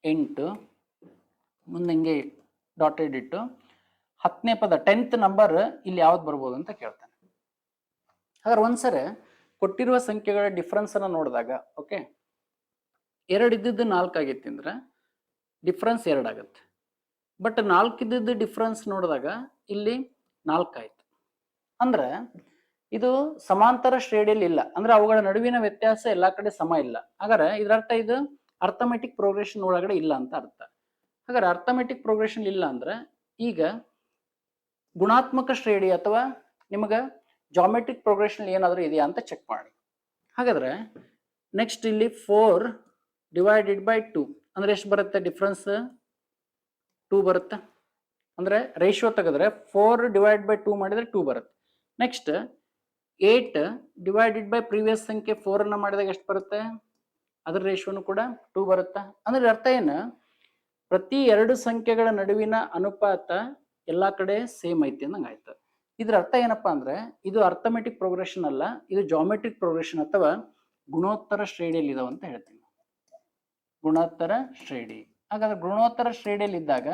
Speaker 1: 8 ಮುಂದೆ ಹಿಂಗೆ ಡಾಟೆಡ್ ಇಟ್ಟು 10ನೇ ಪದ 10th ನಂಬರ್ ಇಲ್ಲಿ ಯಾವ್ದು ಬರ್ಬೋದು ಅಂತ ಕೇಳ್ತಾನೆ. ಹಾಗಾದ್ರೆ ಒಂದ್ಸರಿ ಕೊಟ್ಟಿರುವ ಸಂಖ್ಯೆಗಳ ಡಿಫ್ರೆನ್ಸ್ ಅನ್ನ ನೋಡಿದಾಗ ಓಕೆ 2 ಇದ್ದಿದ್ದು 4 ಆಗೈತಿ ಅಂದ್ರೆ ಡಿಫ್ರೆನ್ಸ್ 2 ಆಗುತ್ತೆ. ಬಟ್ 4 ಇದ್ದಿದ್ದು ಡಿಫ್ರೆನ್ಸ್ ನೋಡಿದಾಗ ಇಲ್ಲಿ 4 ಆಯ್ತು. ಅಂದ್ರೆ ಇದು ಸಮಾಂತರ ಶ್ರೇಣಿಯಲ್ಲಿ ಇಲ್ಲ, ಅಂದ್ರೆ ಅವುಗಳ ನಡುವಿನ ವ್ಯತ್ಯಾಸ ಎಲ್ಲಾ ಕಡೆ ಸಮ ಇಲ್ಲ. ಹಾಗಾದ್ರೆ ಇದರರ್ಥ ಇದು ಅರ್ಥಮೆಟಿಕ್ ಪ್ರೋಗ್ರೆಷನ್ ಒಳಗಡೆ ಇಲ್ಲ ಅಂತ ಅರ್ಥ. ಹಾಗಾದ್ರೆ ಅರ್ಥಮೆಟಿಕ್ ಪ್ರೋಗ್ರೆಷನ್ ಇಲ್ಲ ಅಂದ್ರೆ ಈಗ ಗುಣಾತ್ಮಕ ಶ್ರೇಣಿ ಅಥವಾ ನಿಮಗ ಜಾಮೆಟ್ರಿಕ್ ಪ್ರೋಗ್ರೆಷನ್ ಏನಾದರೂ ಇದೆಯಾ ಅಂತ ಚೆಕ್ ಮಾಡಿ. ಹಾಗಾದ್ರೆ ನೆಕ್ಸ್ಟ್ ಇಲ್ಲಿ 4 ಡಿವೈಡೆಡ್ ಬೈ 2 ಅಂದ್ರೆ ಎಷ್ಟು ಬರುತ್ತೆ? ಡಿಫ್ರೆನ್ಸ್ 2 ಬರುತ್ತೆ. ಅಂದ್ರೆ ರೇಷಿಯೋ ತೆಗೆದ್ರೆ 4 ಡಿವೈಡ್ ಬೈ 2 ಮಾಡಿದ್ರೆ 2 ಬರುತ್ತೆ. ನೆಕ್ಸ್ಟ್ 8 ಡಿವೈಡೆಡ್ ಬೈ ಪ್ರೀವಿಯಸ್ ಸಂಖ್ಯೆ 4 ಅನ್ನ ಮಾಡಿದಾಗ ಎಷ್ಟು ಬರುತ್ತೆ? ಅದ್ರ ರೇಷಿಯೋನು ಕೂಡ 2 ಬರುತ್ತೆ. ಅಂದ್ರೆ ಅರ್ಥ ಏನು? ಪ್ರತಿ 2 ಸಂಖ್ಯೆಗಳ ನಡುವಿನ ಅನುಪಾತ ಎಲ್ಲಾ ಕಡೆ ಸೇಮ್ ಐತಿ ಅನ್ನಂಗೆ ಆಯ್ತು. ಇದ್ರ ಅರ್ಥ ಏನಪ್ಪಾ ಅಂದ್ರೆ ಇದು ಅರ್ಥಮೆಟಿಕ್ ಪ್ರೋಗ್ರೆಷನ್ ಅಲ್ಲ, ಇದು ಜಾಮೆಟ್ರಿಕ್ ಪ್ರೋಗ್ರೆಷನ್ ಅಥವಾ ಗುಣೋತ್ತರ ಶ್ರೇಣಿಯಲ್ಲಿ ಇದಾವ ಅಂತ ಹೇಳ್ತೀನಿ. ಗುಣೋತ್ತರ ಶ್ರೇಣಿ. ಹಾಗಾದ್ರೆ ಗುಣೋತ್ತರ ಶ್ರೇಣಿಯಲ್ಲಿ ಇದ್ದಾಗ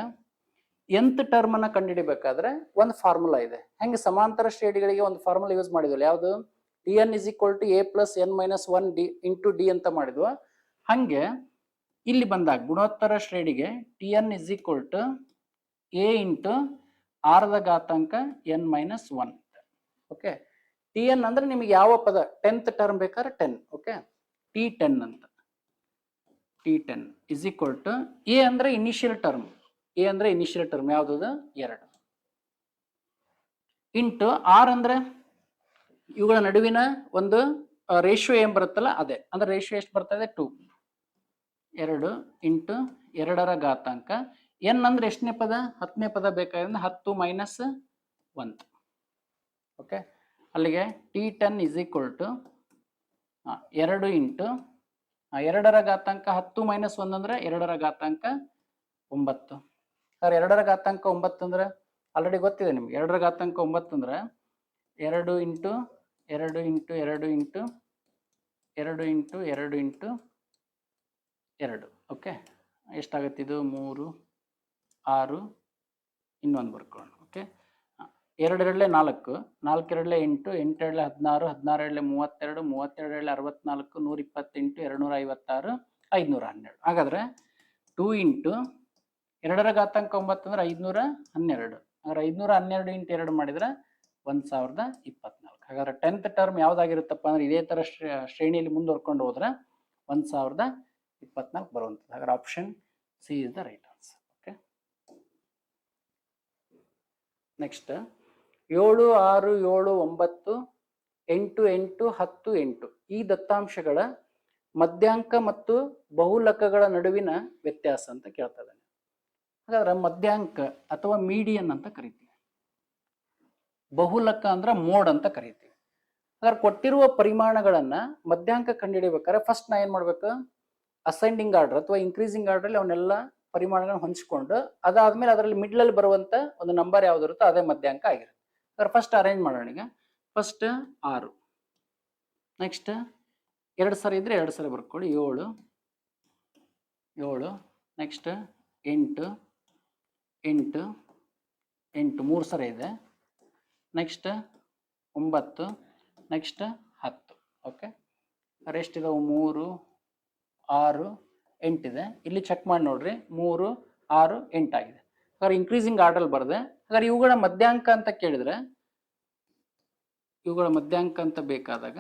Speaker 1: nth ಟರ್ಮ್ ಅನ್ನ ಕಂಡುಹಿಡಿಬೇಕಾದ್ರೆ ಒಂದು ಫಾರ್ಮುಲಾ ಇದೆ. ಹೆಂಗೆ ಸಮಾಂತರ ಶ್ರೇಣಿಗಳಿಗೆ ಒಂದು ಫಾರ್ಮುಲಾ ಯೂಸ್ ಮಾಡಿದ್ವಲ್ಲ, ಯಾವುದು? Tn is equal to a plus n minus 1 d into d ಅಂತ ಮಾಡಿದ್ವ. ಹಂಗೆ ಇಲ್ಲಿ ಬಂದಾಗ ಗುಣೋತ್ತರ ಶ್ರೇಣಿಗೆ Tn is equal to a into r the ಘಾತಾಂಕ n minus 1. ಓಕೆ Tn ಅಂದ್ರೆ ನಿಮಗೆ ಯಾವ ಪದ 10th ಟರ್ಮ್ ಬೇಕಾದ್ರೆ 10. ಓಕೆ T10 ಅಂತ. T10 is equal to a ಅಂದ್ರೆ ಇನಿಷಿಯಲ್ ಟರ್ಮ್, ಎ ಅಂದ್ರೆ ಇನಿಷಿಯಲ್ ಟರ್ಮ್ ಯಾವ್ದು? 2 ಇಂಟು ಆರ್ ಅಂದ್ರೆ ಇವುಗಳ ನಡುವಿನ ಒಂದು ರೇಷಿಯೋ ಏನ್ ಬರುತ್ತಲ್ಲ ಅದೇ. ಅಂದ್ರೆ ರೇಷಿಯೋ ಎಷ್ಟು ಬರ್ತದೆ? 2. 2 ಇಂಟು 2ರ ಘಾತಾಂಕ. ಎನ್ ಅಂದ್ರೆ ಎಷ್ಟನೇ ಪದ? 10ನೇ ಪದ ಬೇಕಾದ್ರೆ 10 ಮೈನಸ್ 1. ಓಕೆ ಅಲ್ಲಿಗೆ T10 is equal to 2 into 2ರ ಘಾತಾಂಕ 10 ಮೈನಸ್ 1 ಅಂದ್ರೆ 2ರ ಘಾತಾಂಕ 9. 2ರ ಘಾತಾಂಕ 9 ಅಂದ್ರೆ ಆಲ್ರೆಡಿ ಗೊತ್ತಿದೆ ನಿಮ್ಗೆ. 2ರ ಘಾತಾಂಕ 9 ಅಂದ್ರೆ 2 into 2 into 2 into 2 into 2 into 2. Okay ಎಷ್ಟಾಗತ್ತೆ ಇದು? 3 6 ಇನ್ನೊಂದು ಬರ್ಕೊಳ್ಳೋಣ. ಓಕೆ 2 2 4, 4 2 8, 8 2 16, 16 2 32, 32 64, 128, 256, 512. ಹಾಗಾದ್ರೆ 2 ಇಂಟು 2ರ ಘಾತಾಂಕ 9 ಅಂದ್ರೆ 512. ಹಾಗಾದ್ರೆ 512 ಇಂಟು 2 ಮಾಡಿದ್ರೆ 1024. ಹಾಗಾದ್ರೆ 10th ಟರ್ಮ್ ಯಾವ್ದಾಗಿರುತ್ತಪ್ಪ ಅಂದ್ರೆ ಇದೇ ತರ ಶ್ರೇಣಿಯಲ್ಲಿ ಮುಂದುವರ್ಕೊಂಡು ಹೋದ್ರೆ 1024 ಬರುವಂಥದ್ದು. ಹಾಗಾದ್ರೆ option c is the right answer. Okay next 7 6 7 9 8 8 10 8 ಈ ದತ್ತಾಂಶಗಳ ಮಧ್ಯಾಂಕ ಮತ್ತು ಬಹುಲಕಗಳ ನಡುವಿನ ವ್ಯತ್ಯಾಸ ಅಂತ ಕೇಳ್ತಾ ಇದ್ದಾನೆ. ಹಾಗಾದ್ರೆ ಮಧ್ಯಾಂಕ ಅಥವಾ ಮೀಡಿಯನ್ ಅಂತ ಕರಿತೀವಿ, ಬಹುಲಕ ಅಂದ್ರೆ ಮೋಡ್ ಅಂತ ಕರಿತೀವಿ. ಹಾಗಾದ್ರೆ ಕೊಟ್ಟಿರುವ ಪರಿಮಾಣಗಳನ್ನ ಮಧ್ಯಾಂಕ ಕಂಡುಹಿಡಿಬೇಕಾದ್ರೆ ಫಸ್ಟ್ ನಾ ಏನ್ ಮಾಡ್ಬೇಕು, ಅಸೆಂಡಿಂಗ್ ಆರ್ಡರ್ ಅಥವಾ ಇನ್ಕ್ರೀಸಿಂಗ್ ಆರ್ಡರ್ ಅಲ್ಲಿ ಅವನ್ನೆಲ್ಲ ಪರಿಮಾಣಗಳನ್ನ ಹೊಂಚ್ಕೊಂಡು ಅದಾದ್ಮೇಲೆ ಅದರಲ್ಲಿ ಮಿಡ್ಲ್ ಅಲ್ಲಿ ಬರುವಂತ ಒಂದು ನಂಬರ್ ಯಾವ್ದು ಇರುತ್ತೋ ಅದೇ ಮಧ್ಯಾಂಕ ಆಗಿರುತ್ತೆ. ಹಾಗಾದ್ರೆ ಫಸ್ಟ್ ಅರೇಂಜ್ ಮಾಡೋಣ. ಈಗ ಫಸ್ಟ್ 6, ನೆಕ್ಸ್ಟ್ 2 ಸರಿ ಇದ್ರೆ 2 ಸರಿ ಬರ್ಕೊಳ್ಳಿ, 7, ನೆಕ್ಸ್ಟ್ 8, 3 ಸರಿ ಇದೆ, ನೆಕ್ಸ್ಟ್ 9, ನೆಕ್ಸ್ಟ್ 10. ಓಕೆ, ರೆಸ್ಟ್ ಇದಾವೆ 3, 6, 8 ಇದೆ. ಇಲ್ಲಿ ಚೆಕ್ ಮಾಡಿ ನೋಡ್ರಿ, 3, 6, 8 ಆಗಿದೆ. ಹಾಗಾದ್ರೆ ಇನ್ಕ್ರೀಸಿಂಗ್ ಆರ್ಡರ್ ಬರದೆ. ಹಾಗಾದ್ರೆ ಇವುಗಳ ಮಧ್ಯಾಂಕ ಅಂತ ಕೇಳಿದ್ರೆ, ಇವುಗಳ ಮಧ್ಯಾಂಕ ಅಂತ ಬೇಕಾದಾಗ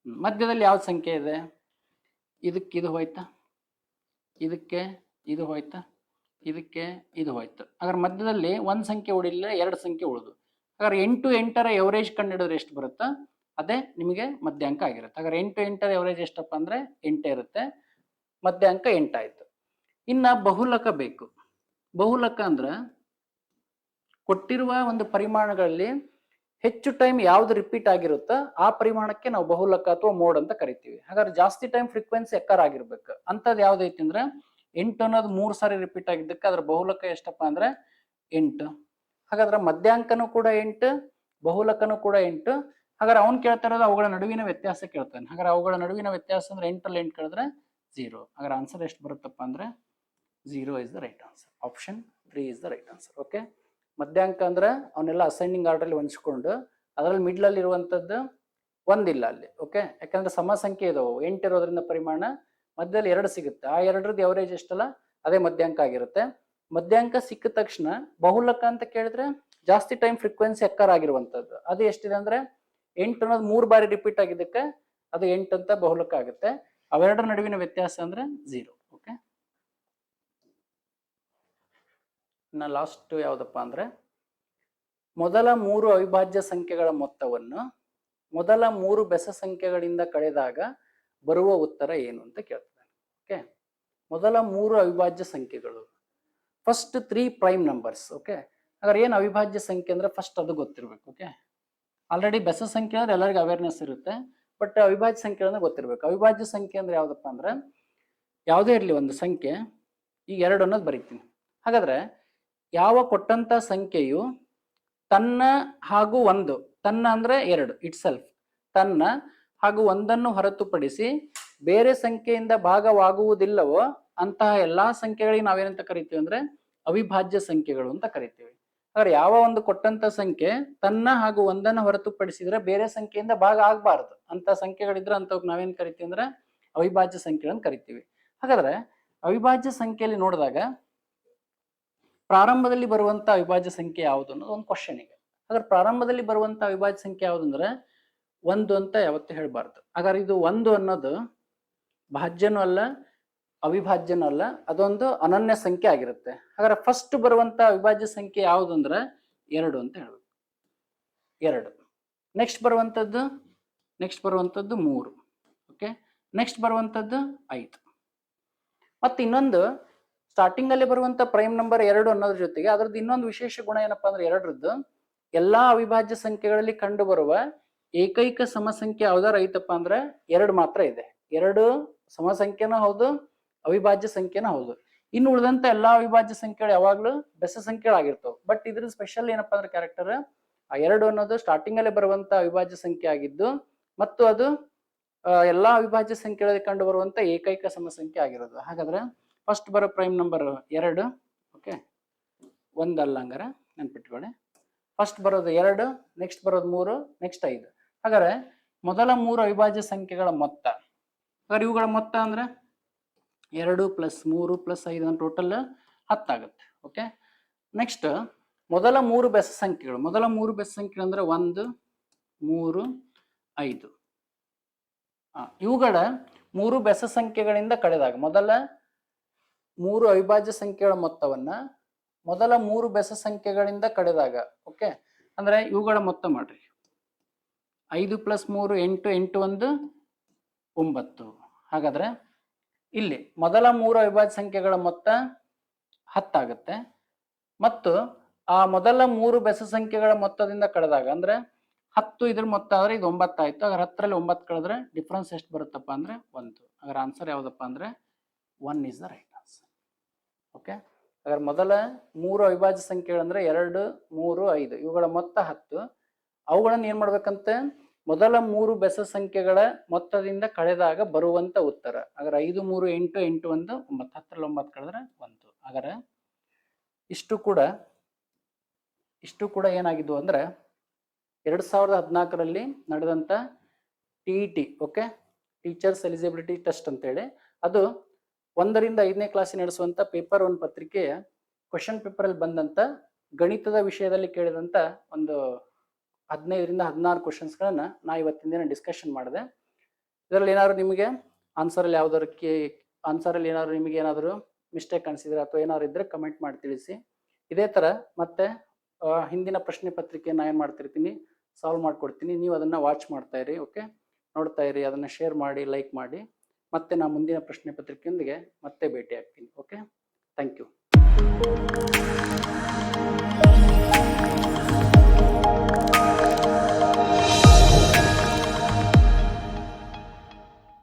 Speaker 1: ಮಧ್ಯದಲ್ಲಿ ಯಾವ ಸಂಖ್ಯೆ ಇದೆ, ಇದಕ್ಕೆ ಇದು ಹೋಯ್ತಾ, ಇದಕ್ಕೆ ಇದು ಹೋಯ್ತಾ, ಇದಕ್ಕೆ ಇದು ಹೋಯ್ತು. ಹಾಗಾದ್ರೆ ಮಧ್ಯದಲ್ಲಿ ಒಂದು ಸಂಖ್ಯೆ ಉಳಿಲ್ಲ, 2 ಸಂಖ್ಯೆ ಉಳಿದು. ಹಾಗಾದ್ರೆ 8, 8ರ ಎವರೇಜ್ ಕಂಡುಹಿಡಿದ್ರೆ ಎಷ್ಟು ಬರುತ್ತಾ ಅದೇ ನಿಮಗೆ ಮಧ್ಯಾಂಕ ಆಗಿರುತ್ತೆ. ಹಾಗಾದ್ರೆ 8, 8ರ ಎವರೇಜ್ ಎಷ್ಟಪ್ಪ ಅಂದ್ರೆ 8 ಇರುತ್ತೆ, ಮಧ್ಯಾಂಕ 8 ಆಯ್ತು. ಇನ್ನ ಬಹುಲಕ ಬೇಕು. ಬಹುಲಕ ಅಂದ್ರೆ ಕೊಟ್ಟಿರುವ ಒಂದು ಪರಿಮಾಣಗಳಲ್ಲಿ ಹೆಚ್ಚು ಟೈಮ್ ಯಾವ್ದು ರಿಪೀಟ್ ಆಗಿರುತ್ತೋ ಆ ಪರಿಮಾಣಕ್ಕೆ ನಾವು ಬಹುಲಕ ಅಥವಾ ಮೋಡ್ ಅಂತ ಕರಿತೀವಿ. ಹಾಗಾದ್ರೆ ಜಾಸ್ತಿ ಟೈಮ್ ಫ್ರೀಕ್ವೆನ್ಸಿ ಎಕ್ಕರ್ ಆಗಿರ್ಬೇಕು. ಅಂತದ್ ಯಾವ್ದೈತಿ ಅಂದ್ರೆ 8 ಅನ್ನೋದು 3 ಸಾರಿ ರಿಪೀಟ್ ಆಗಿದ್ದಕ್ಕೆ ಅದ್ರ ಬಹುಲಕ ಎಷ್ಟಪ್ಪ ಅಂದ್ರೆ 8. ಹಾಗಾದ್ರೆ ಮಧ್ಯಾಂಕನೂ ಕೂಡ 8, ಬಹುಲಕನೂ ಕೂಡ 8. ಹಾಗಾದ್ರೆ ಅವ್ನು ಕೇಳ್ತಾ ಇರೋದು ಅವುಗಳ ನಡುವಿನ ವ್ಯತ್ಯಾಸ ಕೇಳ್ತಾನೆ. ಹಾಗಾದ್ರೆ ಅವುಗಳ ನಡುವಿನ ವ್ಯತ್ಯಾಸ ಅಂದ್ರೆ 8ರಲ್ಲಿ 8 ಕೇಳಿದ್ರೆ 0. ಹಾಗಾದ್ರೆ ಆನ್ಸರ್ ಎಷ್ಟು ಬರುತ್ತಪ್ಪ ಅಂದ್ರೆ 0 is the right answer. Option 3 is the right answer. Okay, ಮಧ್ಯಾಂಕ ಅಂದ್ರೆ ಅವನ್ನೆಲ್ಲ ಅಸೆಂಡಿಂಗ್ ಆರ್ಡರ್ ಅಲ್ಲಿ ಹೊಂಚ್ಕೊಂಡು ಅದರಲ್ಲಿ ಮಿಡ್ಲ್ ಅಲ್ಲಿ ಇರುವಂತದ್ದು ಒಂದಿಲ್ಲ ಅಲ್ಲಿ. ಓಕೆ, ಯಾಕಂದ್ರೆ ಸಮ ಸಂಖ್ಯೆ ಇದಾವೆ, 8 ಇರೋದ್ರಿಂದ ಪರಿಮಾಣ ಮಧ್ಯದಲ್ಲಿ 2 ಸಿಗುತ್ತೆ. ಆ 2ರದ್ದು ಎವರೇಜ್ ಎಷ್ಟಲ್ಲ ಅದೇ ಮಧ್ಯಾಂಕ ಆಗಿರುತ್ತೆ. ಮಧ್ಯಾಂಕ ಸಿಕ್ಕ ತಕ್ಷಣ ಬಹುಲಕ ಅಂತ ಕೇಳಿದ್ರೆ ಜಾಸ್ತಿ ಟೈಮ್ ಫ್ರೀಕ್ವೆನ್ಸಿ ಎಕ್ಕರ್ ಆಗಿರುವಂತದ್ದು. ಅದು ಎಷ್ಟಿದೆ ಅಂದ್ರೆ 8 ಅನ್ನೋದು 3 ಬಾರಿ ರಿಪೀಟ್ ಆಗಿದ್ದಕ್ಕೆ ಅದು 8 ಅಂತ ಬಹುಲಕ ಆಗುತ್ತೆ. ಅವೆರಡರ ನಡುವಿನ ವ್ಯತ್ಯಾಸ ಅಂದ್ರೆ 0. ಓಕೆ, ಇನ್ನ ಲಾಸ್ಟ್ ಯಾವ್ದಪ್ಪ ಅಂದ್ರೆ ಮೊದಲ 3 ಅವಿಭಾಜ್ಯ ಸಂಖ್ಯೆಗಳ ಮೊತ್ತವನ್ನು ಮೊದಲ 3 ಬೆಸ ಸಂಖ್ಯೆಗಳಿಂದ ಕಳೆದಾಗ ಬರುವ ಉತ್ತರ ಏನು ಅಂತ ಕೇಳ್ತಾರೆ. ಓಕೆ, ಮೊದಲ 3 ಅವಿಭಾಜ್ಯ ಸಂಖ್ಯೆಗಳು, ಫಸ್ಟ್ 3 ಪ್ರೈಮ್ ನಂಬರ್ಸ್. ಓಕೆ, ಹಾಗಾದ್ರೆ ಏನು ಅವಿಭಾಜ್ಯ ಸಂಖ್ಯೆ ಅಂದ್ರೆ ಫಸ್ಟ್ ಅದು ಗೊತ್ತಿರ್ಬೇಕು. ಓಕೆ, ಆಲ್ರೆಡಿ ಬೆಸ ಸಂಖ್ಯೆ ಅಂದ್ರೆ ಎಲ್ಲರಿಗೂ ಅವೇರ್ನೆಸ್ ಇರುತ್ತೆ, ಬಟ್ ಅವಿಭಾಜ್ಯ ಸಂಖ್ಯೆ ಅಂದ್ರೆ ಗೊತ್ತಿರ್ಬೇಕು. ಅವಿಭಾಜ್ಯ ಸಂಖ್ಯೆ ಅಂದ್ರೆ ಯಾವ್ದಪ್ಪ ಅಂದ್ರೆ ಯಾವುದೇ ಇರಲಿ ಒಂದು ಸಂಖ್ಯೆ, ಈಗ 2 ಅನ್ನೋದು ಬರೀತೀನಿ. ಹಾಗಾದ್ರೆ ಯಾವ ಕೊಟ್ಟಂತ ಸಂಖ್ಯೆಯು ತನ್ನ ಹಾಗೂ 1, ತನ್ನ ಅಂದ್ರೆ 2 ಇಟ್ ಸೆಲ್ಫ್, ತನ್ನ ಹಾಗೂ 1ನ್ನು ಹೊರತುಪಡಿಸಿ ಬೇರೆ ಸಂಖ್ಯೆಯಿಂದ ಭಾಗವಾಗುವುದಿಲ್ಲವೋ ಅಂತಹ ಎಲ್ಲಾ ಸಂಖ್ಯೆಗಳಿಗೆ ನಾವೇನಂತ ಕರಿತೀವಿ ಅಂದ್ರೆ ಅವಿಭಾಜ್ಯ ಸಂಖ್ಯೆಗಳು ಅಂತ ಕರಿತೀವಿ. ಹಾಗಾದ್ರೆ ಯಾವ ಒಂದು ಕೊಟ್ಟಂತ ಸಂಖ್ಯೆ ತನ್ನ ಹಾಗೂ 1ನ್ನು ಹೊರತುಪಡಿಸಿದ್ರೆ ಬೇರೆ ಸಂಖ್ಯೆಯಿಂದ ಭಾಗ ಆಗಬಾರದು ಅಂತ ಸಂಖ್ಯೆಗಳಿದ್ರೆ ಅಂತವ್ ನಾವೇನ್ ಕರಿತೀವಿ ಅಂದ್ರೆ ಅವಿಭಾಜ್ಯ ಸಂಖ್ಯೆಗಳನ್ನು ಕರಿತೀವಿ. ಹಾಗಾದ್ರೆ ಅವಿಭಾಜ್ಯ ಸಂಖ್ಯೆಯಲ್ಲಿ ನೋಡಿದಾಗ ಪ್ರಾರಂಭದಲ್ಲಿ ಬರುವಂತ ಅವಿಭಾಜ್ಯ ಸಂಖ್ಯೆ ಯಾವುದು ಅನ್ನೋದು ಒಂದು ಕ್ವಶನ್ ಇದೆ. ಹಾಗಾದ್ರೆ ಪ್ರಾರಂಭದಲ್ಲಿ ಬರುವಂತ ಅವಿಭಾಜ್ಯ ಸಂಖ್ಯೆ ಯಾವುದು ಅಂದ್ರೆ 1 ಅಂತ ಯಾವತ್ತೂ ಹೇಳ್ಬಾರ್ದು. ಹಾಗಾದ್ರೆ ಇದು 1 ಅನ್ನೋದು ಭಾಜ್ಯನೂ ಅಲ್ಲ, ಅವಿಭಾಜ್ಯನೂ ಅಲ್ಲ, ಅದೊಂದು ಅನನ್ಯ ಸಂಖ್ಯೆ ಆಗಿರುತ್ತೆ. ಹಾಗಾದ್ರೆ ಫಸ್ಟ್ ಬರುವಂತ ಅವಿಭಾಜ್ಯ ಸಂಖ್ಯೆ ಯಾವುದು ಅಂದ್ರೆ 2 ಅಂತ ಹೇಳ್ಬೇಕು. 2 ನೆಕ್ಸ್ಟ್ ಬರುವಂತದ್ದು 3. ಓಕೆ, ನೆಕ್ಸ್ಟ್ ಬರುವಂತದ್ದು 5. ಮತ್ತೆ ಇನ್ನೊಂದು ಸ್ಟಾರ್ಟಿಂಗ್ ಅಲ್ಲಿ ಬರುವಂತ ಪ್ರೈಮ್ ನಂಬರ್ 2 ಅನ್ನೋದ್ರ ಜೊತೆಗೆ ಅದ್ರದ್ದು ಇನ್ನೊಂದು ವಿಶೇಷ ಗುಣ ಏನಪ್ಪಾ ಅಂದ್ರೆ 2ರದ್ದು ಎಲ್ಲಾ ಅವಿಭಾಜ್ಯ ಸಂಖ್ಯೆಗಳಲ್ಲಿ ಕಂಡು ಬರುವ ಏಕೈಕ ಸಮಸಂಖ್ಯೆ ಯಾವ್ದಾರ ಐತಪ್ಪ ಅಂದ್ರೆ 2 ಮಾತ್ರ ಇದೆ. 2 ಸಮಸಂಖ್ಯೆನೂ ಹೌದು, ಅವಿಭಾಜ್ಯ ಸಂಖ್ಯೆನೂ ಹೌದು. ಇನ್ನು ಉಳಿದಂತ ಎಲ್ಲಾ ಅವಿಭಾಜ್ಯ ಸಂಖ್ಯೆಗಳು ಯಾವಾಗ್ಲೂ ಬೆಸ ಸಂಖ್ಯೆಗಳಾಗಿರ್ತವೆ. ಬಟ್ ಇದ್ರ ಸ್ಪೆಷಲ್ ಏನಪ್ಪಾ ಅಂದ್ರೆ ಕ್ಯಾರೆಕ್ಟರ್ ಆ 2 ಅನ್ನೋದು ಸ್ಟಾರ್ಟಿಂಗ್ ಅಲ್ಲಿ ಬರುವಂತ ಅವಿಭಾಜ್ಯ ಸಂಖ್ಯೆ ಆಗಿದ್ದು ಮತ್ತು ಅದು ಎಲ್ಲಾ ಅವಿಭಾಜ್ಯ ಸಂಖ್ಯೆಗಳಲ್ಲಿ ಕಂಡು ಬರುವಂತ ಏಕೈಕ ಸಮಸಂಖ್ಯೆ ಆಗಿರೋದು. ಹಾಗಾದ್ರೆ ಫಸ್ಟ್ ಬರೋ ಪ್ರೈಮ್ ನಂಬರ್ 2. ಓಕೆ, 1 ಅಲ್ಲ, ಹಂಗಾರೆ ನೆನ್ಪಿಟ್ಕೊಳ್ಳಿ. ಫಸ್ಟ್ ಬರೋದು 2, ನೆಕ್ಸ್ಟ್ ಬರೋದು 3, ನೆಕ್ಸ್ಟ್ 5. ಹಾಗಾದ್ರೆ ಮೊದಲ 3 ಅವಿಭಾಜ್ಯ ಸಂಖ್ಯೆಗಳ ಮೊತ್ತ, ಹಾಗಾದ್ರೆ ಇವುಗಳ ಮೊತ್ತ ಅಂದ್ರೆ 2 + 3 + 5 ಟೋಟಲ್ 10 ಆಗುತ್ತೆ. ಓಕೆ, ನೆಕ್ಸ್ಟ್ ಮೊದಲ 3 ಬೆಸ ಸಂಖ್ಯೆಗಳು, ಮೊದಲ 3 ಬೆಸ ಸಂಖ್ಯೆ ಅಂದ್ರೆ 1, 3, 5. ಇವುಗಳ 3 ಬೆಸ ಸಂಖ್ಯೆಗಳಿಂದ ಕಳೆದಾಗ ಮೊದಲ 3 ಅವಿಭಾಜ್ಯ ಸಂಖ್ಯೆಗಳ ಮೊತ್ತವನ್ನ ಮೊದಲ 3 ಬೆಸ ಸಂಖ್ಯೆಗಳಿಂದ ಕಳೆದಾಗ, ಓಕೆ, ಅಂದ್ರೆ ಇವುಗಳ ಮೊತ್ತ ಮಾಡ್ರಿ. 5 + 3 8, 8 1 9, ಹಾಗಾದ್ರೆ ಇಲ್ಲಿ ಮೊದಲ 3 ಅವಿಭಾಜ್ಯ ಸಂಖ್ಯೆಗಳ ಮೊತ್ತ 10 ಆಗುತ್ತೆ ಮತ್ತು ಆ ಮೊದಲ 3 ಬೆಸ ಸಂಖ್ಯೆಗಳ ಮೊತ್ತದಿಂದ ಕಳೆದಾಗ ಅಂದ್ರೆ 10 ಇದ್ರ ಮೊತ್ತ ಆದ್ರೆ ಇದು 9 ಆಯ್ತು. ಹಾಗಾದ್ರೆ 10ರಲ್ಲಿ 9 ಕಳೆದ್ರೆ ಡಿಫ್ರೆನ್ಸ್ ಎಷ್ಟು ಬರುತ್ತಪ್ಪ ಅಂದ್ರೆ 1. ಹಾಗಾದ್ರೆ ಆನ್ಸರ್ ಯಾವ್ದಪ್ಪ ಅಂದ್ರೆ 1 is the right answer. Okay, ಹಾಗಾದ್ರೆ ಮೊದಲ 3 ಅವಿಭಾಜ್ಯ ಸಂಖ್ಯೆಗಳಂದ್ರೆ 2, 3, 5 ಇವುಗಳ ಮೊತ್ತ 10. ಅವುಗಳನ್ನ ಏನ್ ಮಾಡ್ಬೇಕಂತೆ, ಮೊದಲ 3 ಬೆಸ ಸಂಖ್ಯೆಗಳ ಮೊತ್ತದಿಂದ ಕಳೆದಾಗ ಬರುವಂತ ಉತ್ತರ. ಹಾಗಾದ್ರೆ 5, 3, 8, 8, 1, 9. 10ರಲ್ಲಿ 9 ಕಳೆದ್ರೆ 1. ಹಾಗಾದ್ರೆ ಇಷ್ಟು ಕೂಡ ಏನಾಗಿದ್ವು ಅಂದ್ರೆ 2014ರಲ್ಲಿ ನಡೆದಂತ TET, okay, teachers eligibility test ಅಂತೇಳಿ, ಅದು 1ರಿಂದ 5ನೇ ಕ್ಲಾಸ್ ನಡೆಸುವಂತ ಪೇಪರ್ 1 ಪತ್ರಿಕೆಯ ಕ್ವಶನ್ ಪೇಪರ್ ಅಲ್ಲಿ ಬಂದಂತ ಗಣಿತದ ವಿಷಯದಲ್ಲಿ ಕೇಳಿದಂತ ಒಂದು 15ರಿಂದ 16 ಕ್ವಶನ್ಸ್ ಗಳನ್ನ ನಾ ಇವತ್ತಿನ ದಿನ ಡಿಸ್ಕಷನ್ ಮಾಡಿದೆ. ಇದರಲ್ಲಿ ಏನಾದ್ರು ನಿಮಗೆ ಆನ್ಸರ್ ಅಲ್ಲಿ ಏನಾದ್ರು ನಿಮಗೆ ಏನಾದ್ರು ಮಿಸ್ಟೇಕ್ ಅನಿಸಿದ್ರೆ ಅಥವಾ ಏನಾದ್ರು ಇದ್ರೆ ಕಮೆಂಟ್ ಮಾಡಿ ತಿಳಿಸಿ. ಇದೇ ತರ ಮತ್ತೆ ಹಿಂದಿನ ಪ್ರಶ್ನೆ ಪತ್ರಿಕೆಯನ್ನು ಏನ್ ಮಾಡ್ತಿರ್ತೀನಿ, ಸಾಲ್ವ್ ಮಾಡ್ಕೊಡ್ತೀನಿ. ನೀವು ಅದನ್ನ ವಾಚ್ ಮಾಡ್ತಾ ಇರಿ, ಓಕೆ, ನೋಡ್ತಾ ಇರಿ, ಅದನ್ನ ಶೇರ್ ಮಾಡಿ, ಲೈಕ್ ಮಾಡಿ. ಮತ್ತೆ ನಾ ಮುಂದಿನ ಪ್ರಶ್ನೆ ಪತ್ರಿಕೆಯೊಂದಿಗೆ ಮತ್ತೆ ಭೇಟಿ ಆಗ್ತೀನಿ. Okay, thank you.